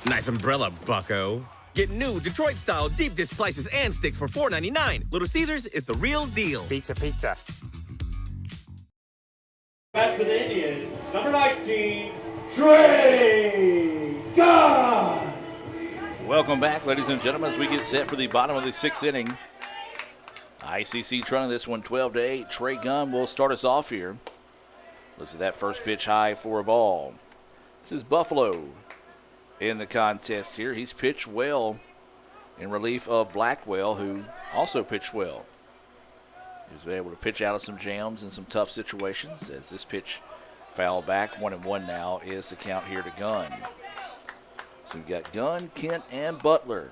Nice umbrella, bucko. Get new Detroit-style deep dish slices and sticks for $4.99. Little Caesars is the real deal. Pizza, pizza. Back for the Indians, it's number 19, Trey Gunn. Welcome back, ladies and gentlemen, as we get set for the bottom of the 6th inning. ICC trailing this one 12-8. Trey Gunn will start us off here. Looks at that first pitch high for a ball. This is Buffalo in the contest here. He's pitched well in relief of Blackwell, who also pitched well. He's been able to pitch out of some jams and some tough situations. As this pitch fouled back, 1-1 now is the count here to Gunn. So we've got Gunn, Kent, and Butler.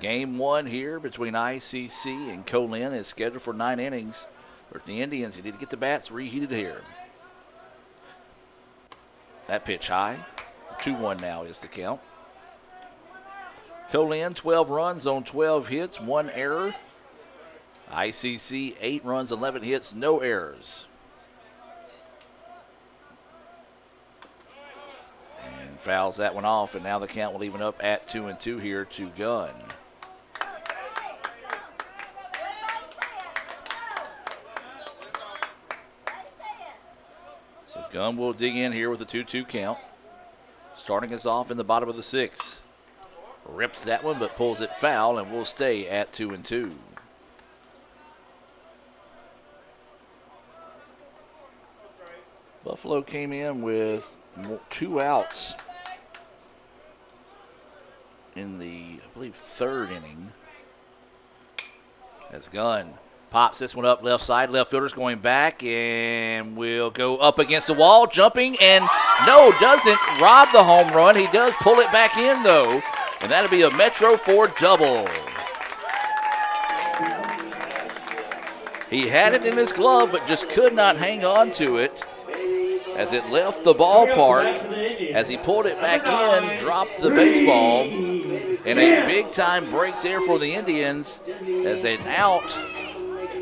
Game 1 here between ICC and Co-Lin is scheduled for 9 innings. But the Indians, you need to get the bats reheated here. That pitch high. 2-1 now is the count. Co-Lin, 12 runs on 12 hits, 1 error. ICC, 8 runs, 11 hits, no errors. And fouls that one off, and now the count will even up at 2-2 here to Gunn. So Gunn will dig in here with a 2-2 count. Starting us off in the bottom of the 6th. Rips that one, but pulls it foul, and we'll stay at 2-2. Buffalo came in with 2 outs in the, I believe, 3rd inning. As Gunn pops this one up left side. Left fielder's going back and will go up against the wall, jumping, and no, doesn't rob the home run. He does pull it back in, though, and that'll be a Metro Ford double. He had it in his glove, but just could not hang on to it as it left the ballpark. As he pulled it back in, dropped the baseball, and a big-time break there for the Indians as an out.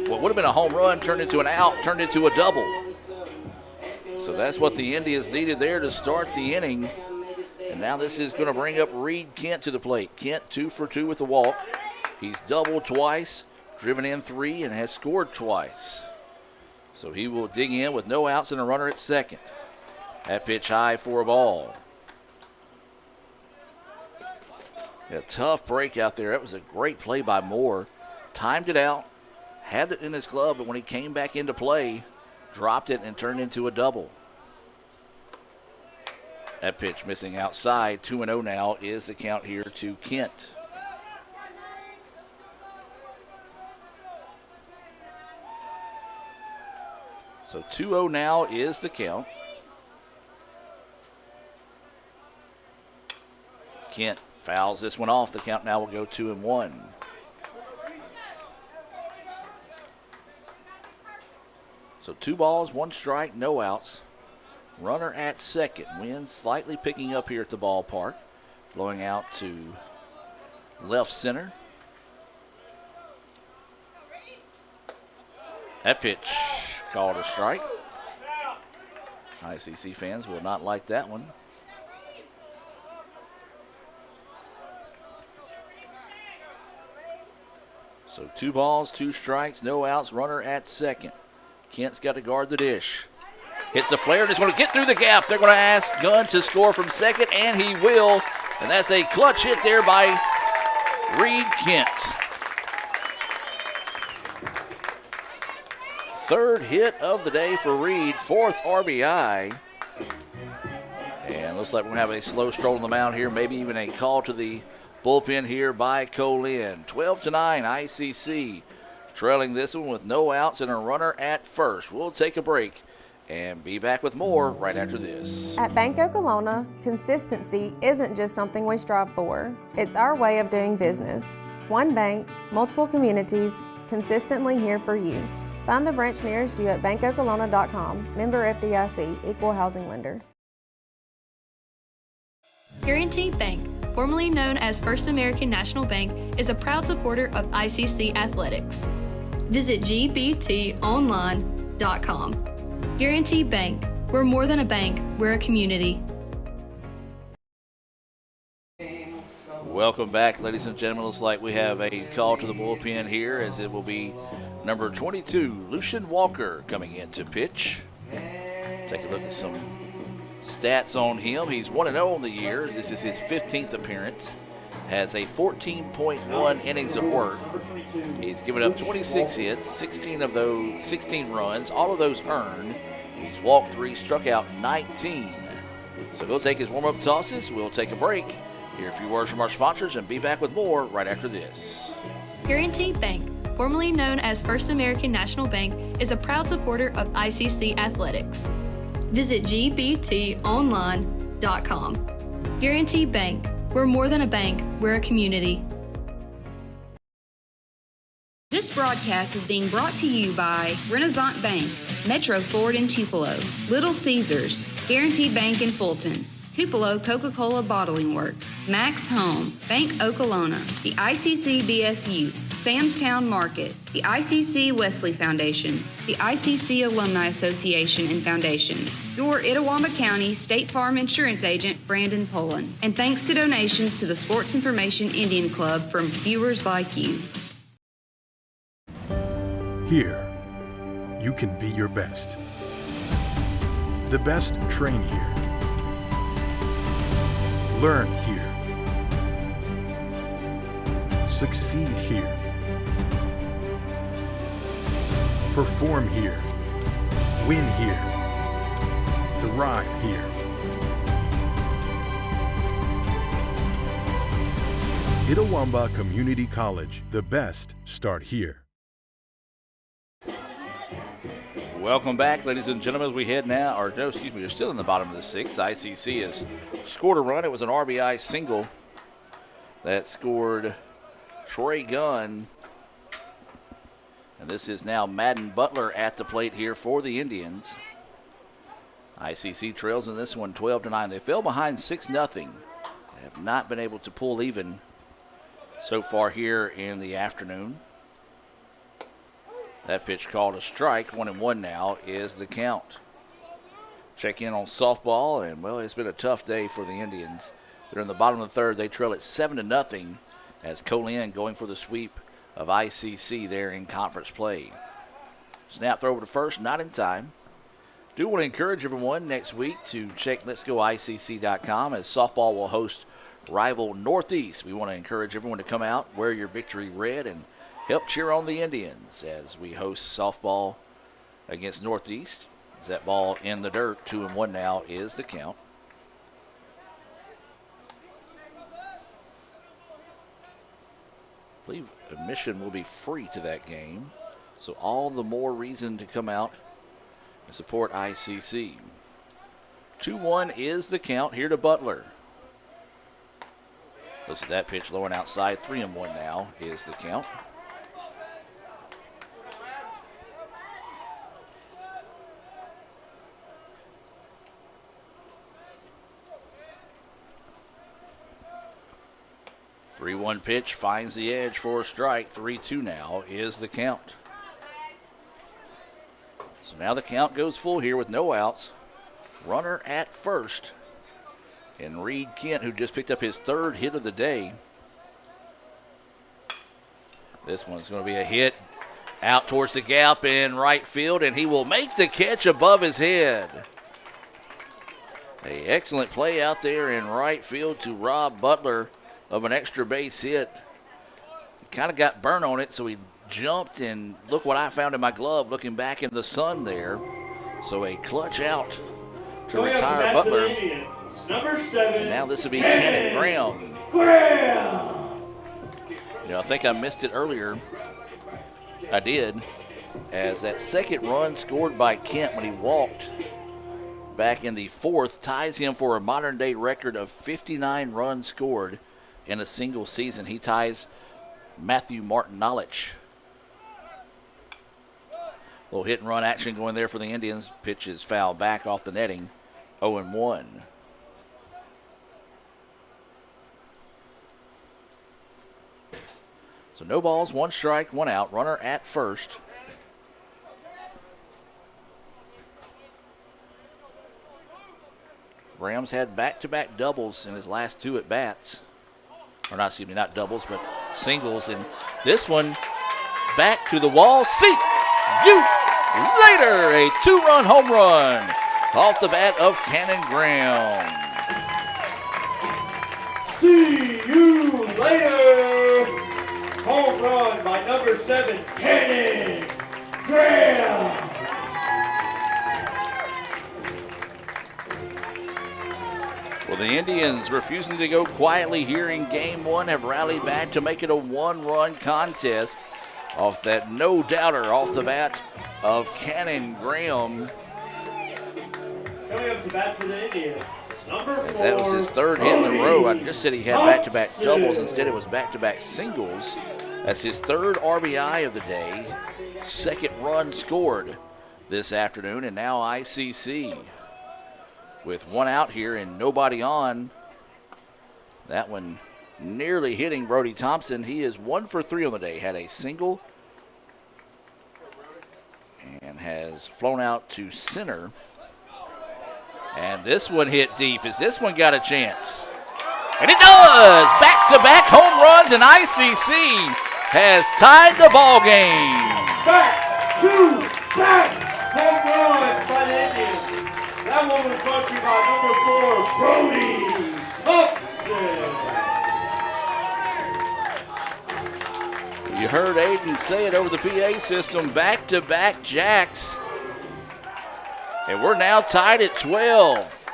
What would have been a home run turned into an out, turned into a double. So that's what the Indians needed there to start the inning. And now this is going to bring up Reed Kent to the plate. Kent 2 for 2 with a walk. He's doubled twice, driven in 3 and has scored twice. So he will dig in with no outs and a runner at second. That pitch high for a ball. A tough break out there. That was a great play by Moore. Timed it out, had it in his glove, but when he came back into play, dropped it and turned into a double. That pitch missing outside. 2-0 now is the count here to Kent. So 2-0 now is the count. Kent fouls this one off. The count now will go 2-1. So 2 balls, 1 strike, no outs. Runner at second. Wind slightly picking up here at the ballpark. Blowing out to left center. That pitch called a strike. ICC fans will not like that one. So 2 balls, 2 strikes, no outs, runner at second. Kent's got to guard the dish. Hits the flare and is going to get through the gap. They're going to ask Gunn to score from second, and he will. And that's a clutch hit there by Reed Kent. 3rd hit of the day for Reed, 4th RBI. And looks like we're going to have a slow stroll on the mound here, maybe even a call to the bullpen here by Co-Lin. 12-9 ICC, trailing this one with no outs and a runner at first. We'll take a break and be back with more right after this. At Bank Okolona, consistency isn't just something we strive for. It's our way of doing business. One bank, multiple communities, consistently here for you. Find the branch nearest you at bankokolona.com. Member FDIC, Equal Housing Lender. Guaranty Bank, formerly known as First American National Bank, is a proud supporter of ICC athletics. Visit gbtonline.com. Guaranty Bank, we're more than a bank, we're a community. Welcome back, ladies and gentlemen. Looks like we have a call to the bullpen here, as it will be number 22, Lucian Walker, coming in to pitch. Take a look at some stats on him. He's 1-0 on the year. This is his 15th appearance. Has a 14.1 innings of work. He's given up 26 hits, 16 of those, 16 runs, all of those earned. He's walked 3, struck out 19. So he'll take his warm-up tosses. We'll take a break, hear a few words from our sponsors, and be back with more right after this. Guaranty Bank, formerly known as First American National Bank, is a proud supporter of ICC athletics. Visit gbtonline.com. Guaranty Bank, we're more than a bank, we're a community. This broadcast is being brought to you by Renaissance Bank, Metro Ford in Tupelo, Little Caesars, Guaranty Bank in Fulton, Tupelo Coca-Cola Bottling Works, Max Home, Bank Okolona, the ICC BSU, Samstown Market, the ICC Wesley Foundation, the ICC Alumni Association and Foundation, your Itawamba County State Farm Insurance Agent, Brandon Poland, and thanks to donations to the Sports Information Indian Club from viewers like you. Here, you can be your best. The best train here. Learn here. Succeed here. Perform here. Win here. Thrive here. Itawamba Community College. The best start here. Welcome back, ladies and gentlemen. We head now, or no, excuse me, we're still in the bottom of the 6th. ICC has scored a run. It was an RBI single that scored Trey Gunn. And this is now Madden Butler at the plate here for the Indians. ICC trails in this one 12-9. They fell behind 6-0. They have not been able to pull even so far here in the afternoon. That pitch called a strike. 1-1 now is the count. Check in on softball, and, well, it's been a tough day for the Indians. They're in the bottom of the 3rd. They trail at 7-0 as Co-Lin going for the sweep of ICC there in conference play. Snap throw over to first, not in time. Do want to encourage everyone next week to check letsgoicc.com as softball will host rival Northeast. We want to encourage everyone to come out, wear your victory red, and help cheer on the Indians as we host softball against Northeast. As that ball in the dirt, 2-1 now is the count. I believe admission will be free to that game, so all the more reason to come out and support ICC. 2-1 is the count here to Butler. Listen to that pitch low and outside. 3-1 now is the count. Three-one pitch finds the edge for a strike. 3-2 now is the count. So now the count goes full here with no outs. Runner at first. And Reed Kent, who just picked up his third hit of the day. This one's going to be a hit out towards the gap in right field, and he will make the catch above his head. An excellent play out there in right field to rob Butler of an extra base hit. Kind of got burnt on it, so he jumped, and look what I found in my glove looking back in the sun there. So a clutch out to retire Butler. Number 7. And now this will be Cannon Graham. You know, I think I missed it earlier. I did. As that second run scored by Kent when he walked back in the fourth ties him for a modern day record of 59 runs scored in a single season. He ties Matthew Martin-Nolich. Little hit and run action going there for the Indians. Pitch is fouled back off the netting. 0-1. So no balls, 1 strike, 1 out. Runner at first. Graham's had back-to-back doubles in his last 2 at-bats. Or not, excuse me, not doubles, but singles. And this one back to the wall. See you later. A 2-run home run off the bat of Cannon Graham. See you later. Home run by number 7, Cannon Graham. Well, the Indians, refusing to go quietly here in Game 1, have rallied back to make it a 1-run contest off that no-doubter off the bat of Cannon Graham. Coming up to bat for the Indians, number 4. As that was his third hit in a row. I just said he had back-to-back doubles. Instead, it was back-to-back singles. That's his third RBI of the day. Second run scored this afternoon, and now ICC with 1 out here and nobody on. That one nearly hitting Brody Thompson. He is 1 for 3 on the day. Had a single and has flown out to center. And this one hit deep. Has this one got a chance? And it does! Back-to-back home runs, and ICC has tied the ball game. Back-to-back home runs by the Indians. That one was brought to you by number 4, Brody Thompson. You heard Aiden say it over the PA system. Back-to-back jacks. And we're now tied at 12.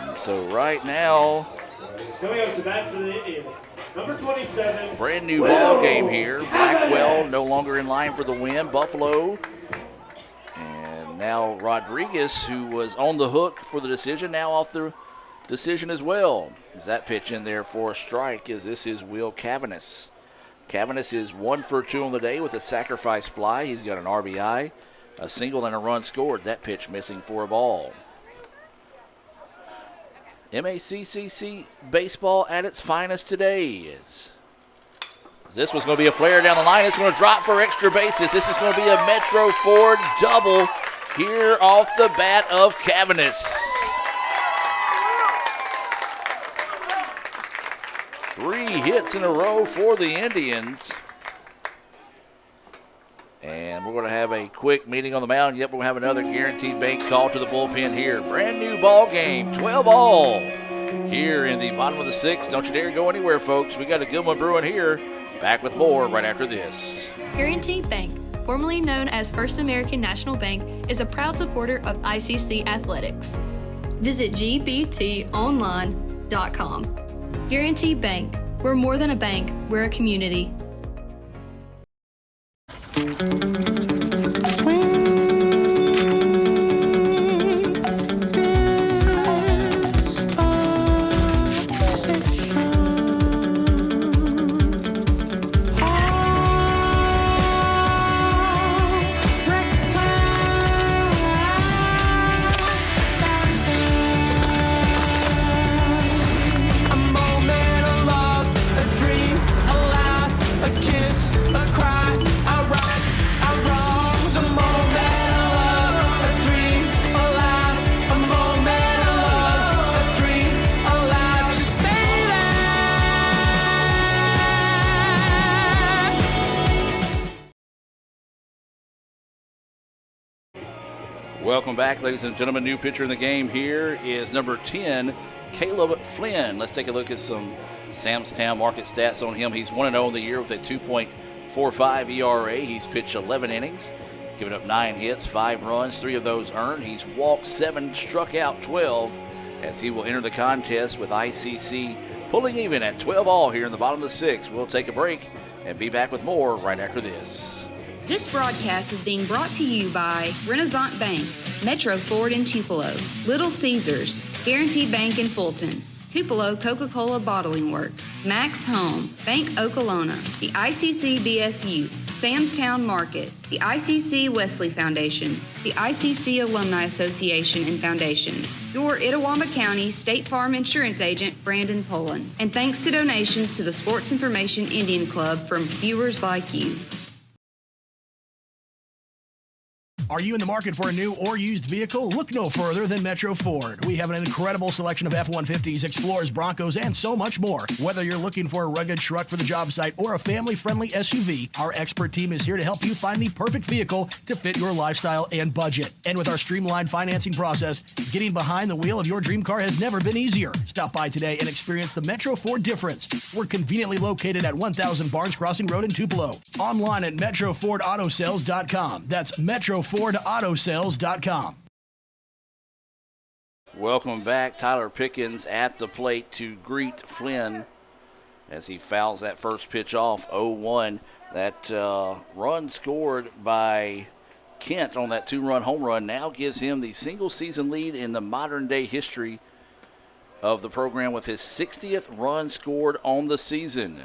And so right now, coming up to bat for the Indians, number 27. Brand new ball game here. Blackwell no longer in line for the win. Buffalo. And now Rodriguez, who was on the hook for the decision, now off the decision as well. Is that pitch in there for a strike? As this is Will Cavanis. Cavanis is 1 for 2 on the day with a sacrifice fly. He's got an RBI, a single, and a run scored. That pitch missing for a ball. MACCC baseball at its finest today. This was going to be a flare down the line. It's going to drop for extra bases. This is going to be a Metro Ford double here off the bat of Cavanis. 3 hits in a row for the Indians. And we're going to have a quick meeting on the mound. Yep, we'll have another Guaranteed Bank call to the bullpen here. Brand new ball game, 12 all here in the bottom of the 6th. Don't you dare go anywhere, folks. We got a good one brewing here. Back with more right after this. Guaranteed Bank, formerly known as First American National Bank, is a proud supporter of ICC athletics. Visit gbtonline.com. Guaranteed Bank, we're more than a bank, we're a community. Welcome back, ladies and gentlemen. New pitcher in the game here is number 10, Caleb Flynn. Let's take a look at some Samstown market stats on him. He's 1-0 in the year with a 2.45 ERA. He's pitched 11 innings, given up 9 hits, 5 runs, 3 of those earned. He's walked 7, struck out 12, as he will enter the contest with ICC pulling even at 12 all here in the bottom of the 6th. We'll take a break and be back with more right after this. This broadcast is being brought to you by Renaissance Bank, Metro Ford in Tupelo, Little Caesars, Guaranteed Bank in Fulton, Tupelo Coca-Cola Bottling Works, Max Home, Bank Okolona, the ICC BSU, Samstown Market, the ICC Wesley Foundation, the ICC Alumni Association and Foundation, your Itawamba County State Farm Insurance Agent, Brandon Poland, and thanks to donations to the Sports Information Indian Club from viewers like you. Are you in the market for a new or used vehicle? Look no further than Metro Ford. We have an incredible selection of F-150s, Explorers, Broncos, and so much more. Whether you're looking for a rugged truck for the job site or a family-friendly SUV, our expert team is here to help you find the perfect vehicle to fit your lifestyle and budget. And with our streamlined financing process, getting behind the wheel of your dream car has never been easier. Stop by today and experience the Metro Ford difference. We're conveniently located at 1000 Barnes Crossing Road in Tupelo. Online at MetroFordAutoSales.com. That's MetroFordAutoSales.com. Welcome back. Tyler Pickens at the plate to greet Flynn as he fouls that first pitch off, 0-1. That run scored by Kent on that 2-run home run now gives him the single-season lead in the modern-day history of the program with his 60th run scored on the season.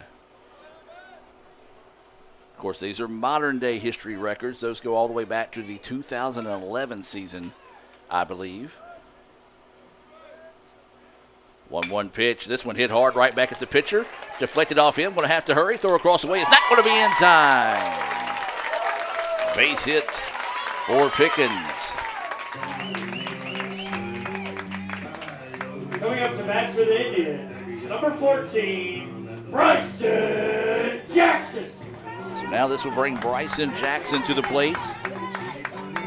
Of course, these are modern-day history records. Those go all the way back to the 2011 season, I believe. 1-1 pitch. This one hit hard right back at the pitcher. Deflected off him. Going to have to hurry. Throw across the way. It's not going to be in time. Base hit for Pickens. Coming up to bat for the Indians, number 14, Bryson Jackson. So now this will bring Bryson Jackson to the plate.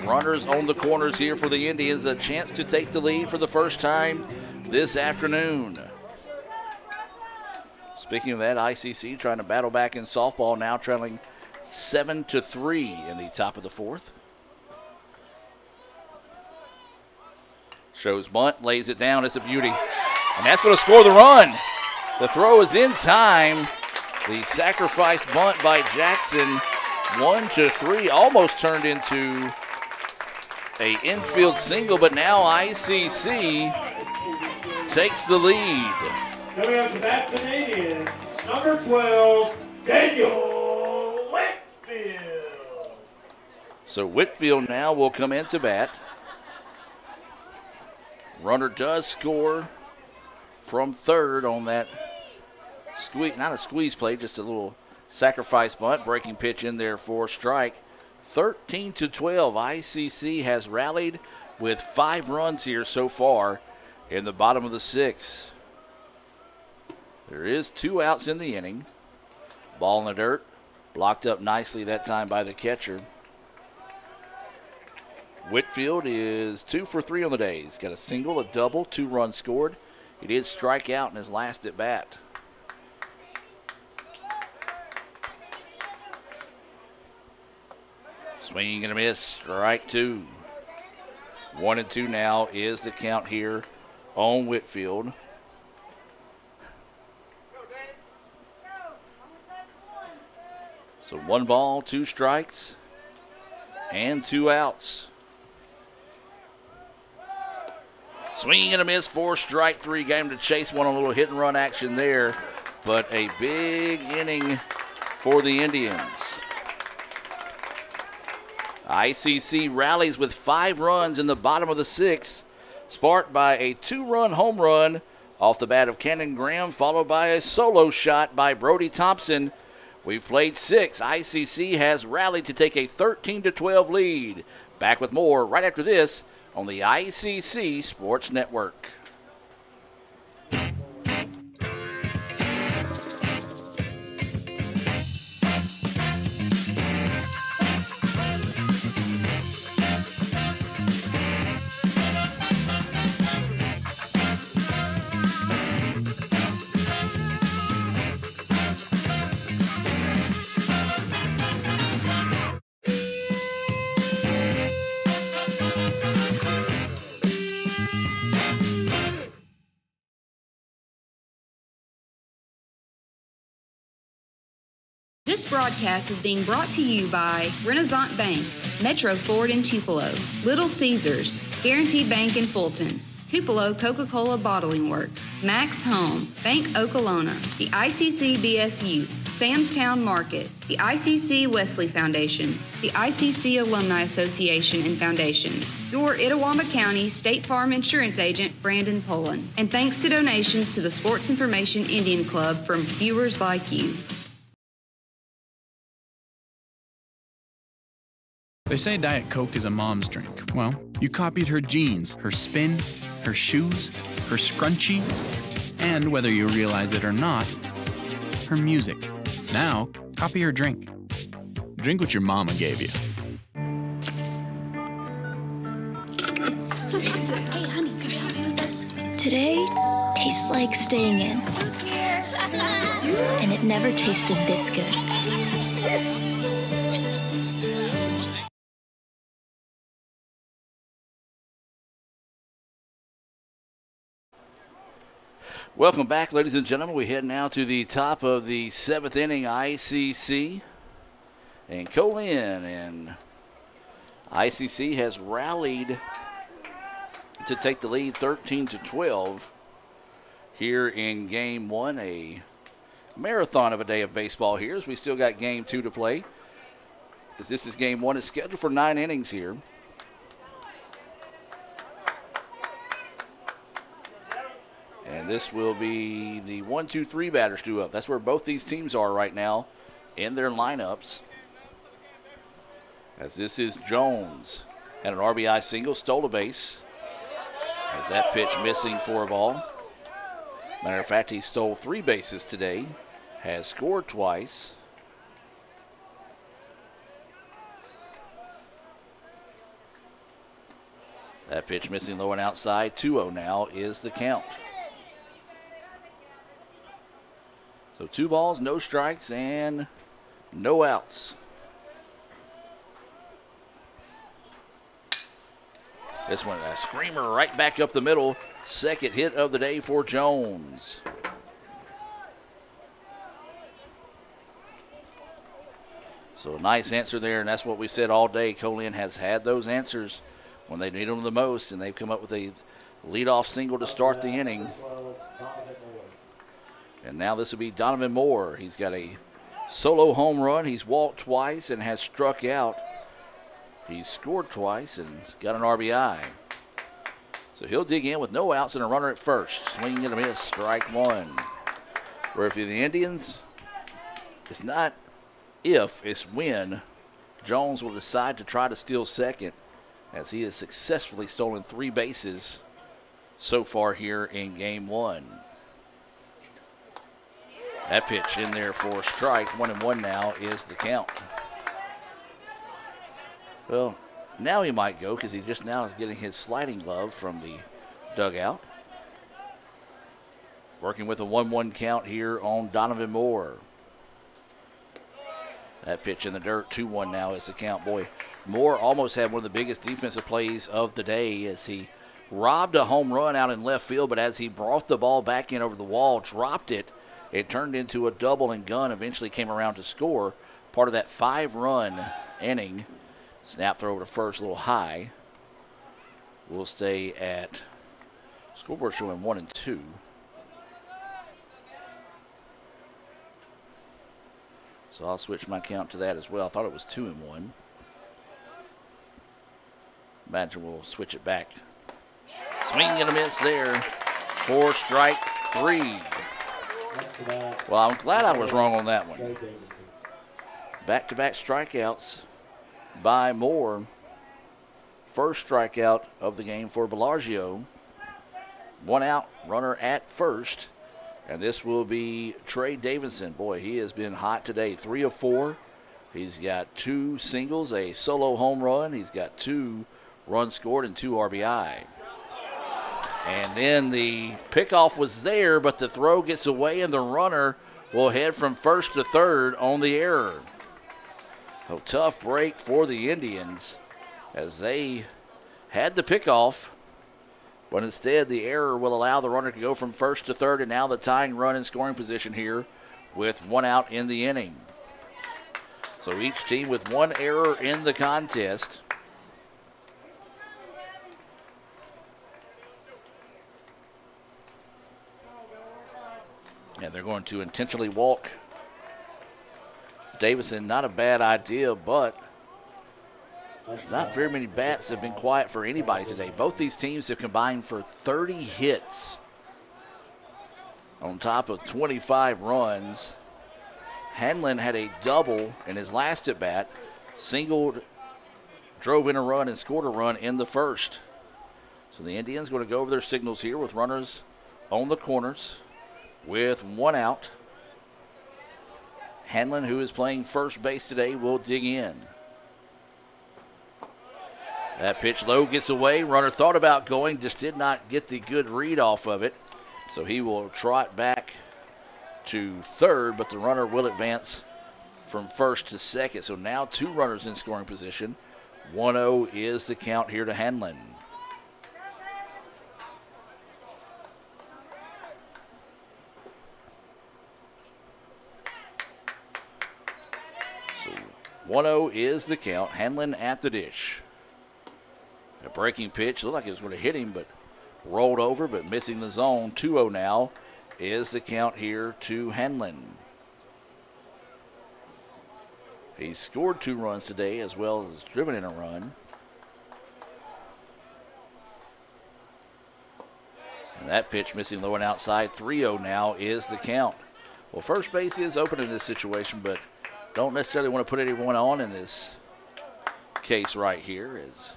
Runners on the corners here for the Indians. A chance to take the lead for the first time this afternoon. Speaking of that, ICC trying to battle back in softball now, trailing 7-3 in the top of the 4th. Shows bunt, lays it down. It's a beauty. And that's going to score the run. The throw is in time. The sacrifice bunt by Jackson, 1-3, almost turned into a infield single, but now ICC takes the lead. Coming up to bat for the Indians, number 12, Daniel Whitfield. So Whitfield now will come into bat. Runner does score from third on that squeeze, not a squeeze play, just a little sacrifice bunt. Breaking pitch in there for strike. 13-12. ICC has rallied with 5 runs here so far in the bottom of the 6th. There is 2 outs in the inning. Ball in the dirt. Blocked up nicely that time by the catcher. Whitfield is 2 for 3 on the day. He's got a single, a double, 2 runs scored. He did strike out in his last at bat. Swinging and a miss, strike 2. 1-2 now is the count here on Whitfield. So 1 ball, 2 strikes, and 2 outs. Swing and a miss for strike 3. Got him to chase one on a little hit and run action there, but a big inning for the Indians. ICC rallies with 5 runs in the bottom of the 6th, sparked by a 2-run home run off the bat of Cannon Graham, followed by a solo shot by Brody Thompson. We've played 6. ICC has rallied to take a 13-12 lead. Back with more right after this on the ICC Sports Network. This broadcast is being brought to you by Renaissance Bank, Metro Ford in Tupelo, Little Caesars, Guaranteed Bank in Fulton, Tupelo Coca-Cola Bottling Works, Max Home, Bank Okolona, the ICC BSU, Samstown Market, the ICC Wesley Foundation, the ICC Alumni Association and Foundation, your Itawamba County State Farm Insurance Agent, Brandon Poland, and thanks to donations to the Sports Information Indian Club from viewers like you. They say Diet Coke is a mom's drink. Well, you copied her jeans, her spin, her shoes, her scrunchie, and whether you realize it or not, her music. Now, copy her drink. Drink what your mama gave you. Hey, honey, could you help me with this? Today tastes like staying in. And it never tasted this good. Welcome back, ladies and gentlemen. We head now to the top of the 7th inning ICC. And Co-Lin and ICC has rallied to take the lead 13-12 here in Game 1. A marathon of a day of baseball here as we still got Game 2 to play. As this is Game 1. It's scheduled for 9 innings here. And this will be the 1-2-3 batters due up. That's where both these teams are right now in their lineups. As this is Jones. And an RBI single, stole a base. As that pitch missing for a ball. Matter of fact, he stole 3 bases today. Has scored twice. That pitch missing low and outside. 2-0 now is the count. So 2 balls, no strikes, and no outs. This one, a screamer right back up the middle. Second hit of the day for Jones. So a nice answer there, and that's what we said all day. Co-Lin has had those answers when they need them the most, and they've come up with a leadoff single to start the inning. And now this will be Donovan Moore. He's got a solo home run. He's walked twice and has struck out. He's scored twice and he's got an RBI. So he'll dig in with no outs and a runner at first. Swinging and a miss, strike 1. Where if you're the Indians, it's not if, it's when Jones will decide to try to steal second, as he has successfully stolen 3 bases so far here in Game 1. That pitch in there for a strike. 1-1 now is the count. Well, now he might go because he just now is getting his sliding glove from the dugout. Working with a 1-1 count here on Donovan Moore. That pitch in the dirt, 2-1 now is the count. Boy, Moore almost had one of the biggest defensive plays of the day as he robbed a home run out in left field, but as he brought the ball back in over the wall, dropped it, it turned into a double and gun, eventually came around to score. Part of that 5-run inning. Snap throw to first, a little high. We'll stay at scoreboard showing 1-2. So I'll switch my count to that as well. I thought it was 2-1. Imagine we'll switch it back. Swing and a miss there for strike 3. Well, I'm glad I was wrong on that one. Back-to-back strikeouts by Moore. First strikeout of the game for Bellagio. 1 out, runner at first. And this will be Trey Davidson. Boy, he has been hot today. 3 of 4. He's got 2 singles, a solo home run. He's got 2 runs scored and 2 RBI. And then the pickoff was there, but the throw gets away, and the runner will head from first to third on the error. A tough break for the Indians as they had the pickoff, but instead the error will allow the runner to go from first to third, and now the tying run in scoring position here with 1 out in the inning. So each team with 1 error in the contest. And they're going to intentionally walk Davison. Not a bad idea, but not very many bats have been quiet for anybody today. Both these teams have combined for 30 hits on top of 25 runs. Hanlon had a double in his last at-bat, singled, drove in a run, and scored a run in the first. So the Indians going to go over their signals here with runners on the corners with 1 out. Hanlon, who is playing first base today, will dig in. That pitch low gets away. Runner thought about going, just did not get the good read off of it. So he will trot back to third, but the runner will advance from first to second. So now 2 runners in scoring position. 1-0 is the count here to Hanlon. So 1-0 is the count. Hanlon at the dish. A breaking pitch. Looked like it was going to hit him, but rolled over, but missing the zone. 2-0 now is the count here to Hanlon. He scored 2 runs today as well as driven in a run. And that pitch missing low and outside. 3-0 now is the count. Well, first base is open in this situation, but don't necessarily want to put anyone on in this case right here. As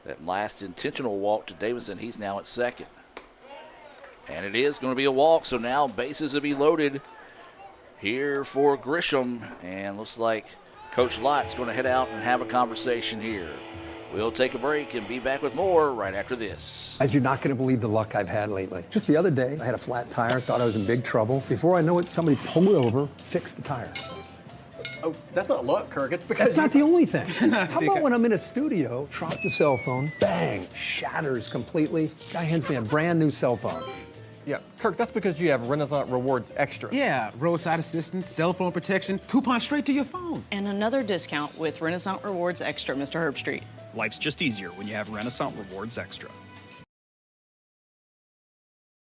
that last intentional walk to Davidson, he's now at second. And it is going to be a walk, so now bases will be loaded here for Grisham. And looks like Coach Lott's going to head out and have a conversation here. We'll take a break and be back with more right after this. You're not going to believe the luck I've had lately. Just the other day, I had a flat tire, thought I was in big trouble. Before I know it, somebody pulled over, fixed the tire. Oh, that's not luck, Kirk. It's because that's not the only thing. How about when I'm in a studio, drop the cell phone, bang, shatters completely. Guy hands me a brand new cell phone. Yeah, Kirk, that's because you have Renaissance Rewards Extra. Yeah, roadside assistance, cell phone protection, coupon straight to your phone. And another discount with Renaissance Rewards Extra, Mr. Herbstreit. Life's just easier when you have Renaissance Rewards Extra.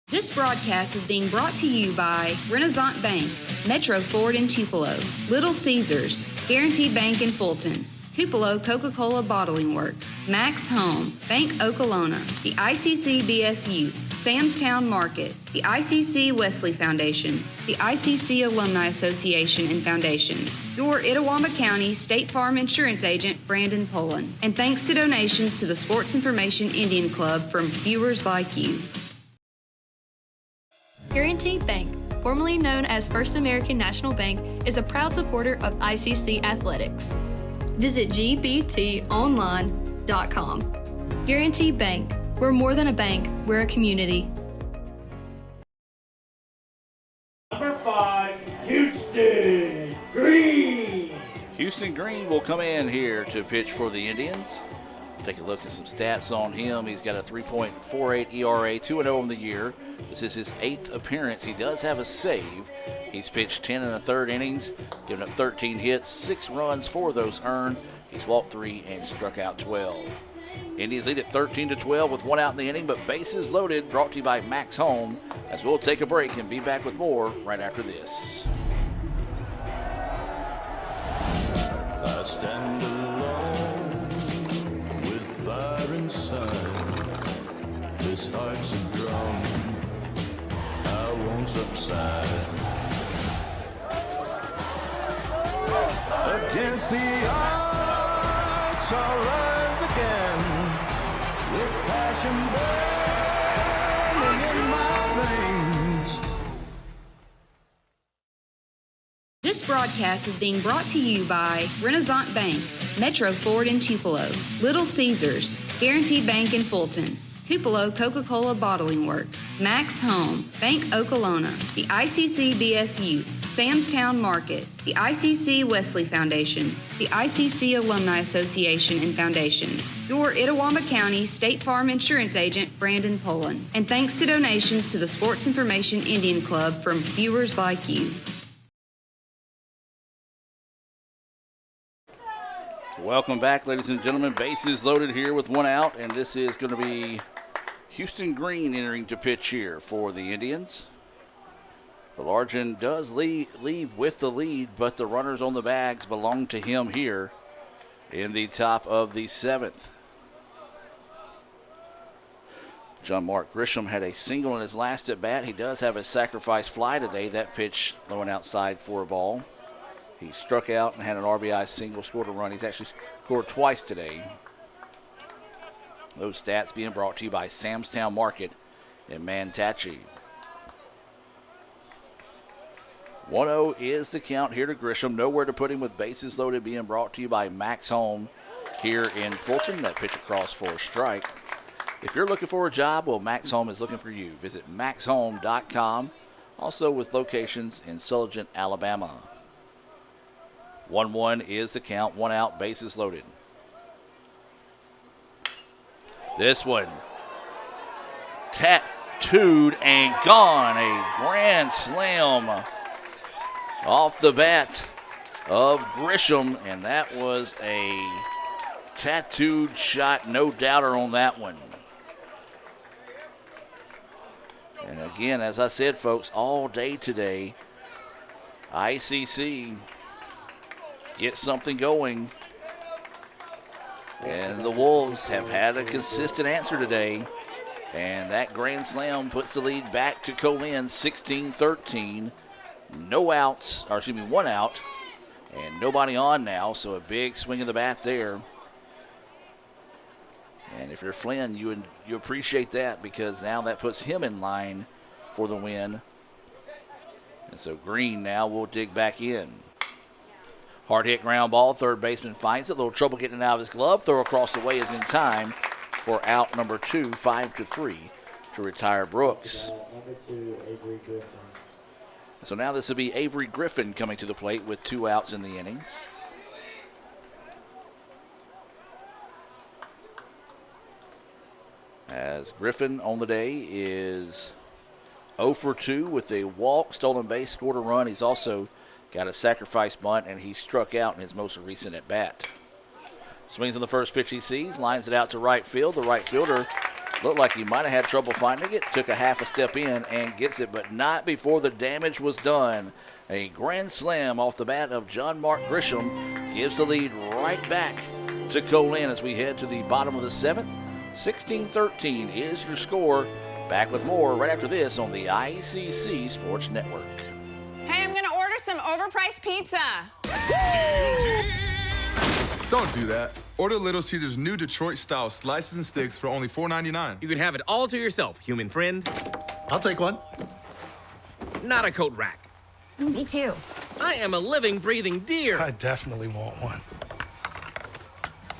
This broadcast is being brought to you by Renaissance Bank, Metro Ford in Tupelo, Little Caesars, Guaranteed Bank in Fulton, Tupelo Coca-Cola Bottling Works, Max Home, Bank Okolona, the ICC BSU, Samstown Market, the ICC Wesley Foundation, the ICC Alumni Association and Foundation, your Itawamba County State Farm Insurance Agent, Brandon Pullen, and thanks to donations to the Sports Information Indian Club from viewers like you. Guaranteed Bank, formerly known as First American National Bank, is a proud supporter of ICC athletics. Visit gbtonline.com. Guarantee Bank. We're more than a bank, we're a community. Number 5, Houston Green. Houston Green will come in here to pitch for the Indians. Take a look at some stats on him. He's got a 3.48 ERA, 2-0 in the year. This is his 8th appearance. He does have a save. He's pitched 10 1/3 innings, given up 13 hits, 6 runs, 4 of those earned. He's walked 3 and struck out 12. Indians lead at 13-12 with 1 out in the inning, but bases loaded, brought to you by Max Home, as we'll take a break and be back with more right after this. I stand alone with fire inside. This heart's a drum, I won't subside. Against the odds, I'll rise again with passion burning in my veins. This broadcast is being brought to you by Renaissance Bank, Metro Ford in Tupelo, Little Caesars, Guarantee Bank in Fulton, Tupelo Coca-Cola Bottling Works, Max Home, Bank Okolona, the ICC BSU, Samstown Market, the ICC Wesley Foundation, the ICC Alumni Association and Foundation, your Itawamba County State Farm Insurance Agent, Brandon Poland, and thanks to donations to the Sports Information Indian Club from viewers like you. Welcome back, ladies and gentlemen. Bases loaded here with 1 out, and this is going to be Houston Green entering to pitch here for the Indians. Belargin does leave with the lead, but the runners on the bags belong to him here in the top of the 7th. John Mark Grisham had a single in his last at bat. He does have a sacrifice fly today. That pitch low and outside for a ball. He struck out and had an RBI single, scored a run. He's actually scored twice today. Those stats being brought to you by Samstown Market in Manatee. 1-0 is the count here to Grisham. Nowhere to put him with bases loaded, being brought to you by Max Home here in Fulton. That pitch across for a strike. If you're looking for a job, well, Max Home is looking for you. Visit maxhome.com. Also with locations in Sulligent, Alabama. 1-1 is the count. 1 out, bases loaded. This one tattooed and gone. A grand slam off the bat of Grisham, and that was a tattooed shot, no doubter on that one. And again, as I said, folks, all day today, ICC get something going. And the Wolves have had a consistent answer today. And that grand slam puts the lead back to Co-Lin, 16-13. No outs, or excuse me, 1 out. And nobody on now, so a big swing of the bat there. And if you're Flynn, you appreciate that, because now that puts him in line for the win. And so Green now will dig back in. Hard hit ground ball. Third baseman finds it. A little trouble getting it out of his glove. Throw across the way is in time for out number 2, 5-3 to retire Brooks. Number 2, Avery Griffin. So now this will be Avery Griffin coming to the plate with 2 outs in the inning. As Griffin on the day is 0 for 2 with a walk, stolen base, scored a run. He's also got a sacrifice bunt, and he struck out in his most recent at bat. Swings on the first pitch he sees, lines it out to right field. The right fielder looked like he might have had trouble finding it. Took a half a step in and gets it, but not before the damage was done. A grand slam off the bat of John Mark Grisham gives the lead right back to Co-Lin as we head to the bottom of the 7th. 16-13 is your score. Back with more right after this on the ICC Sports Network. Hey, I'm gonna order some overpriced pizza. Don't do that. Order Little Caesars new Detroit-style slices and sticks for only $4.99. You can have it all to yourself, human friend. I'll take one. not a coat rack. Me too. I am a living, breathing deer. I definitely want one.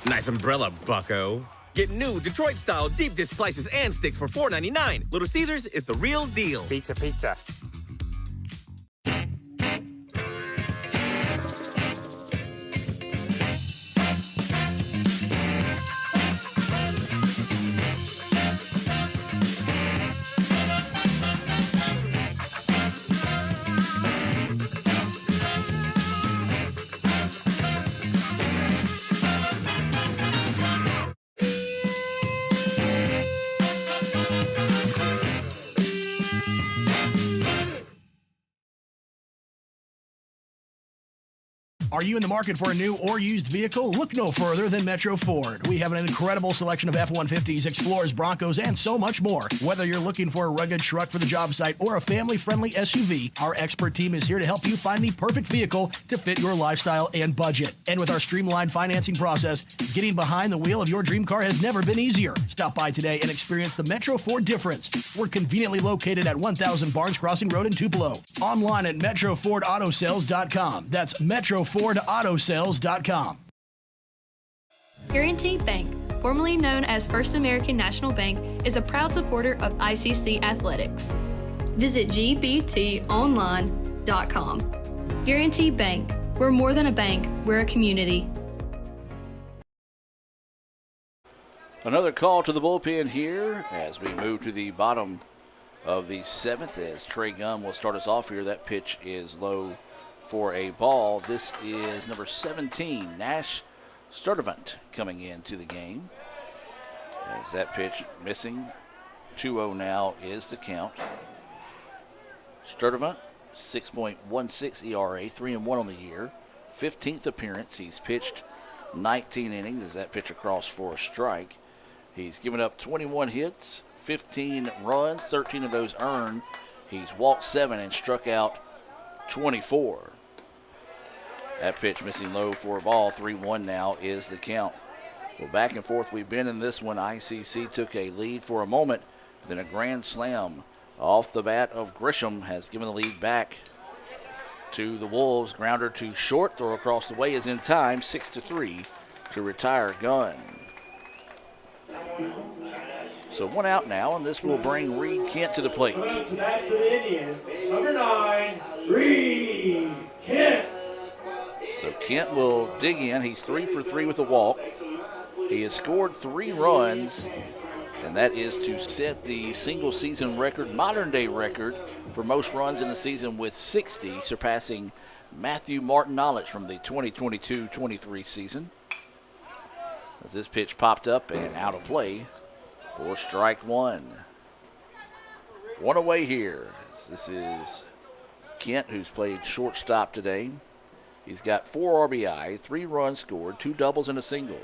Nice umbrella, bucko. Get new Detroit-style deep dish slices and sticks for $4.99. Little Caesars is the real deal. Pizza, pizza. Are you in the market for a new or used vehicle? Look no further than Metro Ford. We have an incredible selection of F-150s, Explorers, Broncos, and so much more. Whether you're looking for a rugged truck for the job site or a family-friendly SUV, our expert team is here to help you find the perfect vehicle to fit your lifestyle and budget. And with our streamlined financing process, getting behind the wheel of your dream car has never been easier. Stop by today and experience the Metro Ford difference. We're conveniently located at 1000 Barnes Crossing Road in Tupelo. Online at MetroFordAutoSales.com. That's MetroFordAutoSales.com. Guaranty Bank, formerly known as First American National Bank, is a proud supporter of ICC athletics. Visit gbtonline.com. Guaranty Bank, we're more than a bank, we're a community. Another call to the bullpen here as we move to the bottom of the seventh as Trey Gunn will start us off here. That pitch is low for a ball. This is number 17, Nash Sturdivant, coming into the game. As that pitch missing, 2-0 now is the count. Sturdivant, 6.16 ERA, 3-1 on the year. 15th appearance. He's pitched 19 innings as that pitch across for a strike. He's given up 21 hits, 15 runs, 13 of those earned. He's walked 7 and struck out 24. That pitch missing low for a ball. 3-1 now is the count. Well, back and forth we've been in this one. ICC took a lead for a moment. Then a grand slam off the bat of Grisham has given the lead back to the Wolves. Grounder to short. Throw across the way is in time. 6-3 to retire Gunn. So one out now, and this will bring Reed Kent to the plate. To bat for the Indians, number 9, Reed Kent. So Kent will dig in. He's 3 for 3 with a walk. He has scored 3 runs, and that is to set the single season record, modern day record, for most runs in a season with 60, surpassing Matthew Martin-Knowledge from the 2022-23 season. As this pitch popped up and out of play for strike one. One away here. This is Kent, who's played shortstop today. He's got 4 RBI, 3 runs scored, 2 doubles and a single.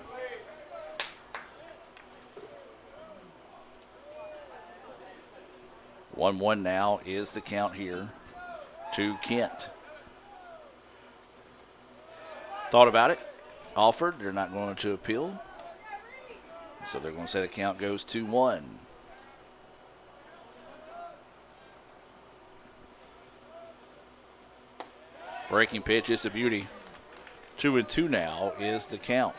One now is the count here to Kent. Thought about it, offered. They're not going to appeal. So they're going to say the count goes 2-1. Breaking pitch, it's a beauty. 2-2 now is the count.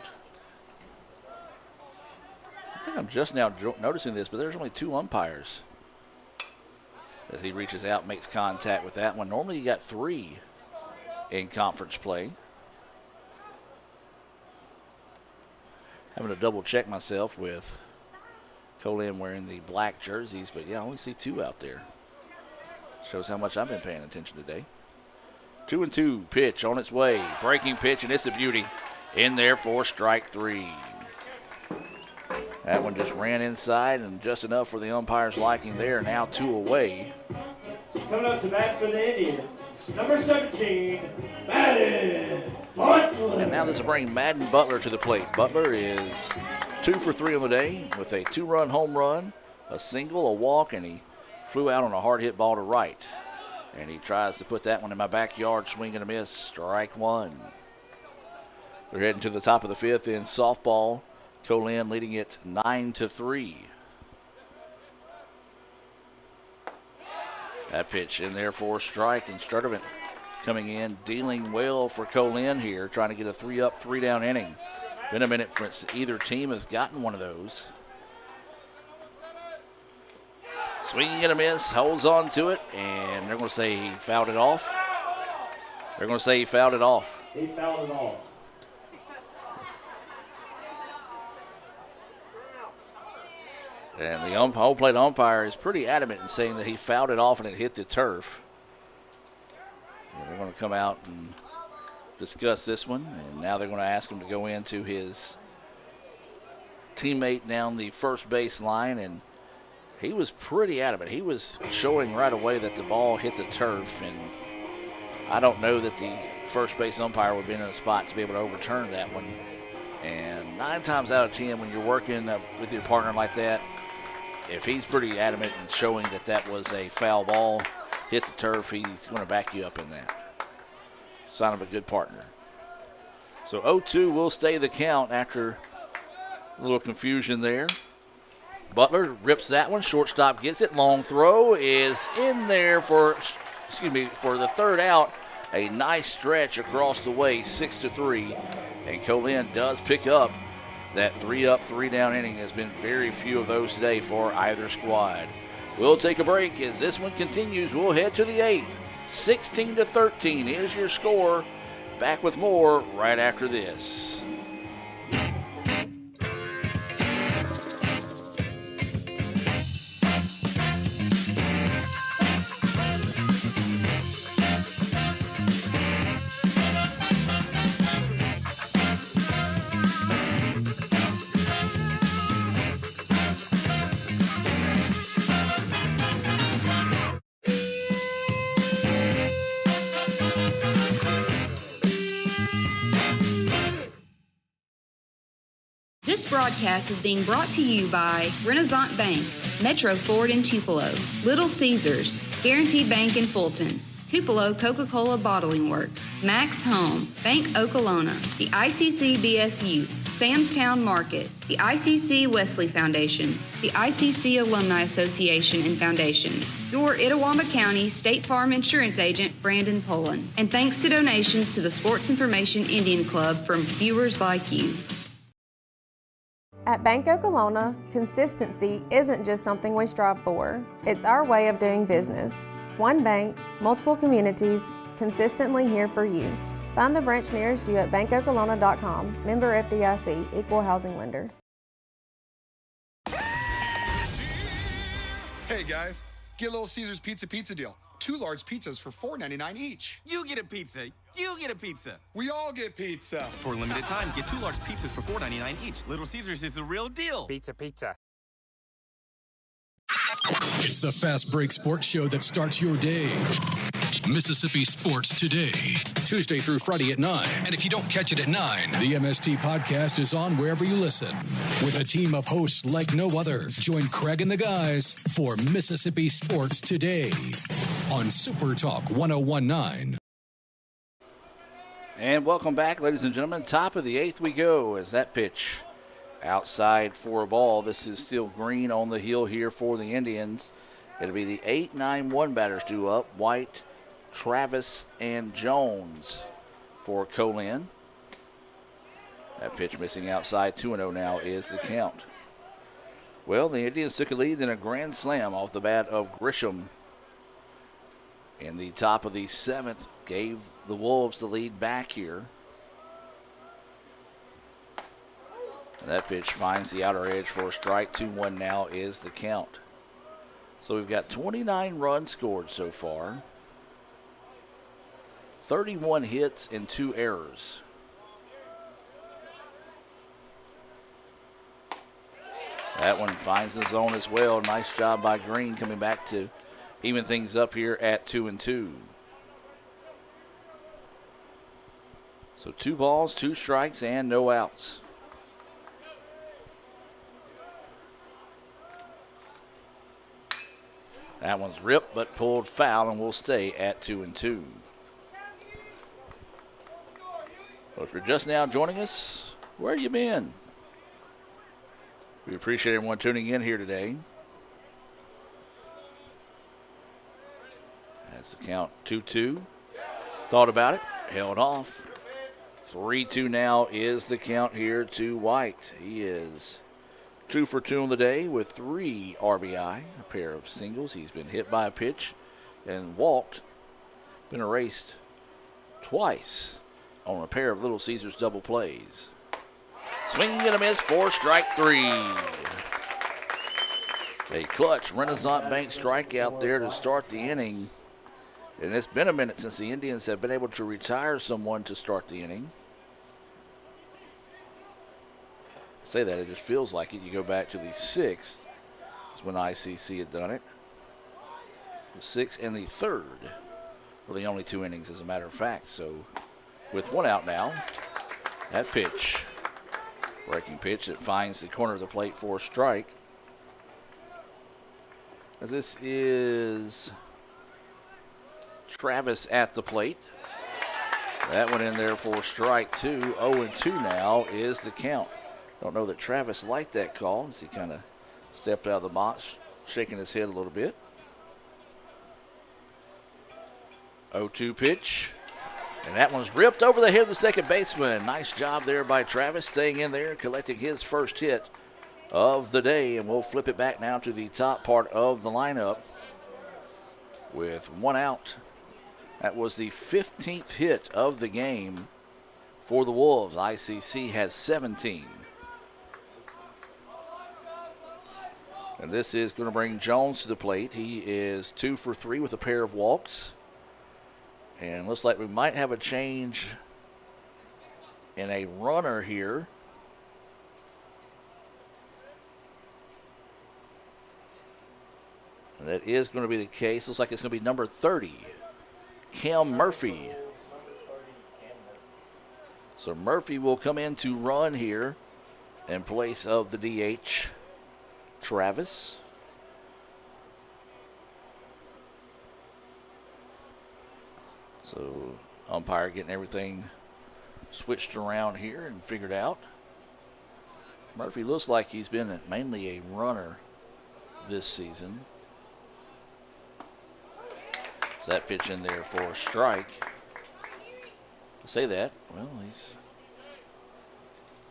I think I'm just now noticing this, but there's only 2 umpires. As he reaches out, makes contact with that one. Normally you got 3 in conference play. Having to double check myself with Co-Lin wearing the black jerseys, but yeah, I only see 2 out there. Shows how much I've been paying attention today. 2-2 pitch on its way. Breaking pitch, and it's a beauty. In there for strike 3. That one just ran inside and just enough for the umpire's liking there. Now 2 away. Coming up to bat for the Indians, number 17, Madden Butler. And now this will bring Madden Butler to the plate. Butler is 2 for 3 on the day with a 2-run home run, a single, a walk, and he flew out on a hard hit ball to right. And he tries to put that one in my backyard, swing and a miss, strike 1. They're heading to the top of the 5th in softball. Co-Lin leading it 9-3. That pitch in there for a strike, and Sturdivant coming in, dealing well for Co-Lin here, trying to get a 3-up, 3-down inning. Been a minute since either team has gotten one of those. Swinging and a miss, holds on to it, and they're going to say he fouled it off. They're going to say he fouled it off. He fouled it off. And the home plate umpire is pretty adamant in saying that he fouled it off and it hit the turf. And they're going to come out and discuss this one, and now they're going to ask him to go into his teammate down the first base line, and he was pretty adamant. He was showing right away that the ball hit the turf, and I don't know that the first base umpire would be in a spot to be able to overturn that one. And 9 times out of 10, when you're working with your partner like that, if he's pretty adamant in showing that that was a foul ball, hit the turf, he's going to back you up in that. Sign of a good partner. So 0-2 will stay the count after a little confusion there. Butler rips that one. Shortstop gets it. Long throw is in there for the third out. A nice stretch across the way, 6-3. And Co-Lin does pick up that 3-up, 3-down inning. Has been very few of those today for either squad. We'll take a break as this one continues. We'll head to the 8th. 16-13 is your score. Back with more right after this. This broadcast is being brought to you by Renaissance Bank, Metro Ford in Tupelo, Little Caesars, Guaranteed Bank in Fulton, Tupelo Coca-Cola Bottling Works, Max Home, Bank Okolona, the ICC BSU, Samstown Market, the ICC Wesley Foundation, the ICC Alumni Association and Foundation, your Itawamba County State Farm Insurance Agent, Brandon Poland, and thanks to donations to the Sports Information Indian Club from viewers like you. At Bank Okolona, consistency isn't just something we strive for. It's our way of doing business. One bank, multiple communities, consistently here for you. Find the branch nearest you at bankokolona.com. Member FDIC, Equal Housing Lender. Hey guys, get Little Caesars pizza deal. 2 large pizzas for $4.99 each. You get a pizza. You get a pizza. We all get pizza. For a limited time, get 2 large pizzas for $4.99 each. Little Caesars is the real deal. Pizza. It's the Fast Break Sports Show that starts your day. Mississippi Sports Today, Tuesday through Friday at 9. And if you don't catch it at 9, the MST podcast is on wherever you listen. With a team of hosts like no others, join Craig and the guys for Mississippi Sports Today on Super Talk 101.9. And welcome back, ladies and gentlemen. Top of the 8th we go as that pitch outside for a ball. This is still green on the hill here for the Indians. It'll be the 8-9-1 batters due up. White, Travis, and Jones for Co-Lin. That pitch missing outside, 2-0 now is the count. Well, the Indians took a lead in a grand slam off the bat of Grisham. In the top of the 7th, gave the Wolves the lead back here. That pitch finds the outer edge for a strike. 2-1 now is the count. So we've got 29 runs scored so far. 31 hits and 2 errors. That one finds the zone as well. Nice job by Green coming back to even things up here at 2-2. So 2 balls, 2 strikes, and no outs. That one's ripped but pulled foul and will stay at 2-2. Well, if you're just now joining us, where you been? We appreciate everyone tuning in here today. That's the count 2-2. Thought about it, held off. 3-2 now is the count here to White. He is 2 for 2 on the day with 3 RBI, a pair of singles. He's been hit by a pitch and walked, been erased twice on a pair of Little Caesars double plays. Swing and a miss for strike 3. A clutch Renaissance Bank strikeout there to start the inning. And it's been a minute since the Indians have been able to retire someone to start the inning. I say that, it just feels like it. You go back to the 6th, is when ICC had done it. The 6th and the 3rd were the only 2 innings, as a matter of fact. So with 1 out now, that pitch, breaking pitch that finds the corner of the plate for a strike. As this is Travis at the plate. That went in there for strike 2. 0-2 now is the count. Don't know that Travis liked that call as he kind of stepped out of the box, shaking his head a little bit. 0-2 pitch. And that one's ripped over the head of the second baseman. Nice job there by Travis, staying in there, collecting his first hit of the day. And we'll flip it back now to the top part of the lineup with 1 out. That was the 15th hit of the game for the Wolves. ICC has 17. And this is going to bring Jones to the plate. He is 2 for 3 with a pair of walks. And looks like we might have a change in a runner here. And that is going to be the case. Looks like it's going to be number 30, Cam Murphy. So Murphy will come in to run here in place of the DH, Travis. So umpire getting everything switched around here and figured out. Murphy looks like he's been mainly a runner this season. So that pitch in there for a strike. I say that, well, he's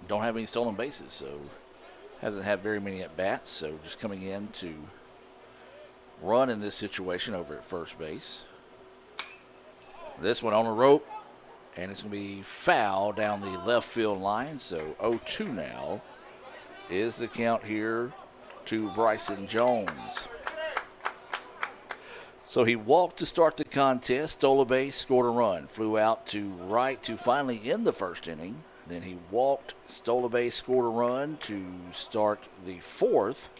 don't have any stolen bases, so hasn't had very many at-bats, so just coming in to run in this situation over at first base. This one on a rope, and it's going to be foul down the left field line. So 0-2 now is the count here to Bryson Jones. So he walked to start the contest, stole a base, scored a run, flew out to right to finally end the first inning. Then he walked, stole a base, scored a run to start the 4th.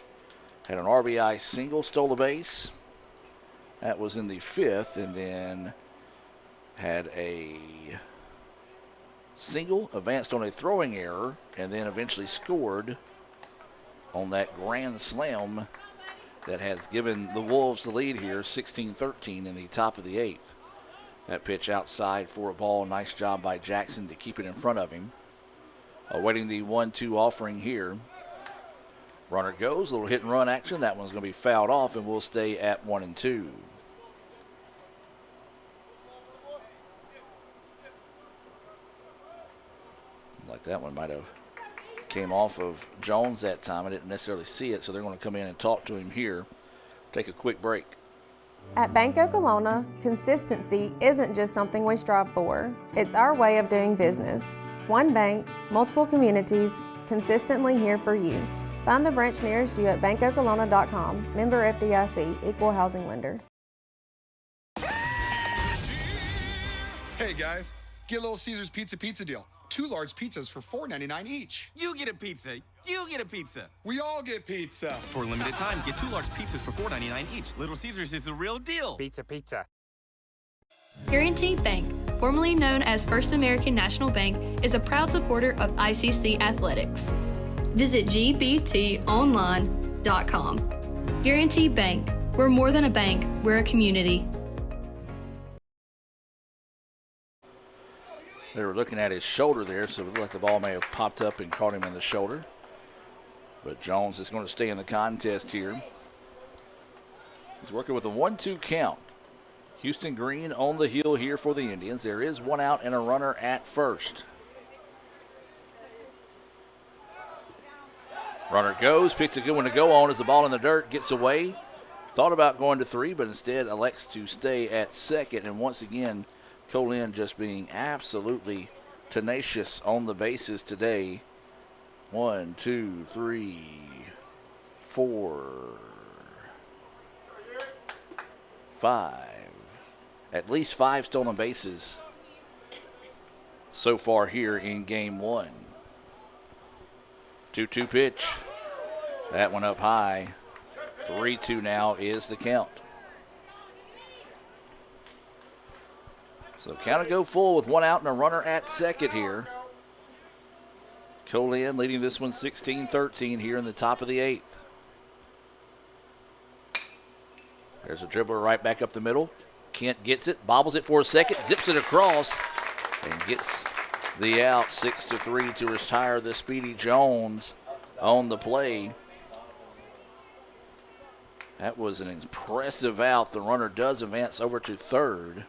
Had an RBI single, stole a base. That was in the 5th, and then had a single, advanced on a throwing error, and then eventually scored on that grand slam that has given the Wolves the lead here, 16-13 in the top of the 8th. That pitch outside for a ball. Nice job by Jackson to keep it in front of him. Awaiting the 1-2 offering here. Runner goes, a little hit and run action. That one's going to be fouled off, and we'll stay at 1-2. Like that one might have came off of Jones that time. I didn't necessarily see it, so they're going to come in and talk to him here. Take a quick break. At Bank Oklahoma, consistency isn't just something we strive for. It's our way of doing business. One bank, multiple communities, consistently here for you. Find the branch nearest you at bankoklahoma.com. Member FDIC, Equal Housing Lender. Hey guys, get Little Caesars pizza deal. 2 large pizzas for $4.99 each. You get a pizza. You get a pizza. We all get pizza. For a limited time, get 2 large pizzas for $4.99 each. Little Caesars is the real deal. Pizza. Guaranty Bank, formerly known as First American National Bank, is a proud supporter of ICC athletics. Visit gbtonline.com. Guaranty Bank, we're more than a bank, we're a community. They were looking at his shoulder there, so it looked like the ball may have popped up and caught him in the shoulder. But Jones is going to stay in the contest here. He's working with a 1-2 count. Houston Green on the hill here for the Indians. There is one out and a runner at first. Runner goes, picks a good one to go on as the ball in the dirt, gets away. Thought about going to three, but instead elects to stay at second. And once again, Co-Lin just being absolutely tenacious on the bases today. 1, 2, 3, 4, 5. At least 5 stolen bases so far here in game 1. 2-2 pitch. That one up high. 3-2 now is the count. So count it go full with one out and a runner at second here. Co-Lin leading this one 16-13 here in the top of the 8th. There's a dribbler right back up the middle. Kent gets it, bobbles it for a second, zips it across, and gets the out. 6-3 to retire the Speedy Jones on the play. That was an impressive out. The runner does advance over to third.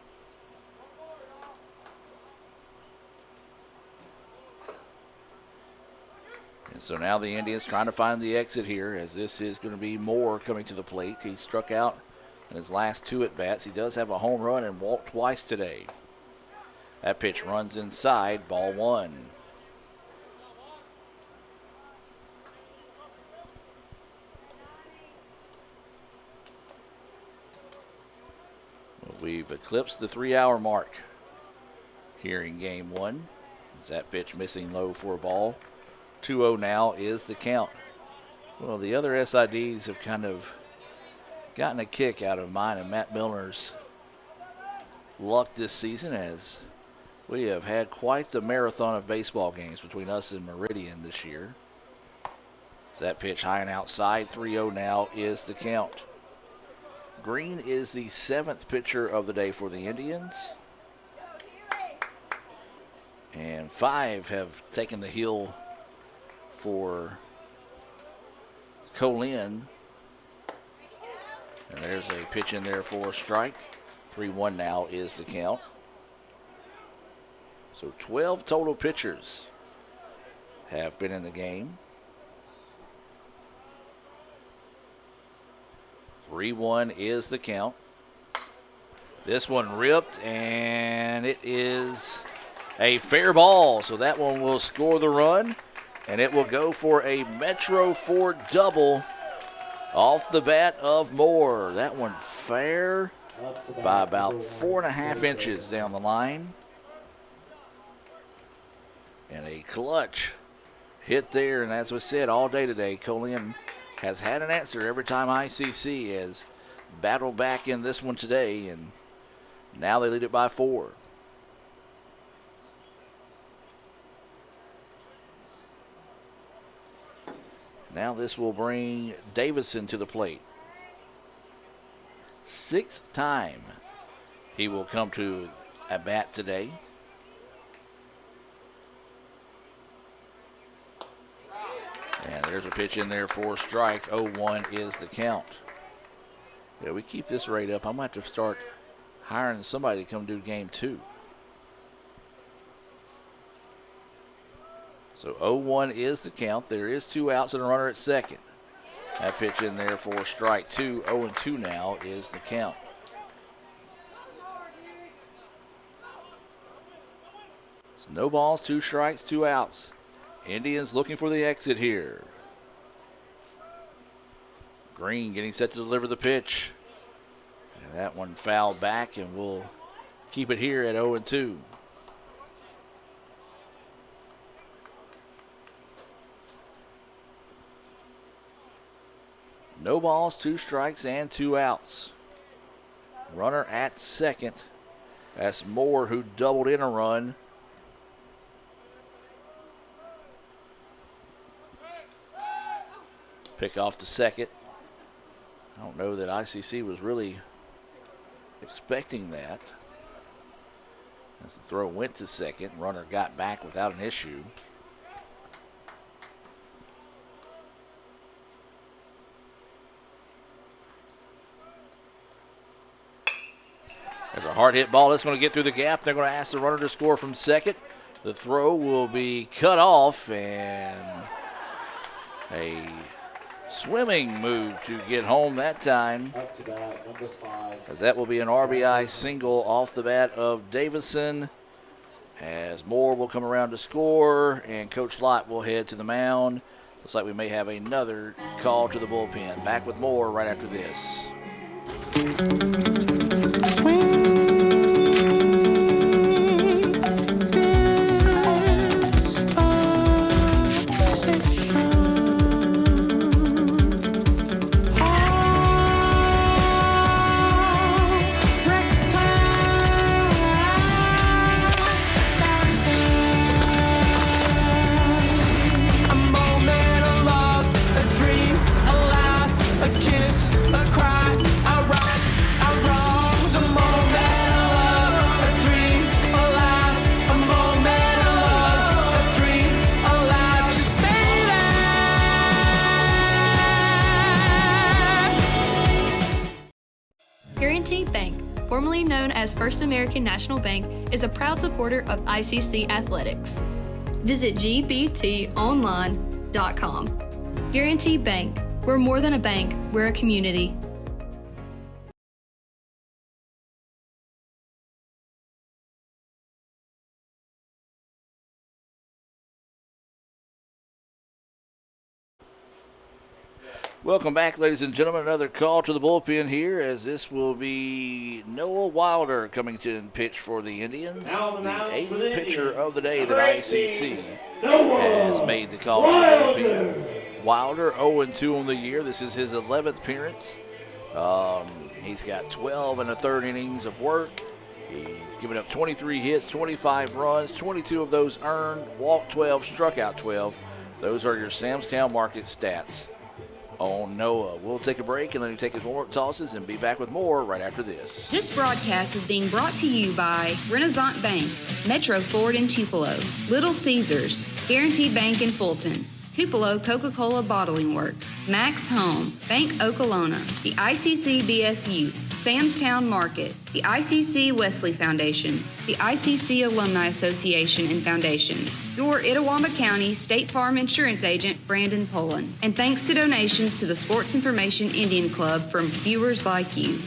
And so now the Indians trying to find the exit here, as this is going to be Moore coming to the plate. He struck out in his last 2 at-bats. He does have a home run and walked twice today. That pitch runs inside, ball 1. Well, we've eclipsed the 3-hour mark here in game 1. Is that pitch missing low for a ball? 2-0 now is the count. Well, the other SIDs have kind of gotten a kick out of mine and Matt Milner's luck this season, as we have had quite the marathon of baseball games between us and Meridian this year. So that pitch high and outside, 3-0 now is the count. Green is the 7th pitcher of the day for the Indians. And 5 have taken the hill for Co-Lin. And there's a pitch in there for a strike. 3-1 now is the count. So 12 total pitchers have been in the game. 3-1 is the count. This one ripped, and it is a fair ball. So that one will score the run, and it will go for a Metro Ford double off the bat of Moore. That one fair by about 4.5 inches down the line. And a clutch hit there, and as we said all day today, Co-Lin has had an answer every time ICC has battled back in this one today, and now they lead it by 4. Now this will bring Davison to the plate. 6th time he will come to a bat today. And there's a pitch in there for a strike. 0-1 is the count. Yeah, we keep this rate up, I'm going to have to start hiring somebody to come do game 2. So 0-1 is the count. There is 2 outs and a runner at second. That pitch in there for strike 2. 0-2 now is the count. So no balls, 2 strikes, 2 outs. Indians looking for the exit here. Green getting set to deliver the pitch. And that one fouled back, and we'll keep it here at 0-2. No balls, 2 strikes, and 2 outs. Runner at second. That's Moore, who doubled in a run. Pick off to second. I don't know that ICC was really expecting that. As the throw went to second, runner got back without an issue. There's a hard hit ball that's going to get through the gap. They're going to ask the runner to score from second. The throw will be cut off, and a swimming move to get home that time. Up to bat, number 5. As that will be an RBI single off the bat of Davison. As Moore will come around to score, and Coach Lott will head to the mound. Looks like we may have another call to the bullpen. Back with more right after this. Guaranteed Bank, formerly known as First American National Bank, is a proud supporter of ICC athletics. Visit gbtonline.com. Guaranteed Bank, we're more than a bank, we're a community. Welcome back, ladies and gentlemen. Another call to the bullpen here, as this will be Noah Wilder coming to pitch for the Indians. The eighth pitcher of the day that ICC has made the call to the bullpen. Wilder 0-2 on the year. This is his 11th appearance. He's got 12 1/3 innings of work. He's given up 23 hits, 25 runs, 22 of those earned, walked 12, struck out 12. Those are your Samstown market stats on Noah. We'll take a break and let him take his warm-up tosses and be back with more right after this. This broadcast is being brought to you by Renaissance Bank, Metro Ford in Tupelo, Little Caesars, Guaranteed Bank in Fulton, Tupelo Coca-Cola Bottling Works, Max Home, Bank Okolona, the ICC BSU, Samstown Market, the ICC Wesley Foundation, the ICC Alumni Association and Foundation, your Itawamba County State Farm Insurance Agent, Brandon Pullen, and thanks to donations to the Sports Information Indian Club from viewers like you.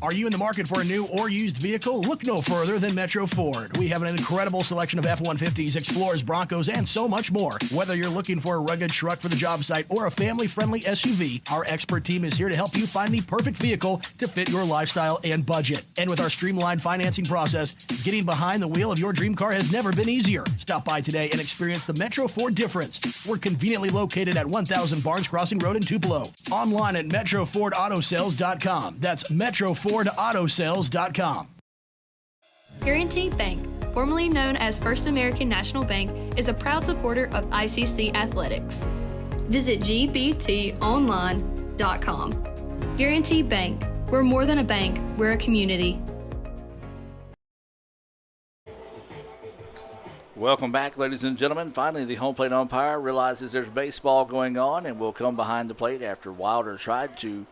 Are you in the market for a new or used vehicle? Look no further than Metro Ford. We have an incredible selection of F-150s, Explorers, Broncos, and so much more. Whether you're looking for a rugged truck for the job site or a family-friendly SUV, our expert team is here to help you find the perfect vehicle to fit your lifestyle and budget. And with our streamlined financing process, getting behind the wheel of your dream car has never been easier. Stop by today and experience the Metro Ford difference. We're conveniently located at 1000 Barnes Crossing Road in Tupelo. Online at MetroFordAutoSales.com. That's MetroFordAutoSales.com. Guaranteed Bank, formerly known as First American National Bank, is a proud supporter of ICC athletics. Visit gbtonline.com. Guaranteed Bank, we're more than a bank, we're a community. Welcome back, ladies and gentlemen. Finally, the home plate umpire realizes there's baseball going on and will come behind the plate after Wilder tried to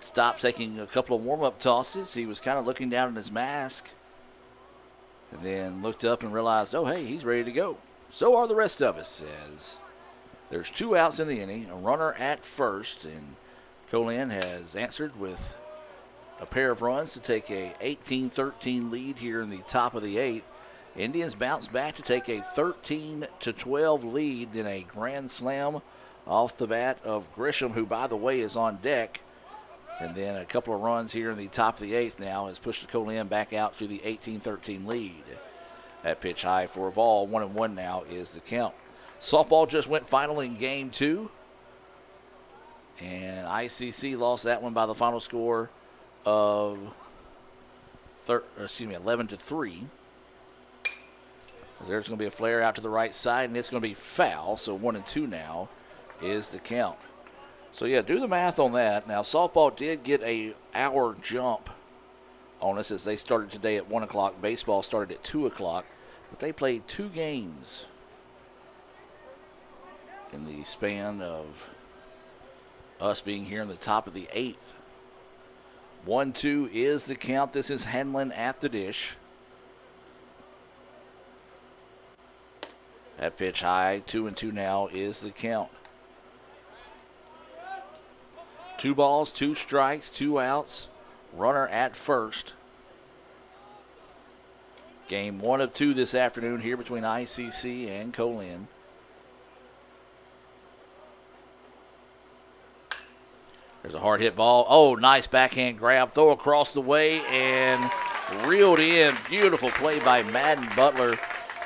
stop taking a couple of warm-up tosses. He was kind of looking down at his mask and then looked up and realized, oh, hey, he's ready to go. So are the rest of us, as there's 2 outs in the inning, a runner at first, and Co-Lin has answered with a pair of runs to take a 18-13 lead here in the top of the 8th. Indians bounce back to take a 13-12 lead in a grand slam off the bat of Grisham, who, by the way, is on deck. And then a couple of runs here in the top of the 8th now has pushed the Co-Lin back out to the 18-13 lead. That pitch high for a ball. 1-1 now is the count. Softball just went final in game 2. And ICC lost that one by the final score of 11-3. There's going to be a flare out to the right side, and it's going to be foul. So 1-2 now is the count. So, yeah, do the math on that. Now, softball did get a hour jump on us as they started today at 1 o'clock. Baseball started at 2 o'clock. But they played 2 games in the span of Us being here in the top of the 8th. 1-2 is the count. This is Hanlon at the dish. That pitch high, 2-2 now is the count. 2 balls, 2 strikes, 2 outs. Runner at first. Game 1 of 2 this afternoon here between ICC and Co-Lin. There's a hard hit ball. Oh, nice backhand grab. Throw across the way and reeled in. Beautiful play by Madden Butler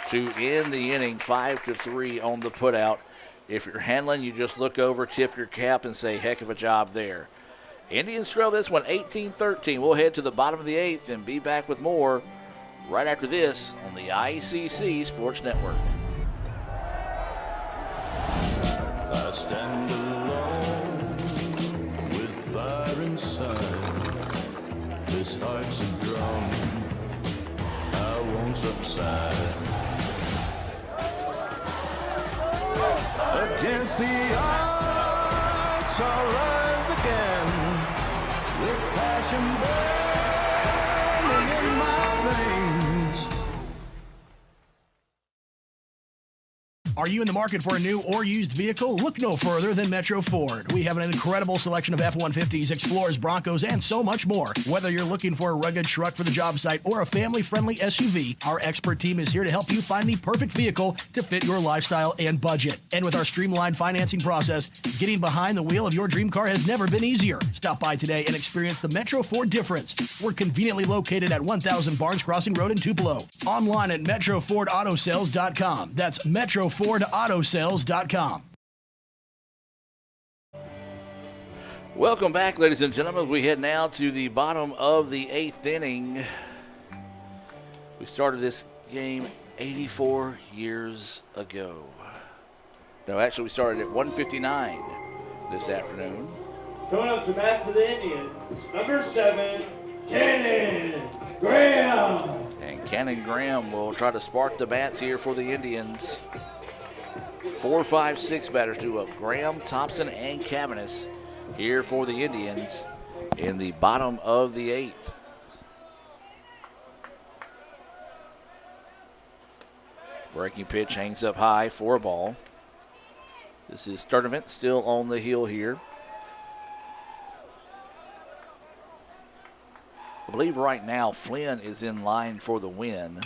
to end the inning. 5-3 on the putout. If you're handling, you just look over, tip your cap, and say, heck of a job there. Indians trail this one 18-13. We'll head to the bottom of the 8th and be back with more right after this on the ICC Sports Network. I stand alone with fire inside. This heart's a drum, I won't subside. Against the odds, I'll rise again with passion burning in my veins. Are you in the market for a new or used vehicle? Look no further than Metro Ford. We have an incredible selection of F-150s, Explorers, Broncos, and so much more. Whether you're looking for a rugged truck for the job site or a family-friendly SUV, our expert team is here to help you find the perfect vehicle to fit your lifestyle and budget. And with our streamlined financing process, getting behind the wheel of your dream car has never been easier. Stop by today and experience the Metro Ford difference. We're conveniently located at 1000 Barnes Crossing Road in Tupelo. Online at MetroFordAutoSales.com. That's MetroFordAutoSales.com. Welcome back, ladies and gentlemen. We head now to the bottom of the 8th inning. We started this game 84 years ago. No, actually, we started at 1:59 this afternoon. Coming up to bat for the Indians, number 7, Cannon Graham. And Cannon Graham will try to spark the bats here for the Indians. 4, 5, 6 batters due up. Graham, Thompson, and Cavanis here for the Indians in the bottom of the 8th. Breaking pitch hangs up high for a ball. This is Sturdivant still on the hill here. I believe right now Flynn is in line for the win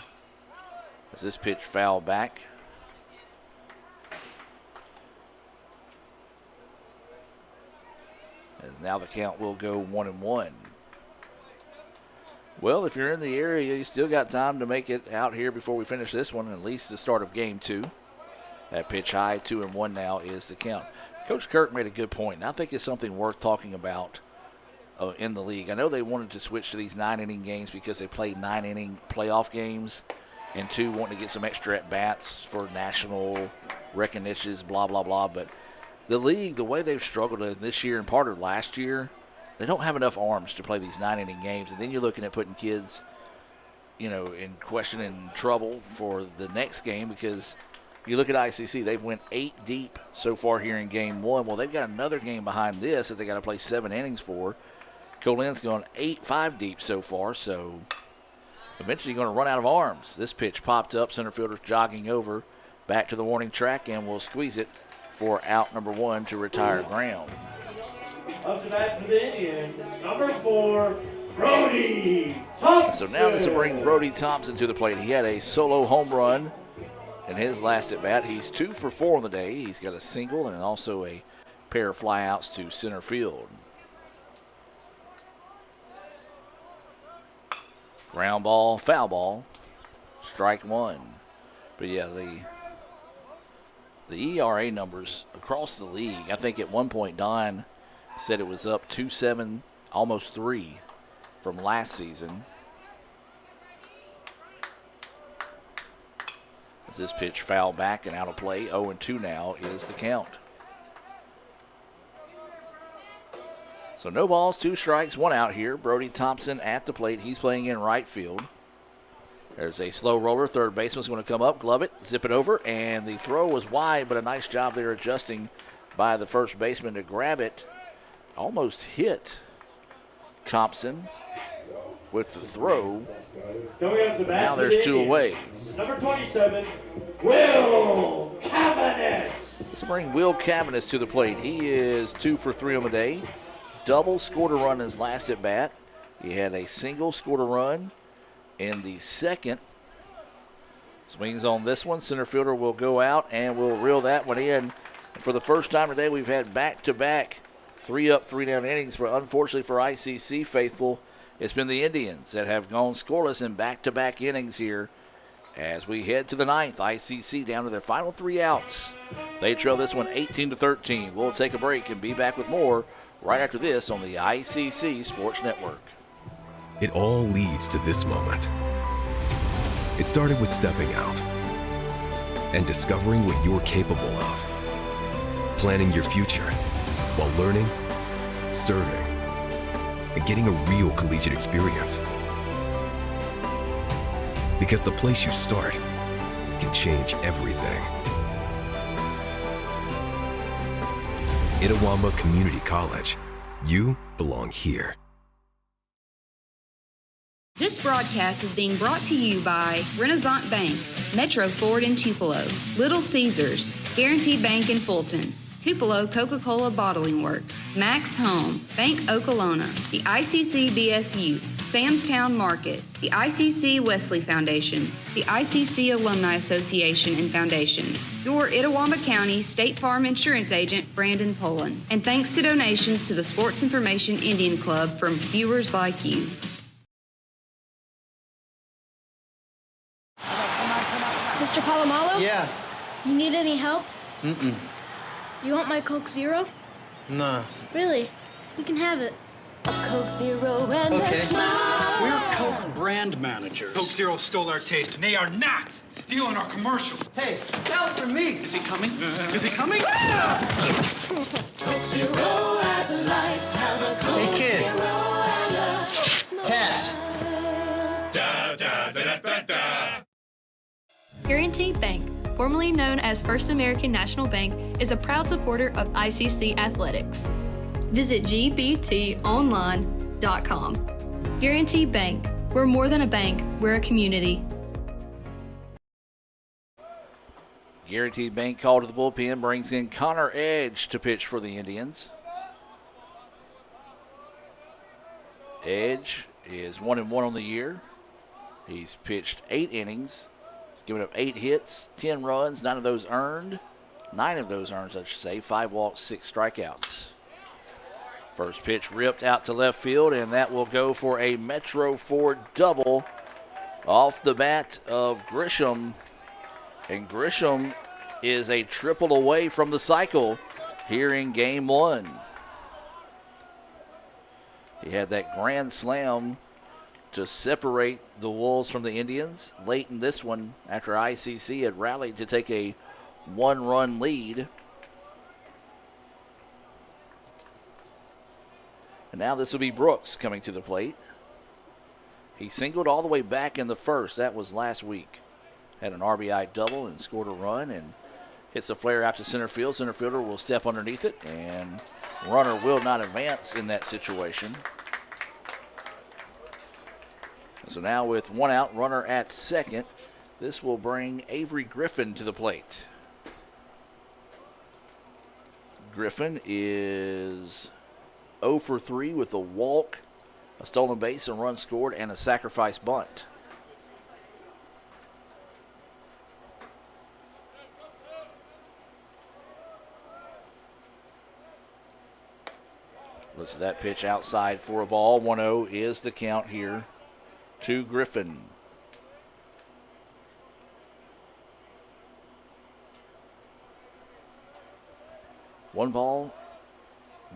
as this pitch fouled back. As now the count will go 1-1. Well, if you're in the area, you still got time to make it out here before we finish this one, at least the start of game 2. That pitch high, 2-1 now is the count. Coach Kirk made a good point, and I think it's something worth talking about in the league. I know they wanted to switch to these 9-inning games because they played 9-inning playoff games, and 2 wanting to get some extra at-bats for national recognitions, blah, blah, blah, but the league, the way they've struggled this year and part of last year, they don't have enough arms to play these 9-inning games. And then you're looking at putting kids, in question and trouble for the next game because you look at ICC, they've went 8 deep so far here in game 1. Well, they've got another game behind this that they got to play 7 innings for. Co-Lin's gone 5 deep so far, so eventually you're going to run out of arms. This pitch popped up, center fielder's jogging over, back to the warning track, and will squeeze it for out number 1 to retire Graham. Up to bat for the Indians, number 4, Brody Thompson. So now this will bring Brody Thompson to the plate. He had a solo home run in his last at bat. He's 2 for 4 on the day. He's got a single and also a pair of flyouts to center field. Ground ball, foul ball, strike 1. But yeah, the ERA numbers across the league, I think at one point Don said it was up 2.7, almost 3 from last season. As this pitch fouled back and out of play, 0-2 now is the count. So no balls, 2 strikes, 1 out here. Brody Thompson at the plate. He's playing in right field. There's a slow roller. Third baseman's going to come up, glove it, zip it over, and the throw was wide, but a nice job there adjusting by the first baseman to grab it almost hit Thompson with the throw. Going up to bat Now for there's the two away. Indians, number 27, Will Cavanis. Let's bring Will Cavanis to the plate. He is 2 for 3 on the day. Double, scored a run his last at bat. He had a single, scored a run in the second. Swings on this one. Center fielder will go out and we'll reel that one in. For the first time today, we've had back-to-back 3-up, 3-down innings. But unfortunately for ICC faithful, it's been the Indians that have gone scoreless in back-to-back innings here. As we head to the ninth, ICC down to their final 3 outs. They trail this one 18-13. We'll take a break and be back with more right after this on the ICC Sports Network. It all leads to this moment. It started with stepping out and discovering what you're capable of. Planning your future while learning, serving, and getting a real collegiate experience. Because the place you start can change everything. Itawamba Community College. You belong here. This broadcast is being brought to you by Renaissance Bank, Metro Ford in Tupelo, Little Caesars, Guaranteed Bank in Fulton, Tupelo Coca-Cola Bottling Works, Max Home, Bank Okolona, the ICC BSU, Sam's Town Market, the ICC Wesley Foundation, the ICC Alumni Association and Foundation, your Itawamba County State Farm Insurance Agent, Brandon Poland, and thanks to donations to the Sports Information Indian Club from viewers like you. Mr. Palomalo? Yeah. You need any help? Mm-mm. You want my Coke Zero? Nah. Really? You can have it. A Coke Zero and Okay. a smile. We're Coke brand managers. Coke Zero stole our taste, and they are not stealing our commercial. Hey, that was for me. Is he coming? Is he coming? Coke Zero adds life. Have a Coke Hey, kid. Zero and a smile. Cats. Da, da, da, da, da. Guaranteed Bank, formerly known as First American National Bank, is a proud supporter of ICC Athletics. Visit gbtonline.com. Guaranteed Bank, we're more than a bank, we're a community. Guaranteed Bank call to the bullpen brings in Connor Edge to pitch for the Indians. Edge is 1-1 on the year. He's pitched 8 innings. He's given up 8 hits, 10 runs, 9 of those earned. 9 of those earned, I should say. 5 walks, 6 strikeouts. First pitch ripped out to left field, and that will go for a Metro Ford double off the bat of Grisham. And Grisham is a triple away from the cycle here in Game 1. He had that grand slam to separate the Wolves from the Indians late in this one after ICC had rallied to take a 1-run lead. And now this will be Brooks coming to the plate. He singled all the way back in the first. That was last week. Had an RBI double and scored a run and hits a flare out to center field. Center fielder will step underneath it, and runner will not advance in that situation. So now with 1 out, runner at second, this will bring Avery Griffin to the plate. Griffin is 0 for 3 with a walk, a stolen base, a run scored, and a sacrifice bunt. Looks at that pitch outside for a ball. 1-0 is the count here to Griffin. One ball,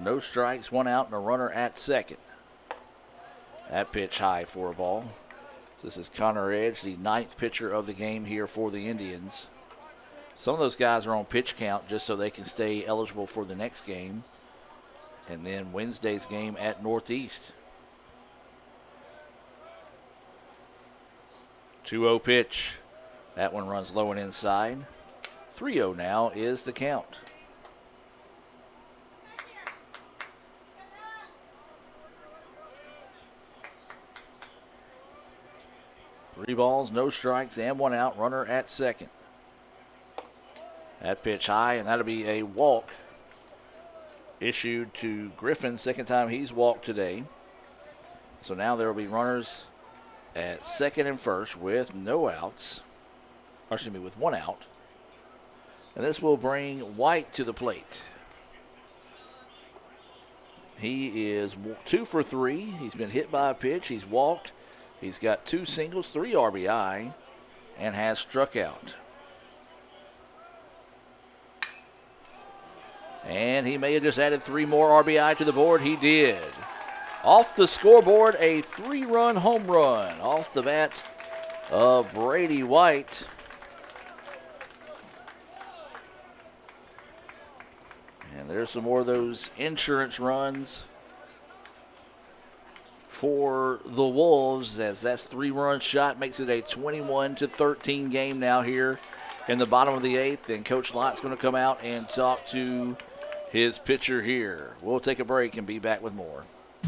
no strikes, 1 out, and a runner at second. That pitch high for a ball. This is Connor Edge, the 9th pitcher of the game here for the Indians. Some of those guys are on pitch count just so they can stay eligible for the next game. And then Wednesday's game at Northeast. 2-0 pitch. That one runs low and inside. 3-0 now is the count. 3 balls, no strikes, and 1 out. Runner at second. That pitch high, and that'll be a walk issued to Griffin. Second time he's walked today. So now there will be runners at second and first with no outs. Or excuse me, with 1 out. And this will bring White to the plate. He is 2 for 3. He's been hit by a pitch. He's walked. He's got 2 singles, 3 RBI, and has struck out. And he may have just added 3 more RBI to the board. He did. Off the scoreboard, a 3-run home run off the bat of Brady White. And there's some more of those insurance runs for the Wolves, as that's 3-run shot, makes it a 21-13 game now here in the bottom of the 8th. And Coach Lott's going to come out and talk to his pitcher here. We'll take a break and be back with more.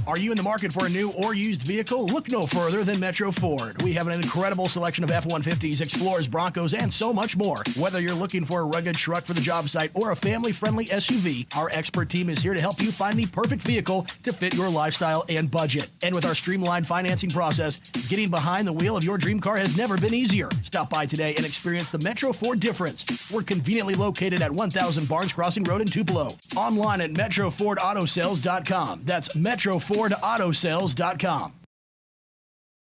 Are you in the market for a new or used vehicle? Look no further than Metro Ford. We have an incredible selection of F-150s, Explorers, Broncos, and so much more. Whether you're looking for a rugged truck for the job site or a family-friendly SUV, our expert team is here to help you find the perfect vehicle to fit your lifestyle and budget. And with our streamlined financing process, getting behind the wheel of your dream car has never been easier. Stop by today and experience the Metro Ford difference. We're conveniently located at 1000 Barnes Crossing Road in Tupelo. Online at MetroFordAutoSales.com. That's MetroFordAutoSales.com.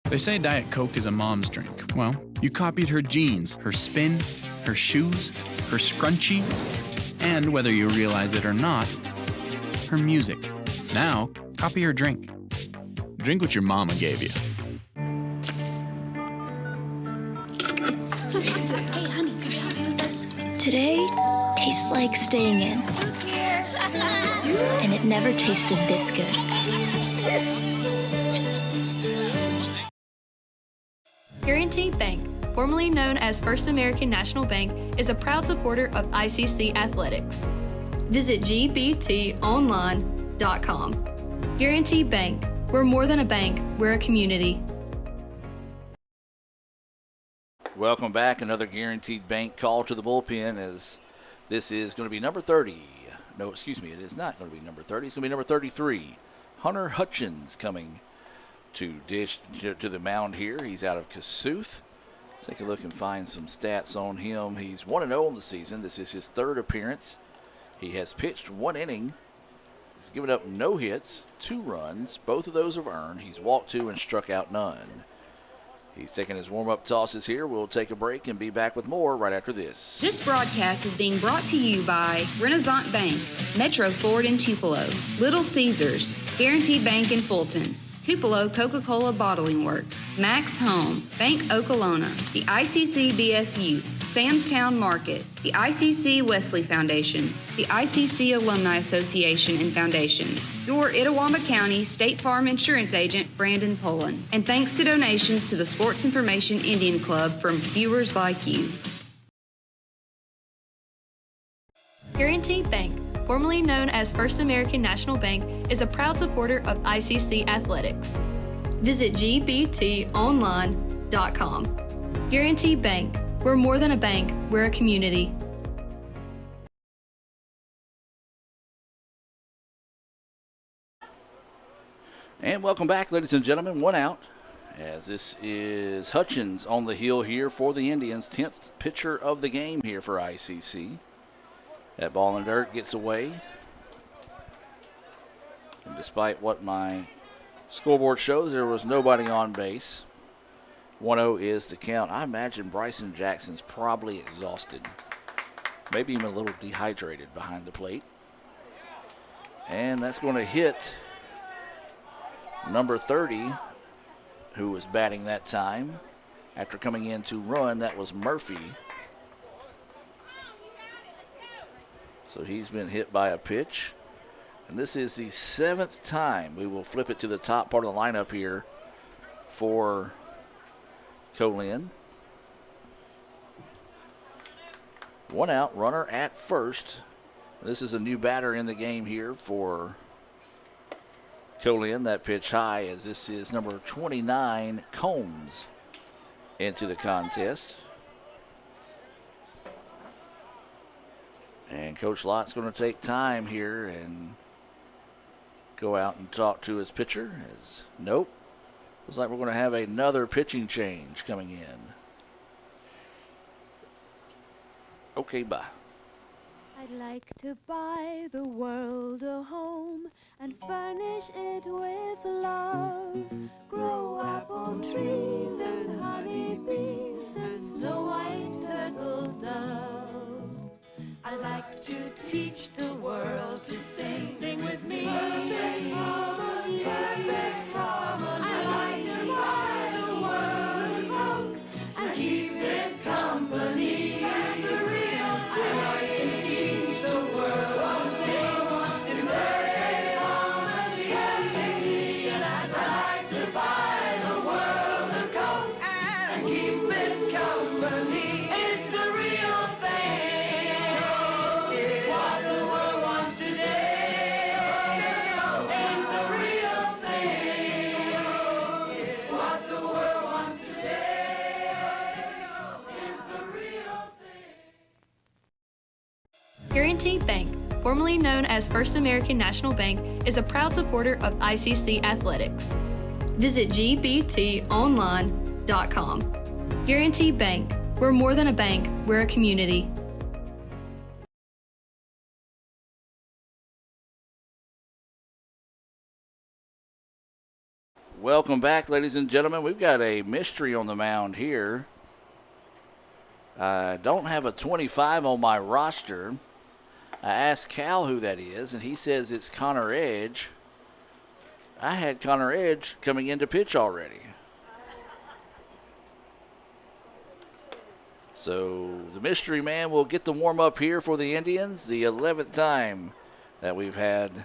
They say Diet Coke is a mom's drink. Well, you copied her jeans, her spin, her shoes, her scrunchie, and whether you realize it or not, her music. Now, copy her drink. Drink what your mama gave you. Hey, honey, could you help me with this? Today tastes like staying in. And it never tasted this good. Guaranteed Bank, formerly known as First American National Bank, is a proud supporter of ICC athletics. Visit gbtonline.com. Guaranteed Bank, we're more than a bank, we're a community. Welcome back. Another Guaranteed Bank call to the bullpen, as this is going to be number 30. No, excuse me, it is not going to be number 30. It's going to be number 33. Hunter Hutchins coming to the mound here. He's out of Kossuth. Let's take a look and find some stats on him. He's 1-0 in the season. This is his 3rd appearance. He has pitched 1 inning. He's given up no hits, 2 runs. Both of those have earned. He's walked 2 and struck out none. He's taking his warm-up tosses here. We'll take a break and be back with more right after this. This broadcast is being brought to you by Renaissance Bank, Metro Ford in Tupelo, Little Caesars, Guaranteed Bank in Fulton, Tupelo Coca-Cola Bottling Works, Max Home, Bank Okolona, the ICC BSU, Samstown Market, the ICC Wesley Foundation, the ICC Alumni Association and Foundation, your Itawamba County State Farm Insurance Agent, Brandon Poland, and thanks to donations to the Sports Information Indian Club from viewers like you. Guaranteed Bank, formerly known as First American National Bank, is a proud supporter of ICC athletics. Visit gbtonline.com. Guaranteed Bank, we're more than a bank, we're a community. And welcome back, ladies and gentlemen. 1 out, as this is Hutchins on the hill here for the Indians. 10th pitcher of the game here for ICC. That ball in the dirt gets away. And despite what my scoreboard shows, there was nobody on base. 1-0 is the count. I imagine Bryson Jackson's probably exhausted. Maybe even a little dehydrated behind the plate. And that's going to hit number 30, who was batting that time. After coming in to run, that was Murphy. So he's been hit by a pitch. And this is the 7th time. We will flip it to the top part of the lineup here for Co-Lin. 1 out, runner at first. This is a new batter in the game here for Co-Lin. That pitch high, as this is number 29, Combs. into the contest. And Coach Lott's going to take time here and go out and talk to his pitcher. Nope. Looks like we're going to have another pitching change coming in. Okay, bye. I'd like to buy the world a home and furnish it with love. Grow apple trees and honey bees and snow white turtle doves. I like to teach the world to sing. Sing with me. Perfect harmony, perfect harmony. I like to buy the world a coat and keep it company. That's the real. I like to teach the world to sing. In perfect harmony, perfectly. And I'd like to buy the world a coat and keep it company. It's the real thing. What the world wants today is the real thing. What the world wants today is the real thing. Guaranty Bank, formerly known as First American National Bank, is a proud supporter of ICC athletics. Visit gbtonline.com. Guaranty Bank, we're more than a bank, we're a community. Welcome back, ladies and gentlemen. We've got a mystery on the mound here. I don't have a 25 on my roster. I asked Cal who that is, and he says it's Connor Edge. I had Connor Edge coming in to pitch already. So the mystery man will get the warm-up here for the Indians. The 11th time that we've had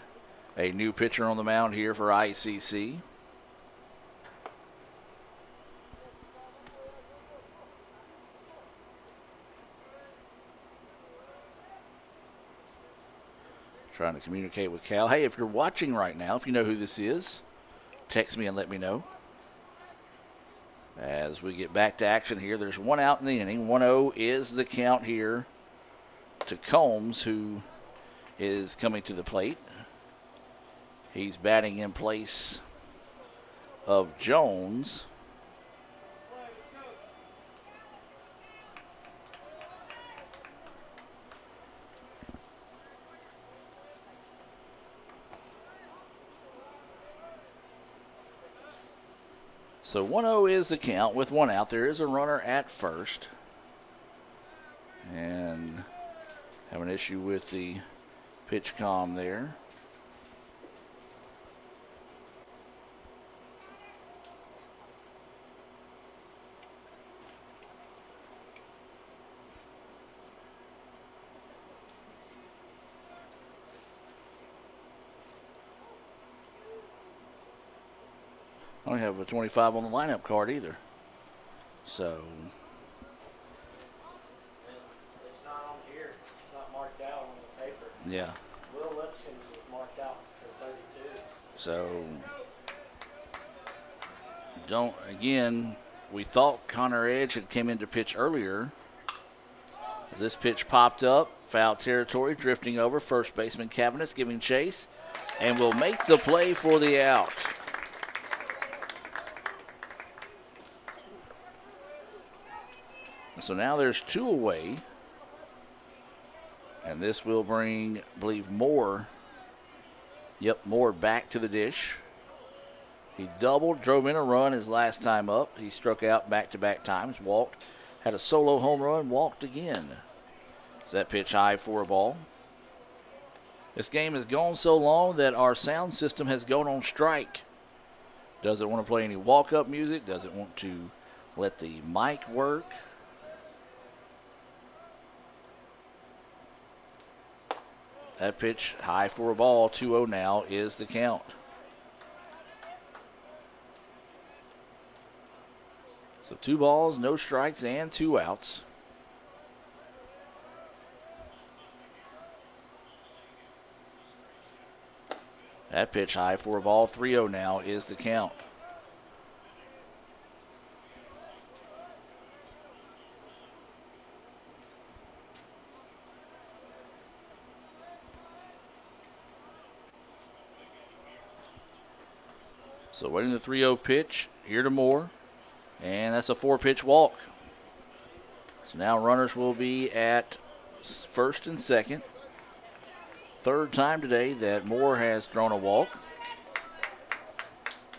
a new pitcher on the mound here for ICC. Trying to communicate with Cal. Hey, if you're watching right now, if you know who this is, text me and let me know. As we get back to action here, there's one out in the inning. 1-0 is the count here to Combs, who is coming to the plate. He's batting in place of Jones. So 1-0 is the count with one out. There is a runner at first. And have an issue with the pitch comm there. I don't have a 25 on the lineup card either. So it's not on here. It's not marked out on the paper. yeah. Will Lipscomb's was marked out for 32. So we thought Connor Edge had came in to pitch earlier. As this pitch popped up, foul territory, drifting over, first baseman Cabinets giving chase, and will make the play for the out. So now there's two away. And this will bring, I believe, Moore. Yep, Moore back to the dish. He doubled, drove in a run his last time up. He struck out back-to-back times, walked, had a solo home run, walked again. Is that pitch high for a ball? This game has gone so long that our sound system has gone on strike. Doesn't want to play any walk-up music, doesn't want to let the mic work. That pitch high for a ball, 2-0 now is the count. So 2 balls, no strikes, and 2 outs. That pitch high for a ball, 3-0 now is the count. So waiting the 3-0 pitch. Here to Moore. And that's a 4-pitch walk. So now runners will be at first and second. Third time today that Moore has thrown a walk.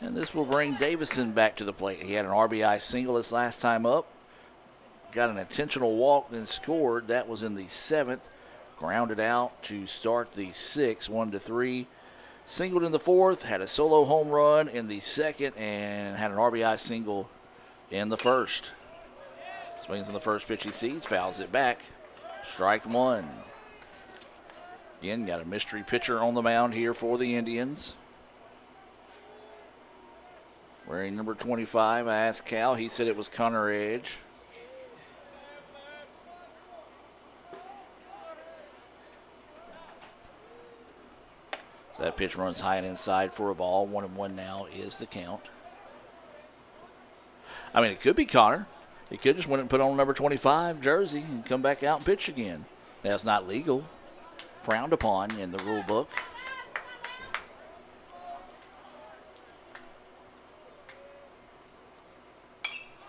And this will bring Davison back to the plate. He had an RBI single this last time up. Got an intentional walk, then scored. That was in the 7th. Grounded out to start the 6th, 1-3. Singled in the 4th, had a solo home run in the 2nd, and had an RBI single in the 1st. Swings in the first pitch he sees, fouls it back. Strike 1. Again, got a mystery pitcher on the mound here for the Indians. Wearing number 25, I asked Cal. He said it was Connor Edge. So that pitch runs high and inside for a ball. 1-1 now is the count. I mean, it could be Connor. He could just went and put on number 25 jersey and come back out and pitch again. That's not legal. Frowned upon in the rule book.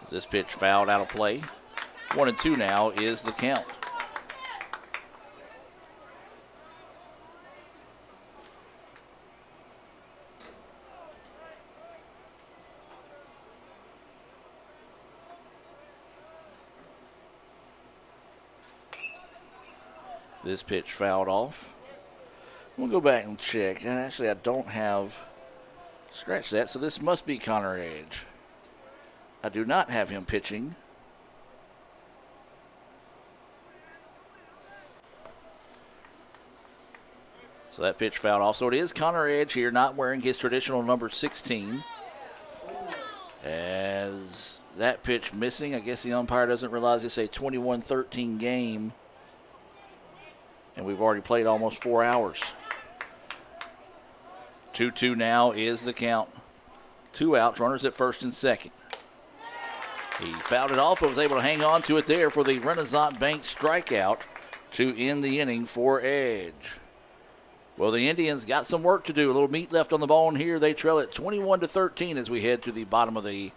As this pitch fouled out of play. 1-2 now is the count. This pitch fouled off. We'll go back and check. And actually, I don't have scratch that, so this must be Connor Edge. I do not have him pitching. So that pitch fouled off. So it is Connor Edge here, not wearing his traditional number 16. As that pitch missing, I guess the umpire doesn't realize it's a 21-13 game. And we've already played almost 4 hours. 2-2 now is the count. 2 outs, runners at first and second. He fouled it off, but was able to hang on to it there for the Renaissance Bank strikeout to end the inning for Edge. Well, the Indians got some work to do. A little meat left on the bone here. They trail at 21-13 as we head to the bottom of the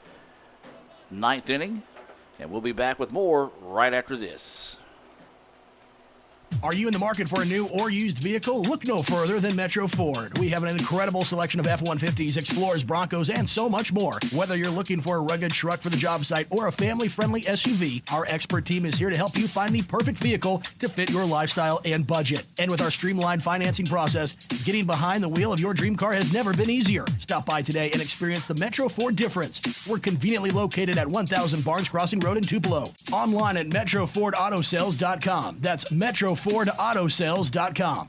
9th inning. And we'll be back with more right after this. Are you in the market for a new or used vehicle? Look no further than Metro Ford. We have an incredible selection of F-150s, Explorers, Broncos, and so much more. Whether you're looking for a rugged truck for the job site or a family-friendly SUV, our expert team is here to help you find the perfect vehicle to fit your lifestyle and budget. And with our streamlined financing process, getting behind the wheel of your dream car has never been easier. Stop by today and experience the Metro Ford difference. We're conveniently located at 1000 Barnes Crossing Road in Tupelo. Online at MetroFordAutoSales.com. That's MetroFordAutoSales.com.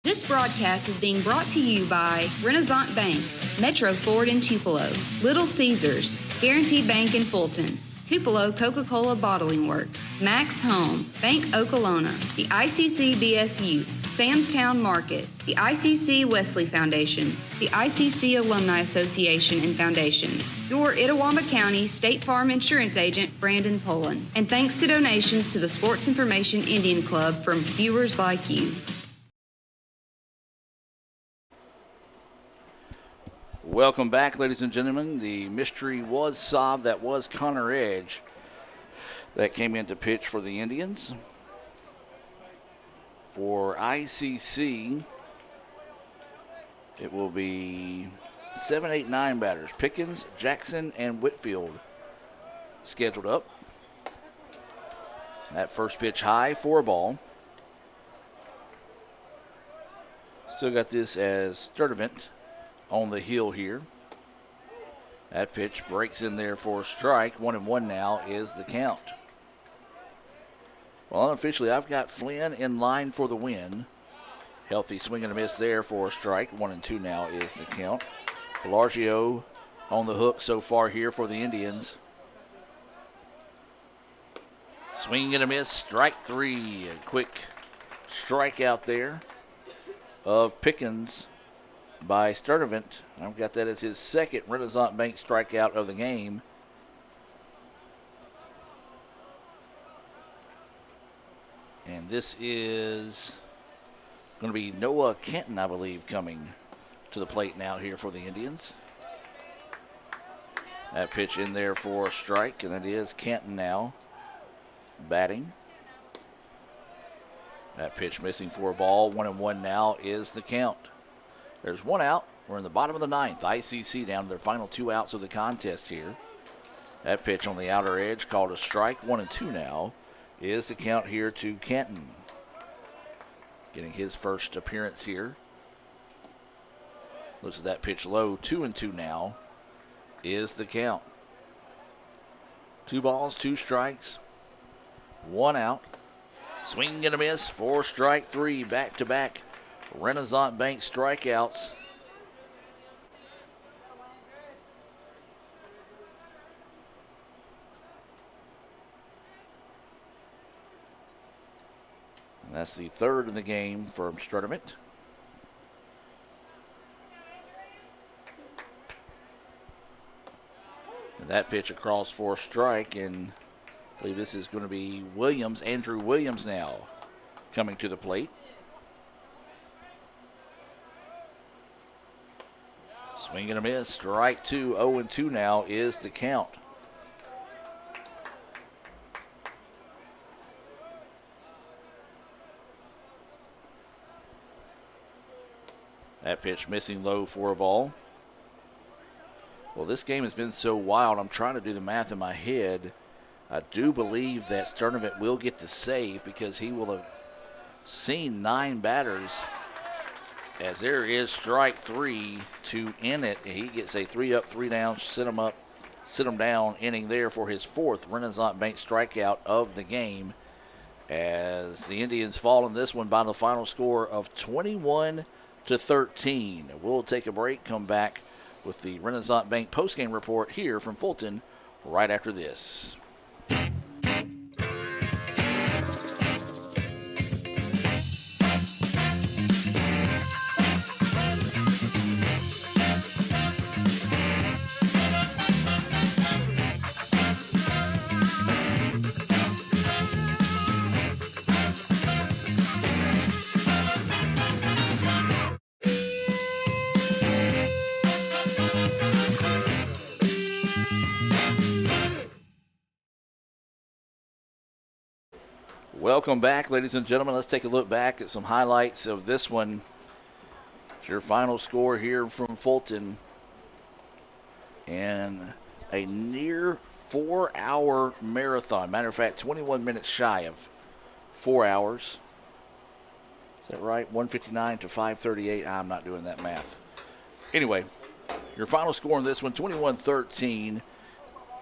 This broadcast is being brought to you by Renaissance Bank, Metro Ford in Tupelo, Little Caesars, Guaranteed Bank in Fulton, Tupelo Coca-Cola Bottling Works, Max Home, Bank Okolona, the ICC BSU, Samstown Market, the ICC Wesley Foundation, the ICC Alumni Association and Foundation, your Itawamba County State Farm Insurance Agent, Brandon Poland, and thanks to donations to the Sports Information Indian Club from viewers like you. Welcome back, ladies and gentlemen. The mystery was solved. That was Connor Edge that came in to pitch for the Indians. For ICC, it will be 7, 8, 9 batters. Pickens, Jackson, and Whitfield scheduled up. That first pitch high for a ball. Still got this as Sturdivant on the hill here. That pitch breaks in there for a strike. 1-1 now is the count. Well, unofficially, I've got Flynn in line for the win. Healthy swing and a miss there for a strike. 1-2 now is the count. Belargio on the hook so far here for the Indians. Swing and a miss, strike 3. A quick strikeout there of Pickens by Sturdivant. I've got that as his second Renaissance Bank strikeout of the game. And this is going to be Noah Kenton, I believe, coming to the plate now here for the Indians. That pitch in there for a strike, and it is Kenton now batting. That pitch missing for a ball. 1-1 now is the count. There's one out. We're in the bottom of the ninth. ICC down to their final 2 outs of the contest here. That pitch on the outer edge called a strike. 1-2 now is the count here to Kenton. Getting his first appearance here. Looks at that pitch low. 2-2 now is the count. 2 balls, 2 strikes, 1 out. Swing and a miss for strike 3. Back-to-back Renaissance Bank strikeouts. And that's the 3rd of the game from Sturdivant. And that pitch across for a strike, and I believe this is going to be Williams, Andrew Williams now coming to the plate. Swing and a miss, strike 2, 0-2 now is the count. That pitch missing low for a ball. Well, this game has been so wild, I'm trying to do the math in my head. I do believe that Sturdivant will get the save because he will have seen 9 batters, as there is strike 3 to end it. He gets a 3 up, 3 down, sit him down inning there for his 4th Renaissance Bank strikeout of the game, as the Indians fall in this one by the final score of 21-13. We'll take a break, come back with the Renaissance Bank postgame report here from Fulton right after this. Welcome back, ladies and gentlemen. Let's take a look back at some highlights of this one. It's your final score here from Fulton. And a near 4-hour marathon. Matter of fact, 21 minutes shy of 4 hours. Is that right? 1:59 to 5:38. I'm not doing that math. Anyway, your final score in this one, 21-13.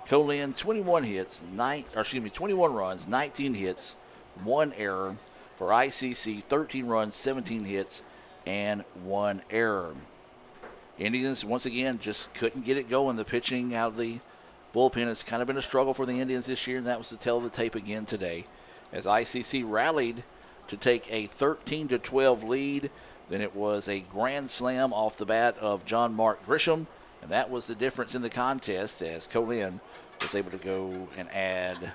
Co-Lin, 21 runs, 19 hits, 1 error. For ICC, 13 runs, 17 hits, and 1 error. Indians, once again, just couldn't get it going. The pitching out of the bullpen has kind of been a struggle for the Indians this year, and that was the tell of the tape again today. As ICC rallied to take a 13-12 lead, then it was a grand slam off the bat of John Mark Grisham, and that was the difference in the contest, as Co-Lin was able to go and add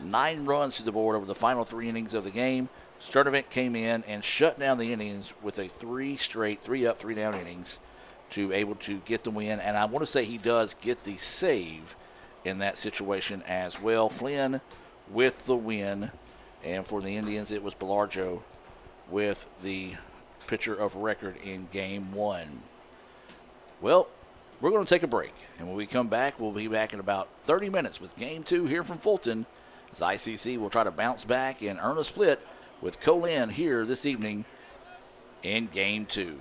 9 runs to the board over the final 3 innings of the game. Sturdivant came in and shut down the Indians with a 3 straight, 3 up, 3 down innings to able to get the win. And I want to say he does get the save in that situation as well. Flynn with the win. And for the Indians, it was Belarjo with the pitcher of record in Game 1. Well, we're going to take a break. And when we come back, we'll be back in about 30 minutes with Game 2 here from Fulton, as ICC will try to bounce back and earn a split with Co-Lin here this evening in Game 2.